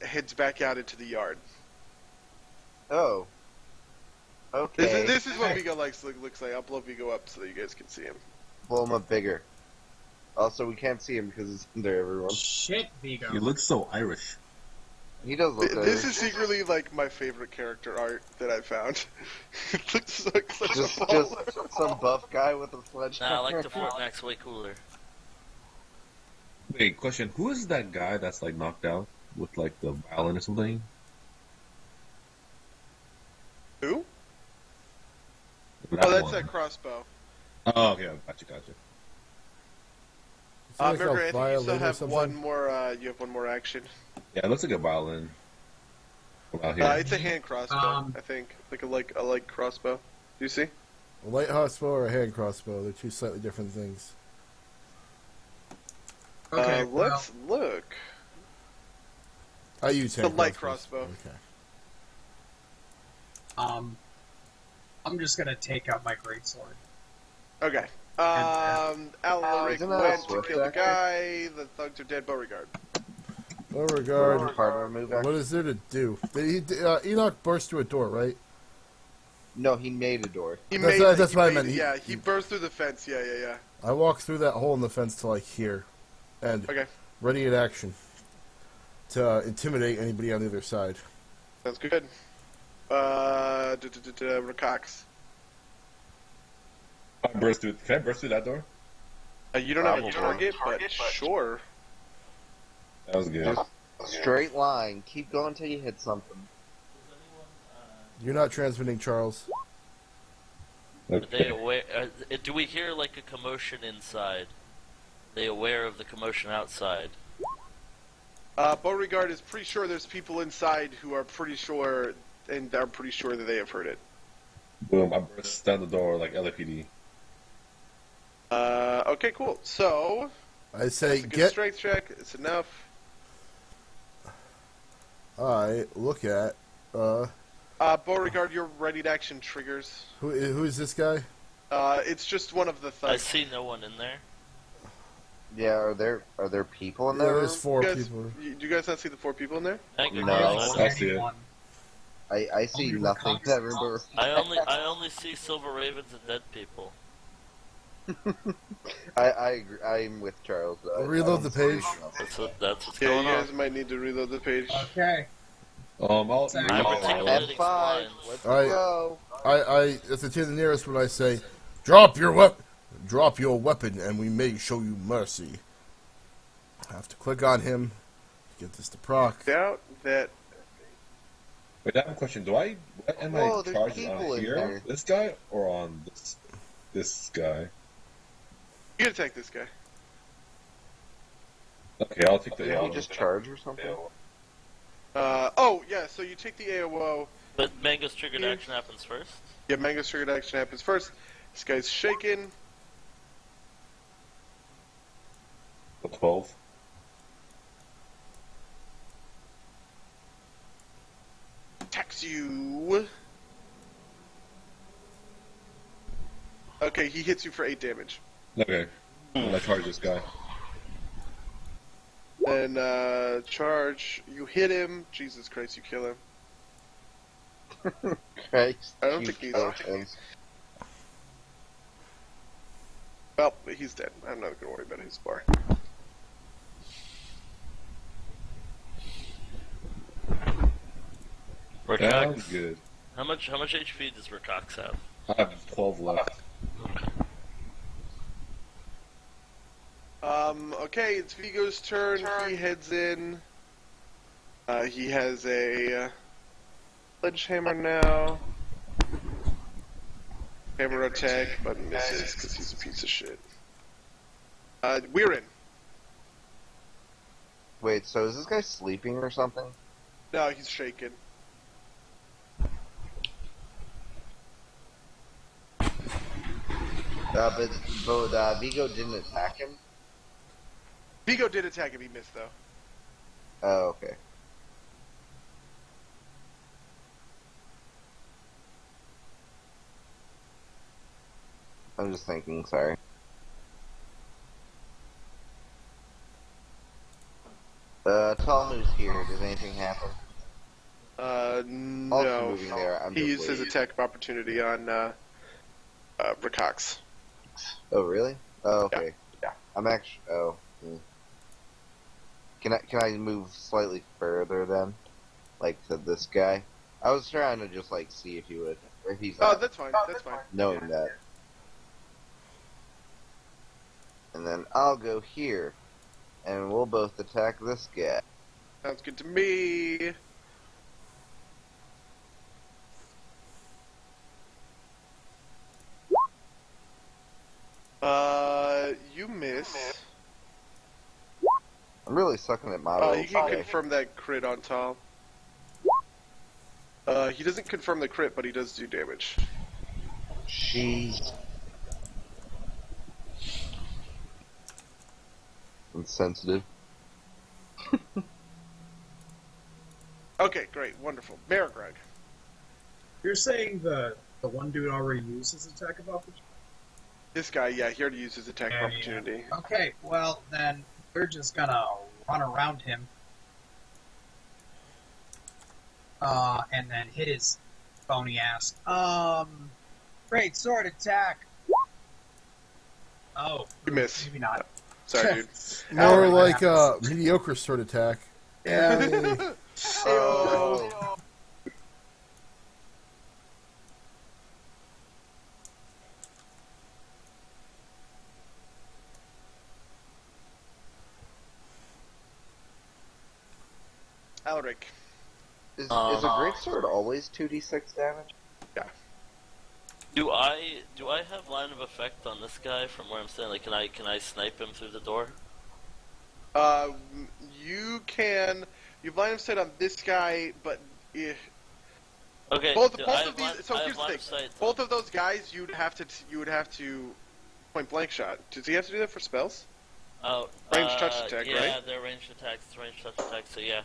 A: heads back out into the yard.
C: Oh. Okay.
A: This is what Vigo looks like. I'll blow Vigo up so that you guys can see him.
C: Blow him up bigger. Also, we can't see him because he's under everyone.
B: Shit, Vigo.
F: He looks so Irish.
C: He does look
A: This
C: Irish.
A: is secretly like my favorite character art that I found. It looks like such
C: Just
A: a baller.
C: some buff guy with a
E: Nah,
C: sledgehammer.
E: I like the Fort Max way cooler.
F: Wait, question. Who is that guy that's like knocked out with like the violin or something?
A: Who?
F: That
A: Oh, that's
F: one.
A: that crossbow.
F: Oh, okay. Gotcha.
D: It's like
A: Remember,
D: a
A: I think you
D: violin
A: still
D: or
A: have
D: something.
A: one more. You have one more action.
F: Yeah, it looks like a violin. What about here?
A: It's a hand crossbow. I think like a light crossbow. Do you see?
D: A light crossbow or a hand crossbow. They're two slightly different things.
B: Okay,
A: Let's look.
D: I use
A: The
D: hand
A: light
D: crossbows.
A: crossbow.
D: Okay.
B: I'm just gonna take out my greatsword.
A: Okay.
C: Isn't
A: Alaric
C: that a
A: went to
C: swift
A: kill the
C: action?
A: guy. The thugs are dead. Beauregard.
D: Beauregard.
C: Part of our move action.
D: What is there to do? Enoch burst through a door, right?
C: No, he made a door.
D: That's what I meant.
A: Yeah, he burst through the fence. Yeah.
D: I walk through that hole in the fence to like here, and
A: Okay.
D: ready in action to intimidate anybody on the other side.
A: Sounds good. Cox.
F: Can I burst through that door?
A: You don't have a
C: Probably.
A: target, but sure.
F: That was good.
C: Straight line. Keep going until you hit something.
D: You're not transmitting, Charles.
E: Are they
F: Okay.
E: aware? Do we hear like a commotion inside? Are they aware of the commotion outside?
A: Beauregard is pretty sure there's people inside who are pretty sure, and are pretty sure that they have heard it.
F: Boom! I burst down the door like LAPD.
A: Okay, cool. So,
D: I say
A: it's a good
D: get.
A: strength check. It's enough.
D: I look at
A: Beauregard, your ready to action triggers.
D: who is this guy?
A: It's just one of the
E: I
A: thugs.
E: see no one in there.
C: Yeah, are there people in
D: Yeah,
C: there?
D: there's four
A: You guys,
D: people.
A: do you guys not see the 4 people in there?
E: I think
C: No.
B: I don't
E: I,
B: see
F: I see it.
B: anyone.
C: I see
B: Only
C: nothing.
B: Cox.
C: Remember,
E: I only see silver ravens and dead people.
C: I agree. I'm with Charles.
D: Reload the page.
E: That's what's
A: Yeah,
E: going
A: you
E: on.
A: guys might need to reload the page.
B: Okay.
F: I'll
B: Sorry.
E: I'm
F: I'll-
E: articulating
C: F5.
E: lines.
C: Let's
D: Alright.
C: go.
D: I as to the nearest when I say, drop your weapon, and we may show you mercy. I have to click on him to get this to proc.
A: Doubt that.
F: Wait, I have a question. What am
C: Whoa,
F: I
C: there's
F: charged
C: people
F: on
C: in
F: here?
C: there.
F: This guy or on this guy?
A: You can attack this guy.
F: Okay, I'll take the.
C: Did he just charge or something?
A: Oh, yeah, so you take the AOO.
E: But Mango's triggered action happens first.
A: Yeah, Mango's triggered action happens first. This guy's shaken.
F: 12.
A: Attacks you. Okay, he hits you for 8 damage.
F: Okay, I'm gonna charge this guy.
A: Then, charge. You hit him. Jesus Christ, you kill him.
C: Christ.
A: I don't
C: you
A: think he's-
C: killed him.
A: Well, he's dead. I'm not gonna worry about his bar.
F: Yeah, I'm
E: Rakox.
F: good.
E: How much HP does Rakox have?
F: I have 12 left.
A: Okay, it's Vigo's turn. He heads in. He has a sledgehammer now. Hammer attack, but misses because he's a piece of shit. We're in.
C: Wait, so is this guy sleeping or something?
A: No, he's shaken.
C: But Vigo didn't attack him?
A: Vigo did attack him, he missed though.
C: Oh, okay. I'm just thinking, sorry. Talmu's here. Does anything happen? Also
A: No.
C: moving there. I'm
A: He
C: just
A: used his
C: waiting.
A: attack of opportunity on Rakox.
C: Oh, really? Oh, okay.
A: Yeah.
C: I'm actually. Oh. Can I move slightly further then, like to this guy? I was trying to just like see if he would, if he's
A: Oh,
C: not
A: that's fine. That's fine.
C: knowing that. And then I'll go here, and we'll both attack this guy.
A: Sounds good to me. You miss.
C: I'm really sucking at model.
A: You can confirm that crit on Tom. He doesn't confirm the crit, but he does do damage.
C: Jeez. Insensitive.
A: Okay, great, wonderful. Marigreg.
B: You're saying the one dude already used his attack of opportunity?
A: This guy, yeah, he already used his attack of
B: Yeah.
A: opportunity.
B: Okay, well then we're just gonna run around him. And then hit his bony ass. Great sword attack. Oh,
A: You miss.
B: maybe not.
A: Sorry, dude.
D: More
B: Alright,
D: like
B: that
D: a
B: happens.
D: mediocre sort of attack.
B: Yeah.
C: Oh.
A: Alric.
C: Is a great sword always 2d6 damage?
E: Do I have line of effect on this guy from where I'm standing? Like, can I snipe him through the door?
A: You can. You've line of sight on this guy, but
E: Okay.
A: both
E: I have
A: of these.
E: line-
A: So
E: I have
A: here's the
E: line
A: thing:
E: of sight, though.
A: both of those guys, you would have to point blank shot. Does he have to do that for spells?
E: Oh,
A: Ranged touch attack,
E: yeah,
A: right?
E: Yeah, they're ranged attacks. It's ranged touch attacks. So yeah.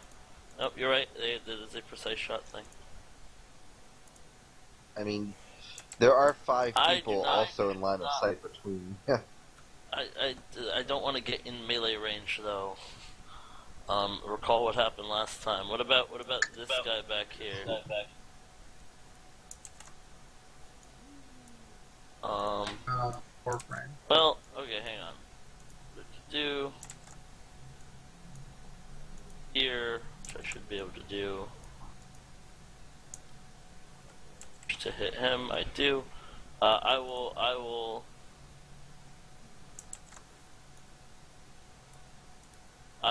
E: Nope, you're right. There's a precise shot thing.
C: I mean, there are 5
E: I
C: people
E: do not-
C: also in line of sight between.
E: I don't want to get in melee range though. Recall what happened last time. What about this guy back here?
B: Poor friend.
E: Well, okay, hang on. What to do here, which I should be able to do to hit him. I do. I will. I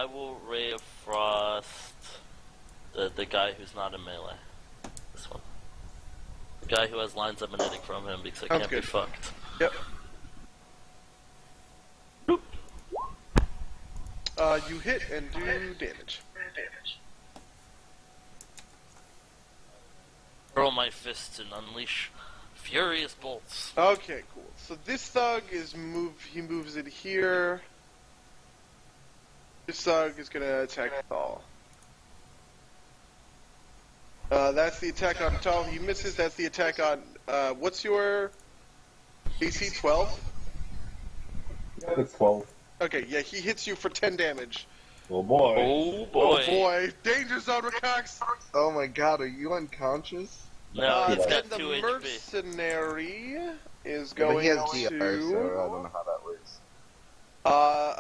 E: will Ray of Frost the guy who's not in melee. This one. The guy who has lines emanating from him because I
A: Sounds
E: can't be
A: good.
E: fucked.
A: Yep. You hit and do damage.
E: Hurl my fists and unleash furious bolts.
A: Okay, cool. So this thug is he moves it here. This thug is gonna attack Thal. That's the attack on Thal. He misses. That's the attack on. What's your AC? 12?
F: Yeah, that's 12.
A: Okay, yeah, he hits you for 10 damage.
F: Oh boy.
E: Oh boy.
A: Oh boy, danger zone, Rakox.
C: Oh my god, are you unconscious?
E: No, he's got
A: and the
E: 2 HP.
A: mercenary is
C: But
A: going
C: he has
A: to
C: DR, so I don't know how that works.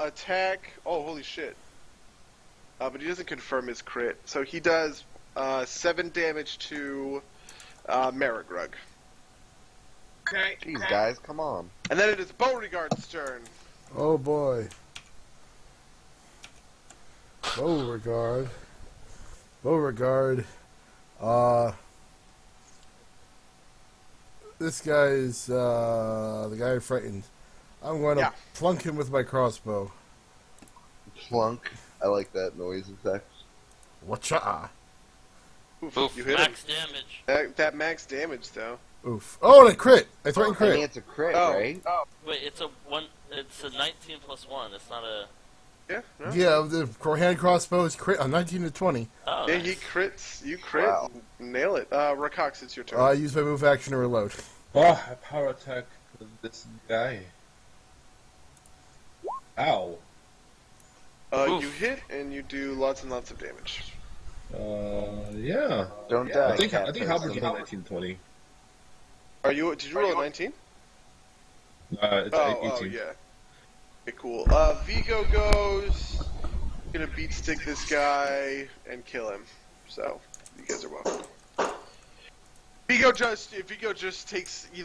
A: attack. Oh, holy shit! But he doesn't confirm his crit, so he does 7 damage to Marigrug.
B: Okay.
C: Jeez, guys, come on.
A: And then it is Beauregard's turn.
D: Oh boy. Beauregard. Beauregard. This guy is the guy frightened. I'm going to plunk him with my crossbow.
C: Plunk. I like that noise effect.
D: Whatcha?
E: Oof,
A: You hit him.
E: max damage.
A: That max damage, though.
D: Oof. Oh, and a crit! I threatened
C: I mean,
D: crit.
C: it's a crit,
A: Oh.
C: right?
E: Wait, it's a 19 plus 1. It's not a...
A: Yeah. No.
D: Yeah, the hand crossbow is crit on 19 to 20.
E: Oh,
A: Yeah,
E: nice.
A: he crits. You crit.
C: Wow.
A: Nail it. Rakox, it's your turn.
D: I use my move action to reload.
F: Oh, I power attack this guy. Ow.
E: Oof.
A: You hit and you do lots and lots of damage.
F: Yeah.
C: Don't die.
F: I think
C: Catfish.
F: Halberd's about 1920.
A: Did you roll a 19?
F: It's 18.
A: Yeah. Okay, cool. Vigo goes. Gonna beat stick this guy and kill him. So, you guys are welcome. Vigo just takes he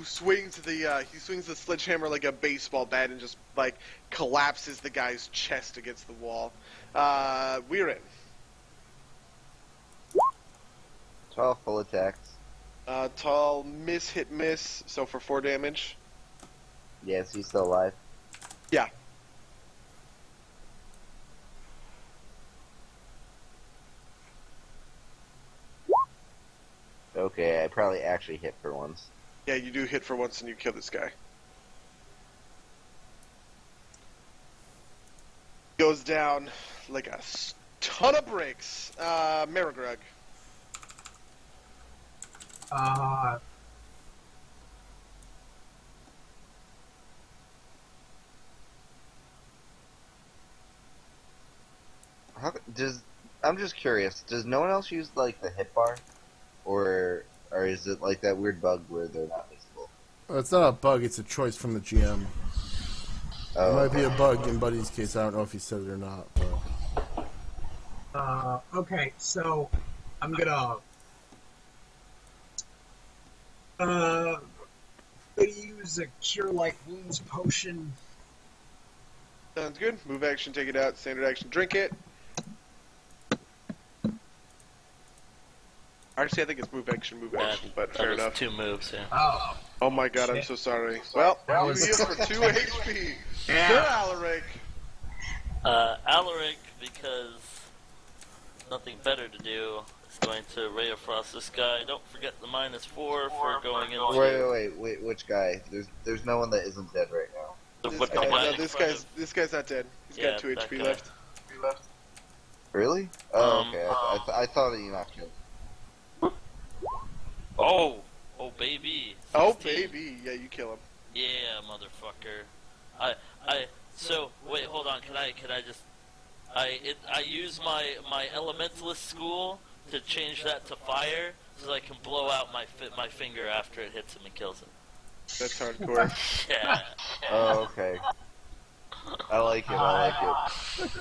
A: swings the sledgehammer like a baseball bat and just like collapses the guy's chest against the wall. We're in.
C: 12 full attacks.
A: Tall hit miss, so for 4 damage.
C: Yes, he's still alive.
A: Yeah.
C: Okay, I probably actually hit for once.
A: Yeah, you do hit for once and you kill this guy. Goes down like a ton of bricks. Marigrug.
C: I'm just curious. Does no one else use like the hit bar, or is it like that weird bug where they're not visible?
D: It's not a bug, it's a choice from the GM.
C: Oh,
D: It might be a bug in Buddy's case, I don't know if he said it or not. But...
B: Okay, so I'm gonna use a Cure Light Wounds potion.
A: Sounds good. Move action, take it out. Standard action, drink it. Actually, I think it's move action, but fair
E: That was
A: enough.
E: 2 moves, yeah.
B: Oh,
A: Oh my god, I'm
B: Shit.
A: so sorry. Well,
B: That
A: you
B: was-
A: heal for 2 HP.
B: Yeah.
A: Sir Alaric.
E: Alaric, because nothing better to do, is going to Ray of Frost this guy. Don't forget the -4 for going into
C: Wait, which guy? There's no one that isn't dead right now.
E: the,
A: This
E: with the
A: guy,
E: guy
A: no,
E: in
A: this
E: front
A: guy's
E: of-
A: this guy's not dead. He's
E: Yeah,
A: got 2
E: that
A: HP
E: guy.
A: left.
C: Really? Oh,
E: Um,
C: okay. I thought that you knocked him.
E: Oh, baby.
A: Oh
E: 16.
A: baby, yeah, you kill him.
E: Yeah, motherfucker. So wait, hold on. Can I just? I use my elementalist school to change that to fire, so that I can blow out my finger after it hits him and kills him.
A: That's hardcore.
E: Yeah.
C: Oh, okay. I like it.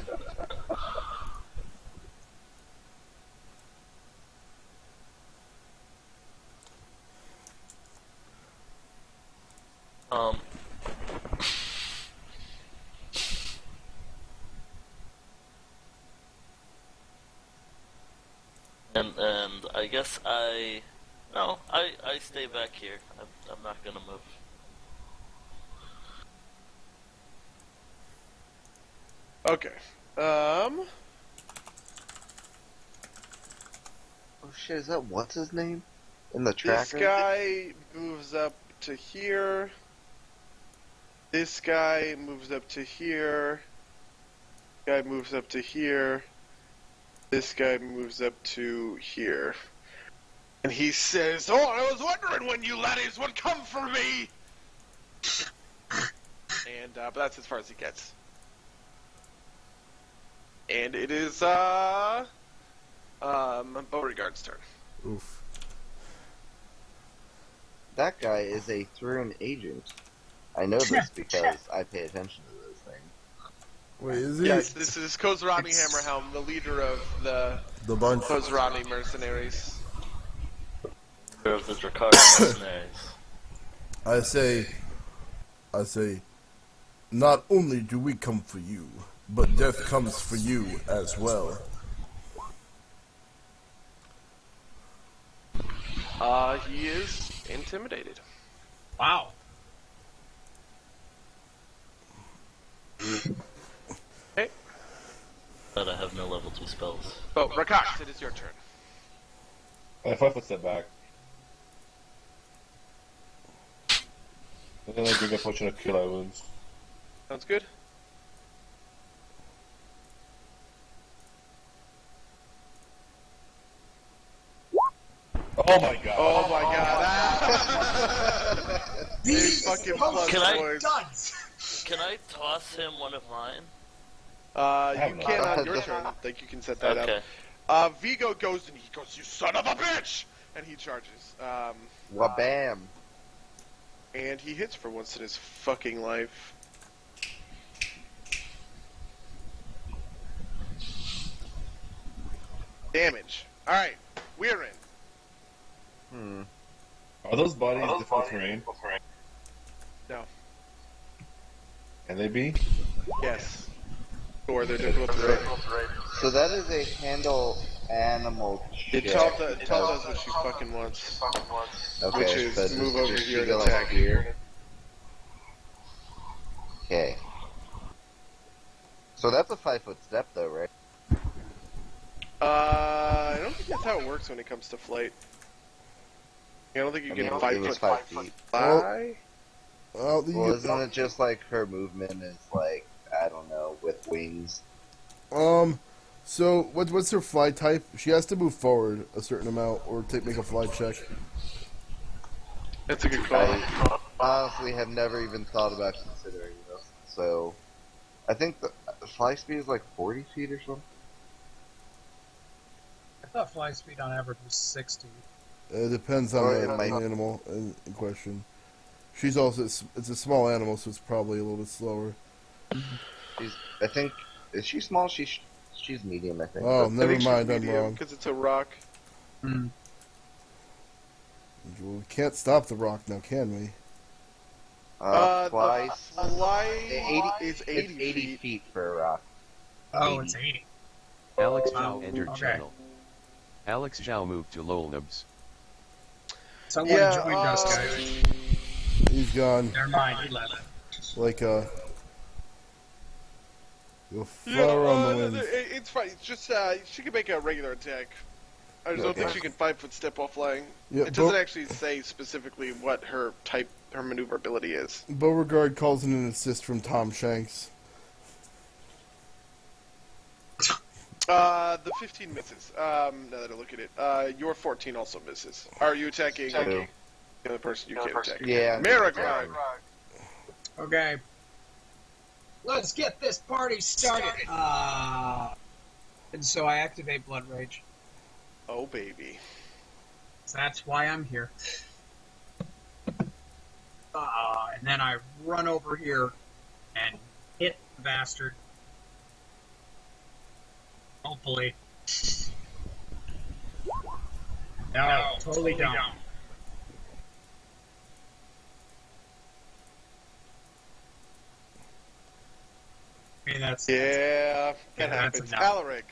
E: Um. And I guess I stay back here. I'm not gonna move.
A: Okay.
C: Oh shit, is that what's his name? In the
A: This
C: tracker?
A: guy moves up to here. This guy moves up to here. Guy moves up to here. This guy moves up to here. And he says, "Oh, I was wondering when you laddies would come for me!" And, but that's as far as he gets. And it is, Beauregard's turn.
D: Oof.
C: That guy is a Thrun agent. I know this because I pay attention to this thing.
D: Wait, is he
A: Yes, this is Kozrani Hammerhelm, the leader of the
D: the bunch?
A: Kozrani mercenaries.
E: Of the Drakkar mercenaries.
D: I say, not only do we come for you, but death comes for you as well.
A: He is intimidated.
B: Wow.
A: Okay.
E: But I have no level 2 spells.
A: Oh, Rakash, it is your turn.
F: I 5 foot step back. And then I drink a potion of Kill Eye Wounds.
A: Sounds good.
F: Oh my god.
A: Oh my god. These fucking plus
E: Can I-
A: boys.
B: Duds.
E: Can I toss him one of mine?
A: You can on your turn. Like you can set that
E: Okay.
A: up. Vigo goes and he goes, "You son of a bitch!" And he charges.
C: Wabam.
A: And he hits for once in his fucking life. Damage. All right, we're in.
F: Are those bodies difficult terrain?
A: No.
F: Can they be?
A: Yes. Or they're difficult to rate.
C: So that is a handle animal check.
A: Tell us what she fucking wants.
C: Okay,
A: which is
C: so
A: move
C: does
A: over
C: she
A: here and
C: go
A: attack.
C: like here? Okay. So that's a 5 foot step though, right?
A: I don't think that's how it works when it comes to flight. I don't think you
C: I
A: can
C: mean, it
A: 5
C: was
A: foot
C: 5 feet.
A: fly.
D: Well,
C: Well, isn't it just like her movement is like, I don't know, with wings?
D: So what's her fly type? She has to move forward a certain amount or make a fly check.
A: That's a good call.
C: I honestly have never even thought about considering this. So, I think the fly speed is like 40 feet or something.
B: I thought fly speed on average was 60.
D: It depends on
C: Or
D: the
C: it might-
D: animal in question. She's also it's a small animal, so it's probably a little bit slower.
C: I think, is she small? She's medium, I think.
D: Oh,
A: I
D: never
A: think she's
D: mind, I'm
A: medium,
D: wrong.
A: because it's a rock.
B: Hmm.
D: Well, we can't stop the rock now, can we?
C: Fly,
A: The fly
C: 80
A: is
C: it's
A: 80
C: 80
A: feet.
C: feet for a rock.
B: Oh, it's 80.
G: Alex
B: Wow.
G: Zhao entered
B: Okay.
G: channel. Alex Zhao moved to Lolnubs.
B: Someone joined us, guys.
D: He's gone
B: Never mind, he left.
D: like a
A: Yeah,
D: flower on the wind.
A: it's fine. It's just she can make a regular attack. I just don't think
C: Okay.
A: she can 5 foot step while flying.
D: Yeah,
A: It doesn't actually say specifically what her maneuverability is.
D: Beauregard calls in an assist from Tom Shanks.
A: The 15 misses. Now that I look at it, your 14 also misses. Are you attacking
C: Two.
A: the other person you can't attack?
C: Yeah.
A: Maragard.
B: Okay. Let's get this party started. And so I activate Blood Rage.
A: Oh baby.
B: That's why I'm here. And then I run over here and hit the bastard. Hopefully. No, totally don't. I mean, that's
A: Yeah,
B: Yeah,
A: that
B: that's
A: happens.
B: enough.
A: Alaric.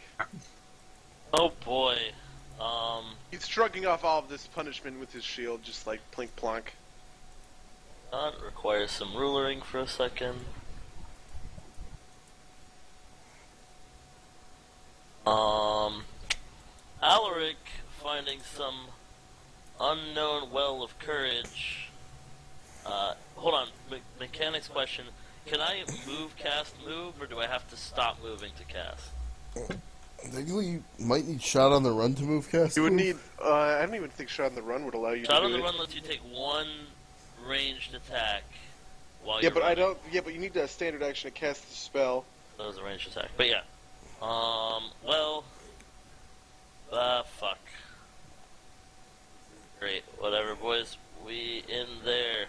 E: Oh boy.
A: He's shrugging off all of this punishment with his shield, just like plink plonk.
E: That requires some rulering for a second. Alaric, finding some unknown well of courage. Hold on, mechanics question. Can I move, cast, move, or do I have to stop moving to cast?
D: Technically, you might need shot on the run to move cast.
A: You would
D: move.
A: need. I don't even think shot on the run would allow you
E: Shot
A: to
E: on
A: do
E: the
A: it.
E: run lets you take one ranged attack while
A: Yeah,
E: you're
A: but I
E: running.
A: don't. Yeah, but you need a standard action to cast the spell.
E: That was a ranged attack. But yeah. Well. Fuck. Great. Whatever, boys. We in there.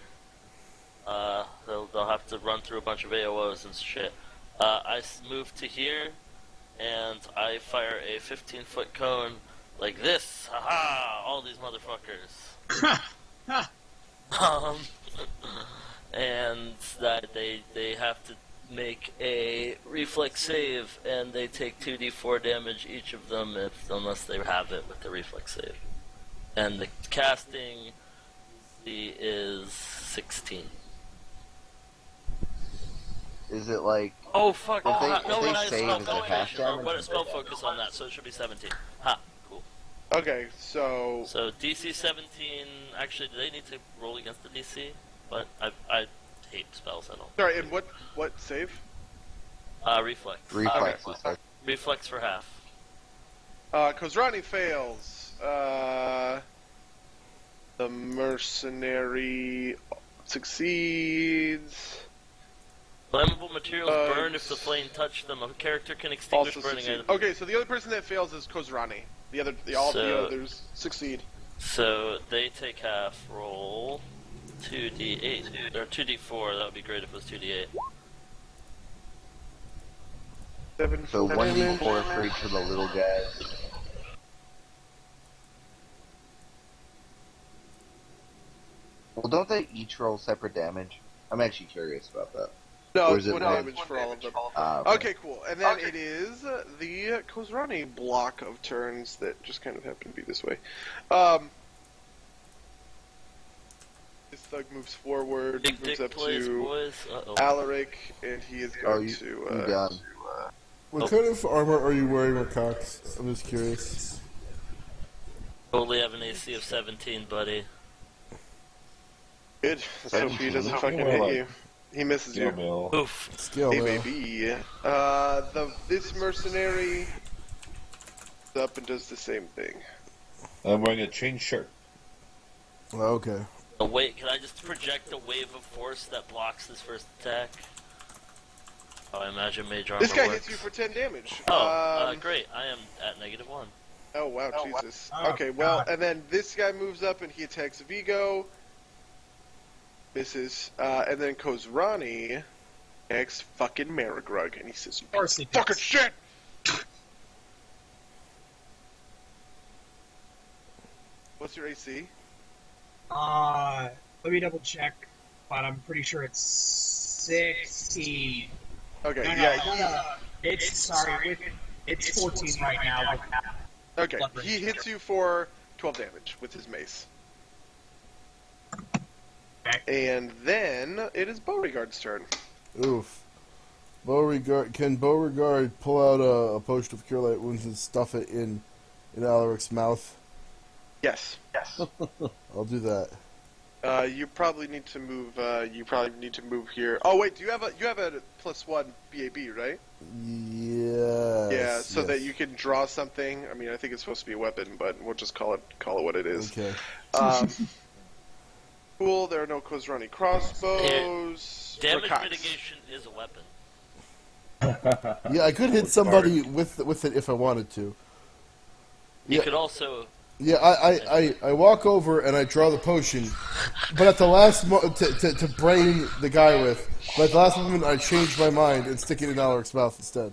E: They'll have to run through a bunch of AOs and shit. I move to here, and I fire a 15-foot cone like this. Haha! All these motherfuckers. Um, and that they have to make a reflex save, and they take 2d4 damage each of them unless they have it with the reflex save. And the casting is 16.
C: Is it like
E: Oh fuck!
C: If they-
E: no,
C: if they
E: when I
C: save,
E: spell
C: is it half
E: concentration, or
C: damage?
E: what a spell focus on that, so it should be 17. Ha, cool.
A: Okay, so
E: So DC 17. Actually, do they need to roll against the DC? But I hate spells. I don't.
A: sorry, and what save?
E: Reflex.
C: reflexes?
E: Reflex for half.
A: Kozrani fails. The mercenary succeeds.
E: Flammable materials burn if the flame touched them. A character can extinguish
A: Also
E: burning
A: succeed.
E: items.
A: Okay, so the other person that fails is Kozrani. All the
E: So-
A: others succeed.
E: So they take half. Roll 2d8 or 2d4. That would be great if it was 2d8.
A: 7
C: So
A: full
C: 1d4
A: damage.
C: for each of the little guys. Well, don't they each roll separate damage? I'm actually curious about that.
A: No,
C: Or
A: it's
C: is it
A: one
C: one?
A: damage for all of them.
C: Okay.
A: Okay, cool. And then it is the Kozrani block of turns that just kind of happen to be this way. This thug moves forward,
E: Big
A: moves
E: dick
A: up
E: plays,
A: to
E: boys. Uh-oh.
A: Alaric, and he is
C: Oh,
A: going
C: you
A: to.
C: done.
D: What kind of armor are you wearing, Cox? I'm just curious.
E: Totally have an AC of 17, buddy.
A: Good. Let's hope he doesn't fucking hit you. He misses you.
F: Bill.
E: Oof.
D: Skill,
A: He
D: though.
A: may be. This mercenary is up and does the same thing.
F: I'm wearing a chain shirt.
D: Oh, okay.
E: Oh, wait, can I just project a wave of force that blocks this first attack? Oh, I imagine mage armor
A: This guy
E: works.
A: hits you for 10 damage.
E: Oh, great. I am at -1.
A: Oh wow, Jesus.
B: wow.
A: Okay,
B: Oh,
A: well,
B: God.
A: and then this guy moves up and he attacks Vigo. Misses. And then Kozrani attacks fucking Marigrug, and he says, "You
B: Of course he does.
A: fucking shit!" What's your AC?
B: Let me double check, but I'm pretty sure it's 16.
A: Okay,
B: No,
A: yeah,
B: it's 14 right now.
A: okay. He hits you for 12 damage with his mace. And then it is Beauregard's turn.
D: Oof. Can Beauregard pull out a potion of cure light wounds and stuff it in Alaric's mouth?
A: Yes.
D: I'll do that.
A: You probably need to move. Here. Oh wait, do you have a +1 BAB, right?
D: Yes.
A: Yeah, so that
D: yes.
A: you can draw something. I mean, I think it's supposed to be a weapon, but we'll just call it what it is.
D: Okay.
A: Cool. There are no Kozrani crossbows. or
E: Damage
A: cocks.
E: mitigation is a weapon.
D: Yeah, I could hit somebody with it if I wanted to.
E: You
D: Yeah.
E: could also...
D: Yeah, I walk over and I draw the potion, but at the last to brain the guy with, but at the last moment I change my mind and stick it in Alaric's mouth instead.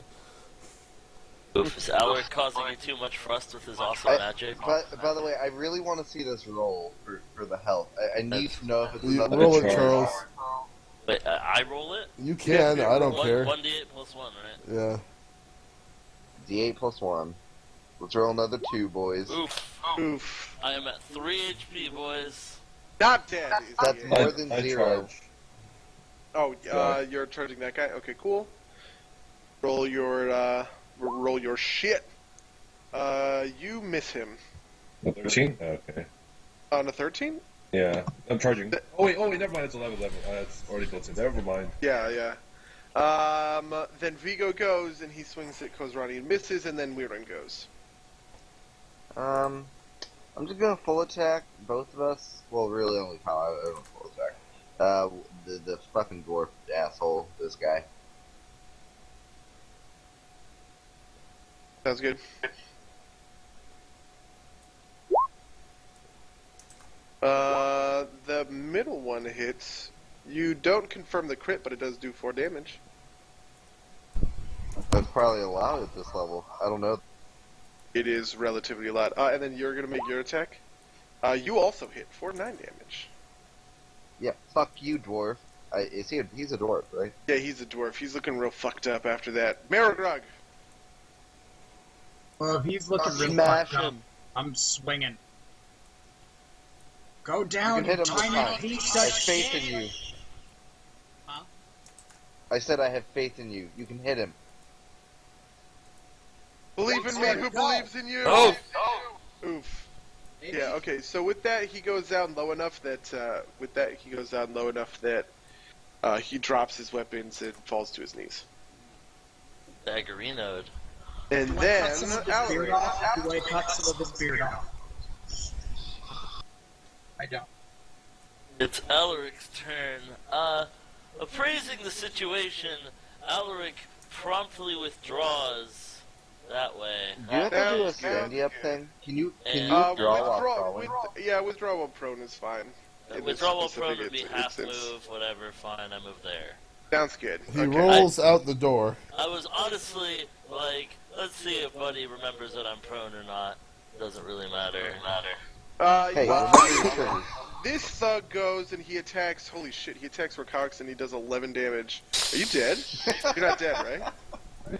E: Oof, is Alaric causing you too much frust with his awesome magic?
C: But by the way, I really want to see this roll for the health. I need to know if it's
D: You
C: another
D: roll it,
C: charge.
D: Charles.
E: Wait, I roll it?
D: You can. I don't care.
E: 1d8 + 1, right?
D: Yeah.
C: D8 plus 1. Let's roll another 2, boys.
E: Oof.
A: Oof.
E: I am at 3 HP, boys.
A: Not dead. Is
C: That's
A: he?
C: more than
F: I
C: 0.
F: charge.
A: Oh,
F: Sorry.
A: you're charging that guy. Okay, cool. Roll your shit. You miss him
F: 13? Okay.
A: on a 13.
F: Yeah. I'm charging. Oh, wait, never mind. It's 11. It's already built in. Never mind.
A: Yeah. Then Vigo goes and he swings at Kozrani and misses, and then Weirin goes.
C: I'm just gonna full attack both of us. Well, really only Kyle. I don't full attack. The fucking dwarf asshole. This guy.
A: Sounds good. The middle one hits. You don't confirm the crit, but it does do 4 damage.
C: probably a lot at this level. I don't know.
A: It is relatively a lot. And then you're gonna make your attack. You also hit for 9 damage.
C: Yeah, fuck you, dwarf. He's a dwarf, right?
A: Yeah, he's a dwarf. He's looking real fucked up after that. Marigrog!
B: Well, if he's looking real
C: Smash
B: fucked up,
C: him.
B: I'm swinging. Go
C: You
B: down,
C: can hit
B: you
C: him this
B: tiny
C: time.
B: piece
C: I
B: of
C: have faith
B: shit!
C: in you.
B: Huh?
C: I said I have faith in you. You can hit him.
A: Believe in me, who believes in you?
E: Oh!
A: Oof.
B: Maybe?
A: Yeah, okay, so with that, he goes down low enough that, he drops his weapons and falls to his knees.
E: Daggerinoed.
A: And
B: Do I
A: then,
B: cut some of his beard off? Do I cut some of his beard off? I don't.
E: It's Alaric's turn. Appraising the situation, Alaric promptly withdraws that way.
C: Do you have to do a
A: Sounds good.
C: standy up thing? Can you
E: And-
C: withdraw while crawling?
A: withdraw while prone is fine. In this
E: Withdrawal
A: specific
E: prone would be half
A: instance.
E: move, whatever, fine, I move there.
A: Sounds good.
D: He
A: Okay.
D: rolls out the door.
E: I was honestly like, let's see if Buddy remembers that I'm prone or not. Doesn't really matter.
C: Hey,
A: Well,
C: remember your turn.
A: this thug goes and he attacks. Holy shit! He attacks Rakox and he does 11 damage. Are you dead? You're not dead, right?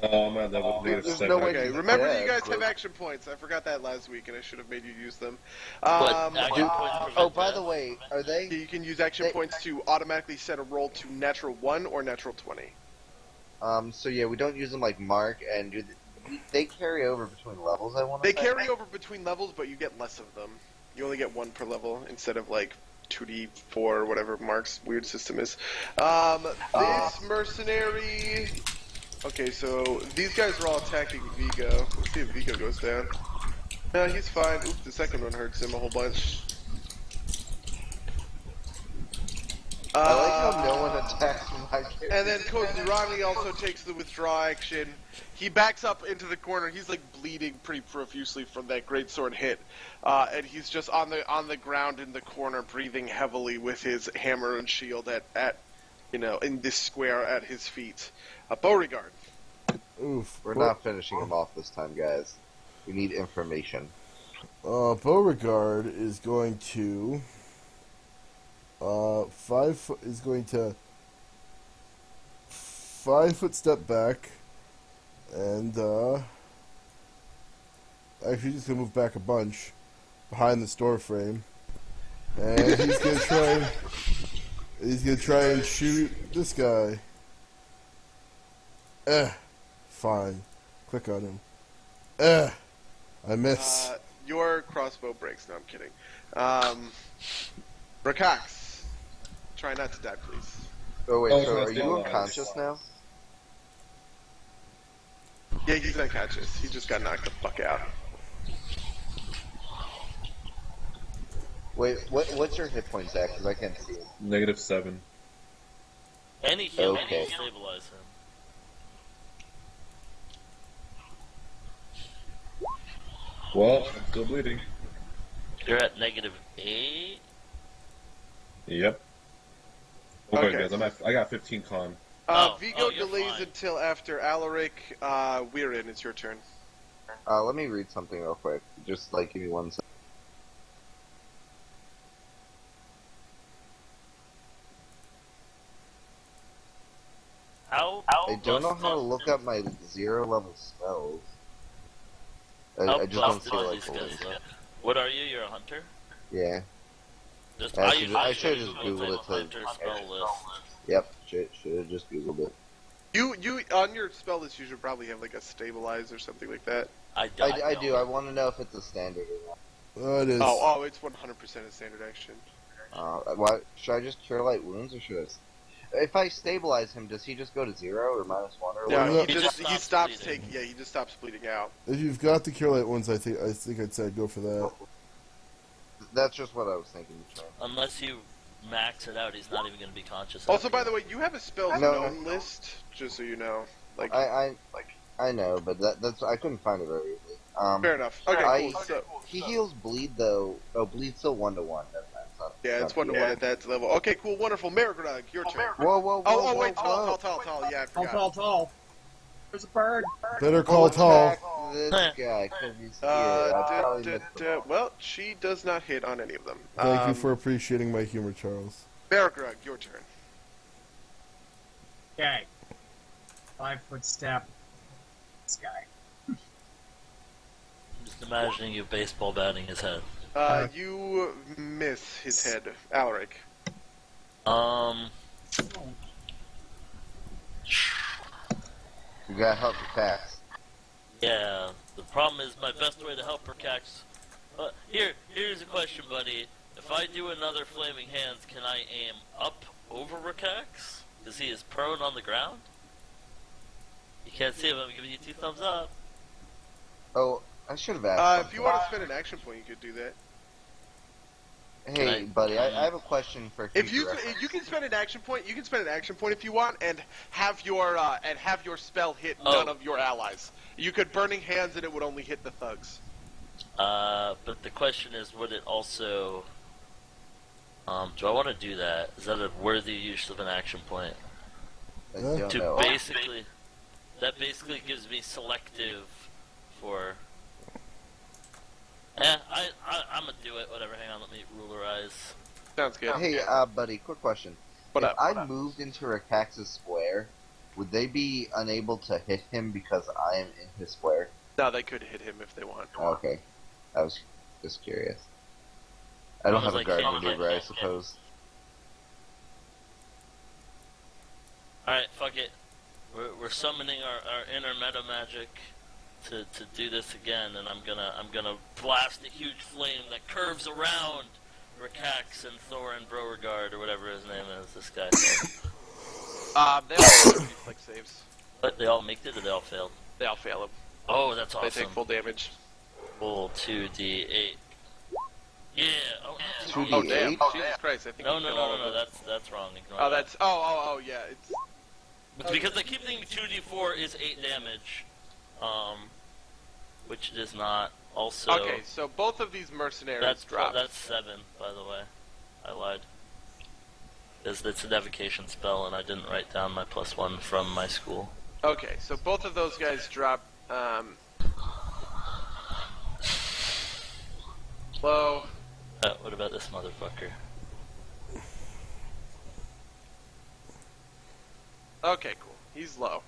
F: No, I'm at level
C: There's
F: -7.
C: no way
A: Okay.
C: he's
A: Remember,
C: dead,
A: you guys
C: but-
A: have action points. I forgot that last week, and I should have made you use them.
E: But action points prevent
C: Oh, by
E: death.
C: the way, are they?
A: You can use action points to automatically set a roll to natural 1 or natural 20.
C: So yeah, we don't use them like Mark, and they carry over between levels. I want to.
A: They carry over between levels, but you get less of them. You only get 1 per level instead of like 2d4 or whatever Mark's weird system is. This mercenary. Okay, so these guys are all attacking Vigo. Let's see if Vigo goes down. No, he's fine. Oops, the second one hurts him a whole bunch.
C: I like how no one attacks my character.
A: And then Kozurami also takes the withdraw action. He backs up into the corner. He's like bleeding pretty profusely from that greatsword hit, and he's just on the ground in the corner, breathing heavily with his hammer and shield at in this square at his feet. Beauregard.
D: Oof.
C: We're not finishing him off this time, guys. We need information.
D: Beauregard is going to 5 foot is going to 5-foot step back, and actually just gonna move back a bunch behind the store frame, and he's gonna try and shoot this guy. Fine. Click on him. I miss.
A: Your crossbow breaks. No, I'm kidding. Rakax, try not to die, please.
C: Oh wait,
F: Oh,
C: so
F: so
C: are
F: it's
C: you
F: still
C: unconscious now?
A: Yeah, he's unconscious. He just got knocked the fuck out.
C: Wait, what's your hit points at? Because I can't see it.
F: -7.
E: Any healing
C: Okay.
E: will stabilize him.
F: Well, I'm still bleeding.
E: You're at -8.
F: Yep. Okay,
A: Okay.
F: guys, I got 15 con.
A: Vigo
E: you're
A: delays
E: fine.
A: until after Alaric. Weirin, it's your turn.
C: Let me read something real quick. Just like give me 1 second. I don't know how to look up my 0 level spells. I just don't feel like
E: these guys
C: it.
E: look. What are you? You're a hunter?
C: Yeah.
E: Just
C: I
E: usually
C: should've just
E: Google
C: Googled it to-
E: hunter spell list.
C: Yep. Should have just googled it.
A: You on your spell list, you should probably have like a stabilize or something like that.
E: I
C: do. I want to know if it's a standard or not.
D: It is.
A: Oh, it's 100% a standard action.
C: Why should I just cure light wounds or should I? If I stabilize him, does he just go to 0 or -1 or
A: Yeah,
C: what?
A: he
E: He
A: just
E: just
A: stops
E: stops
A: taking. Yeah, he just stops bleeding out.
D: If you've got the cure light ones, I think I'd say go for that.
C: That's just what I was thinking.
E: Unless you max it out, he's not even going to be conscious.
A: Also,
E: after
A: by
E: that.
A: the way, you have a spells
C: No.
A: known list, just so you know. Like,
C: I know, but that's I couldn't find it very easily.
A: fair enough. Okay,
C: I-
A: cool. So,
C: He heals bleed though. Oh, bleed's still 1-1. That's not.
A: yeah, it's 1-1 at that level. Okay, cool, wonderful. Marigrog, your turn.
C: Whoa, whoa, whoa!
A: Oh,
C: whoa,
A: wait,
C: whoa.
A: tall. Yeah, I
B: Tall,
A: forgot.
B: tall, tall. There's a bird.
D: Better call tall.
C: Attack this guy because he's here. I probably missed him.
A: Well, she does not hit on any of them.
D: Thank you for appreciating my humor, Charles.
A: Baragrug, your turn.
B: Okay. 5-foot step. This guy.
E: Just imagining you baseball batting his head.
A: You miss his head, Alaric.
C: You gotta help the cats.
E: Yeah, the problem is my best way to help Rakax. Here's a question, buddy. If I do another flaming hands, can I aim up over Rakax? Because he is prone on the ground? You can't see him, I'm giving you 2 thumbs up.
C: Oh, I should have asked.
A: If you want to spend an action point, you could do that.
C: Hey, buddy, I have a question for
A: If
C: future
A: you
C: reference.
A: you can spend an action point, you can spend an action point if you want, and have your spell hit none of your allies. You could burning hands, and it would only hit the thugs.
E: But the question is, would it also... do I want to do that? Is that a worthy use of an action point?
C: I don't
E: To
C: know.
E: basically... That basically gives me selective for... I'm gonna do it, whatever, hang on, let me rulerize.
A: Sounds good.
C: Hey, buddy, quick question.
A: What
C: if
A: up?
C: I moved into Rakax's square, would they be unable to hit him because I am in his square?
A: No, they could hit him if they want.
C: Okay. I was just curious. I don't have a guard
E: Sounds like-
C: maneuver, I suppose.
E: Alright, fuck it. We're summoning our inner meta magic to do this again, and I'm gonna blast a huge flame that curves around Rakax and Thor and Beauregard, or whatever his name is, this guy.
A: They all make reflex saves.
E: But they all make it, or they all failed?
A: They all fail him.
E: Oh, that's
A: They
E: awesome.
A: take full damage.
E: Full 2d8. Yeah. Oh, no.
C: 2d8?
A: Oh damn! Jesus Christ! I think.
E: No,
A: you
E: no,
A: kill all
E: no,
A: of
E: no, no.
A: them.
E: That's wrong. Ignore
A: Oh,
E: that.
A: that's. Oh, yeah. It's.
E: It's because I keep thinking 2d4 is 8 damage, which it is not. Also,
A: Okay, so both of these mercenaries
E: that's
A: drop.
E: that's 7, by the way. I lied. Because it's an evocation spell, and I didn't write down my +1 from my school.
A: Okay, so both of those guys drop. Low.
E: What about this motherfucker?
A: Okay, cool. He's low.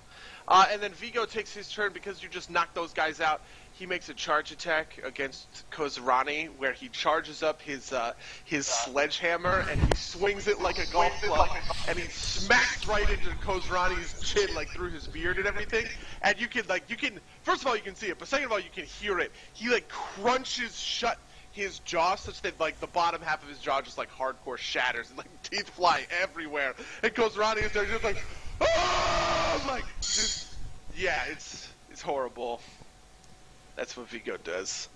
A: And then Vigo takes his turn because you just knocked those guys out. He makes a charge attack against Kozrani, where he charges up his sledgehammer and he swings it like a golf club, and he smacks right into Kozrani's chin, like through his beard and everything. And you can first of all you can see it, but second of all you can hear it. He like crunches shut his jaw such that like the bottom half of his jaw just like hardcore shatters and like teeth fly everywhere. And Kozrani is there just like, oh, like just yeah, it's horrible. That's what Vigo does.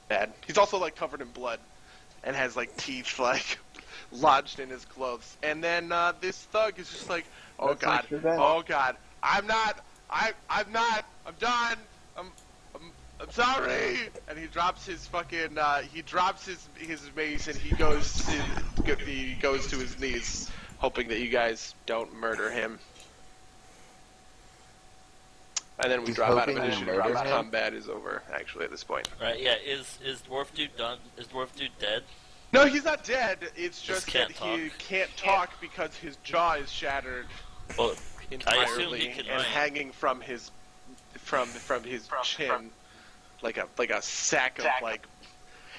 A: Bad. He's also like covered in blood and has like teeth like lodged in his clothes. And then this thug is just like, oh
C: That's
A: god,
C: like revenge.
A: oh god, I'm done. I'm sorry. And he drops his fucking his mace and he goes to his knees, hoping that you guys don't murder him. And then we
C: He's
A: drop out of
C: hoping you
A: initiative
C: murder
A: because
C: him?
A: combat is over, actually, at this point.
E: Right? Yeah. Is Dwarf Dude done? Is Dwarf Dude dead?
A: No, he's not dead. It's just
E: can't
A: that he
E: talk.
A: can't talk because his jaw is shattered
E: Well, I assume
A: entirely
E: he can
A: and
E: write.
A: hanging from his chin like a sack of like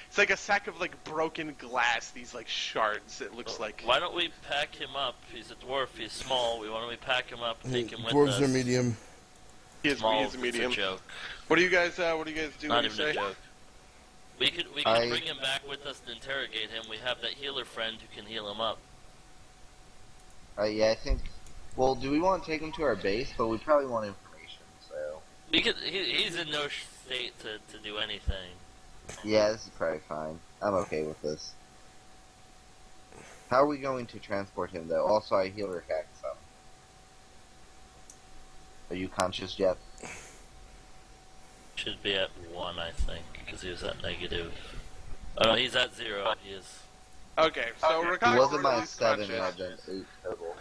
A: it's like a sack of like broken glass. These like shards. It looks like.
E: Why don't we pack him up? He's a dwarf. He's small. Why don't we pack him up and take him with
D: Dwarves
E: us?
D: are medium.
A: He is
E: Small.
A: a medium.
E: It's a joke.
A: What do you guys do?
E: Not
A: What do you
E: even
A: say?
E: a joke. We could bring him back with us to interrogate him. We have that healer friend who can heal him up.
C: Yeah, I think... Well, do we want to take him to our base? But we probably want information, so...
E: We could. He's in no state to do anything.
C: Yeah, this is probably fine. I'm okay with this. How are we going to transport him, though? Also, I heal Rakax up. Are you conscious yet?
E: Should be at 1, I think, because he was at negative. Oh no, he's at 0. He is.
A: Okay, so
C: He
A: Rakax
C: wasn't my
A: is
C: 7 and
A: conscious.
C: I've done 8 total.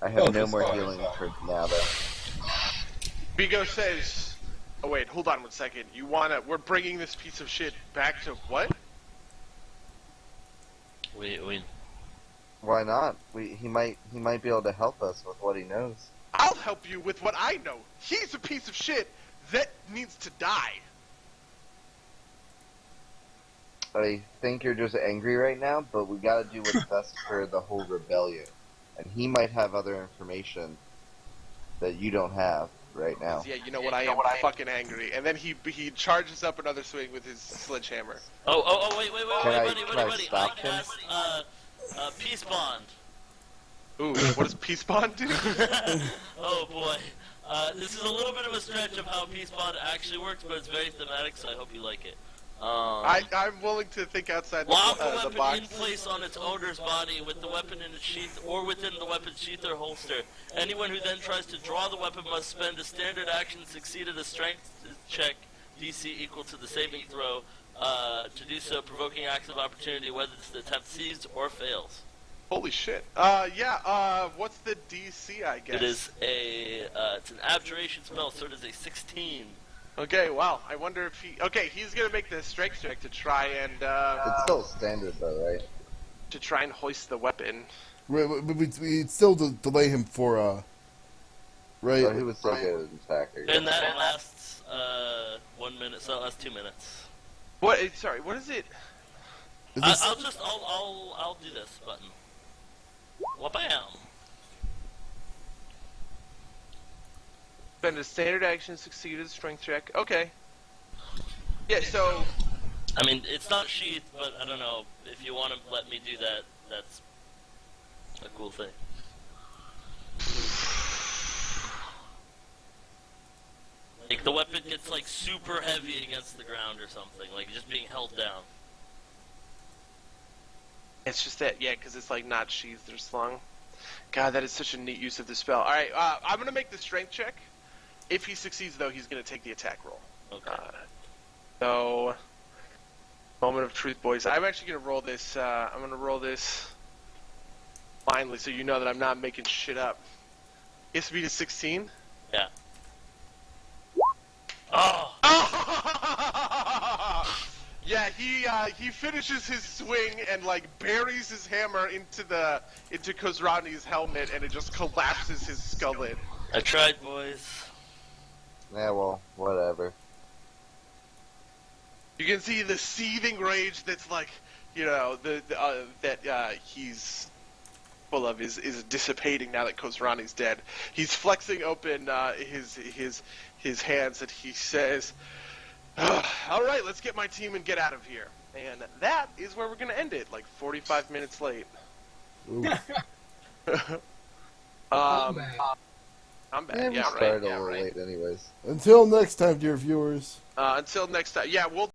C: I have no
F: that's
C: more
F: fine.
C: healing for now, though.
A: Vigo says, "Oh wait, hold on one second. We're bringing this piece of shit back to what?"
E: We
C: Why not? He might be able to help us with what he knows.
A: I'll help you with what I know. He's a piece of shit that needs to die.
C: I think you're just angry right now, but we gotta do what's best for the whole rebellion. And he might have other information that you don't have right now.
A: Yeah, you know what? I am fucking angry. And then he charges up another swing with his sledgehammer.
E: Wait,
C: Can I
E: buddy.
C: stop him?
E: Cast, Peace Bond.
A: Ooh, what does Peace Bond do?
E: Oh boy. This is a little bit of a stretch of how Peace Bond actually works, but it's very thematic, so I hope you like it.
A: I'm willing to think outside
E: Lock the
A: the
E: weapon
A: box.
E: in place on its owner's body with the weapon in its sheath or within the weapon's sheath or holster. Anyone who then tries to draw the weapon must spend a standard action succeeded a strength check DC equal to the saving throw to do so, provoking acts of opportunity whether the attempt succeeds or fails.
A: Holy shit. What's the DC, I guess?
E: It is it's an abjuration spell, so it is a 16.
A: Okay, wow. I wonder if he's gonna make the strength check to try and,
C: It's still standard though, right?
A: to try and hoist the weapon.
D: We still delay him for, right?
C: So he would still get an attacker.
E: And that lasts 1 minute, so that lasts 2 minutes.
A: What? Sorry, what is it?
D: Is this,
E: I'll do this button. Wha-bam!
A: Spend a standard action, succeeded strength check. Okay. Yeah, so...
E: I mean, it's not sheath, but I don't know. If you want to let me do that, that's a cool thing. Like, the weapon gets, like, super heavy against the ground or something. Like, just being held down.
A: It's just that, yeah, because it's, like, not sheathed or slung. God, that is such a neat use of the spell. Alright, I'm gonna make the strength check. If he succeeds, though, he's gonna take the attack roll.
E: Okay.
A: So... Moment of truth, boys. I'm actually gonna roll this, I'm gonna roll this... Finally, so you know that I'm not making shit up. Gets me to 16?
E: Yeah. Oh!
A: Yeah, he finishes his swing and like buries his hammer into Khosrowni's helmet, and it just collapses his skull in.
E: I tried, boys.
C: Yeah, well, whatever.
A: You can see the seething rage that's like, you know, that he's full of is dissipating now that Khosrowni's dead. He's flexing open his hands, and he says, "All right, let's get my team and get out of here." And that is where we're going to end it, like 45 minutes late. I'm back,
C: Yeah, we
A: yeah,
C: started
A: right.
C: a little late anyways.
D: until next time, dear viewers.
A: Until next time. Yeah, we'll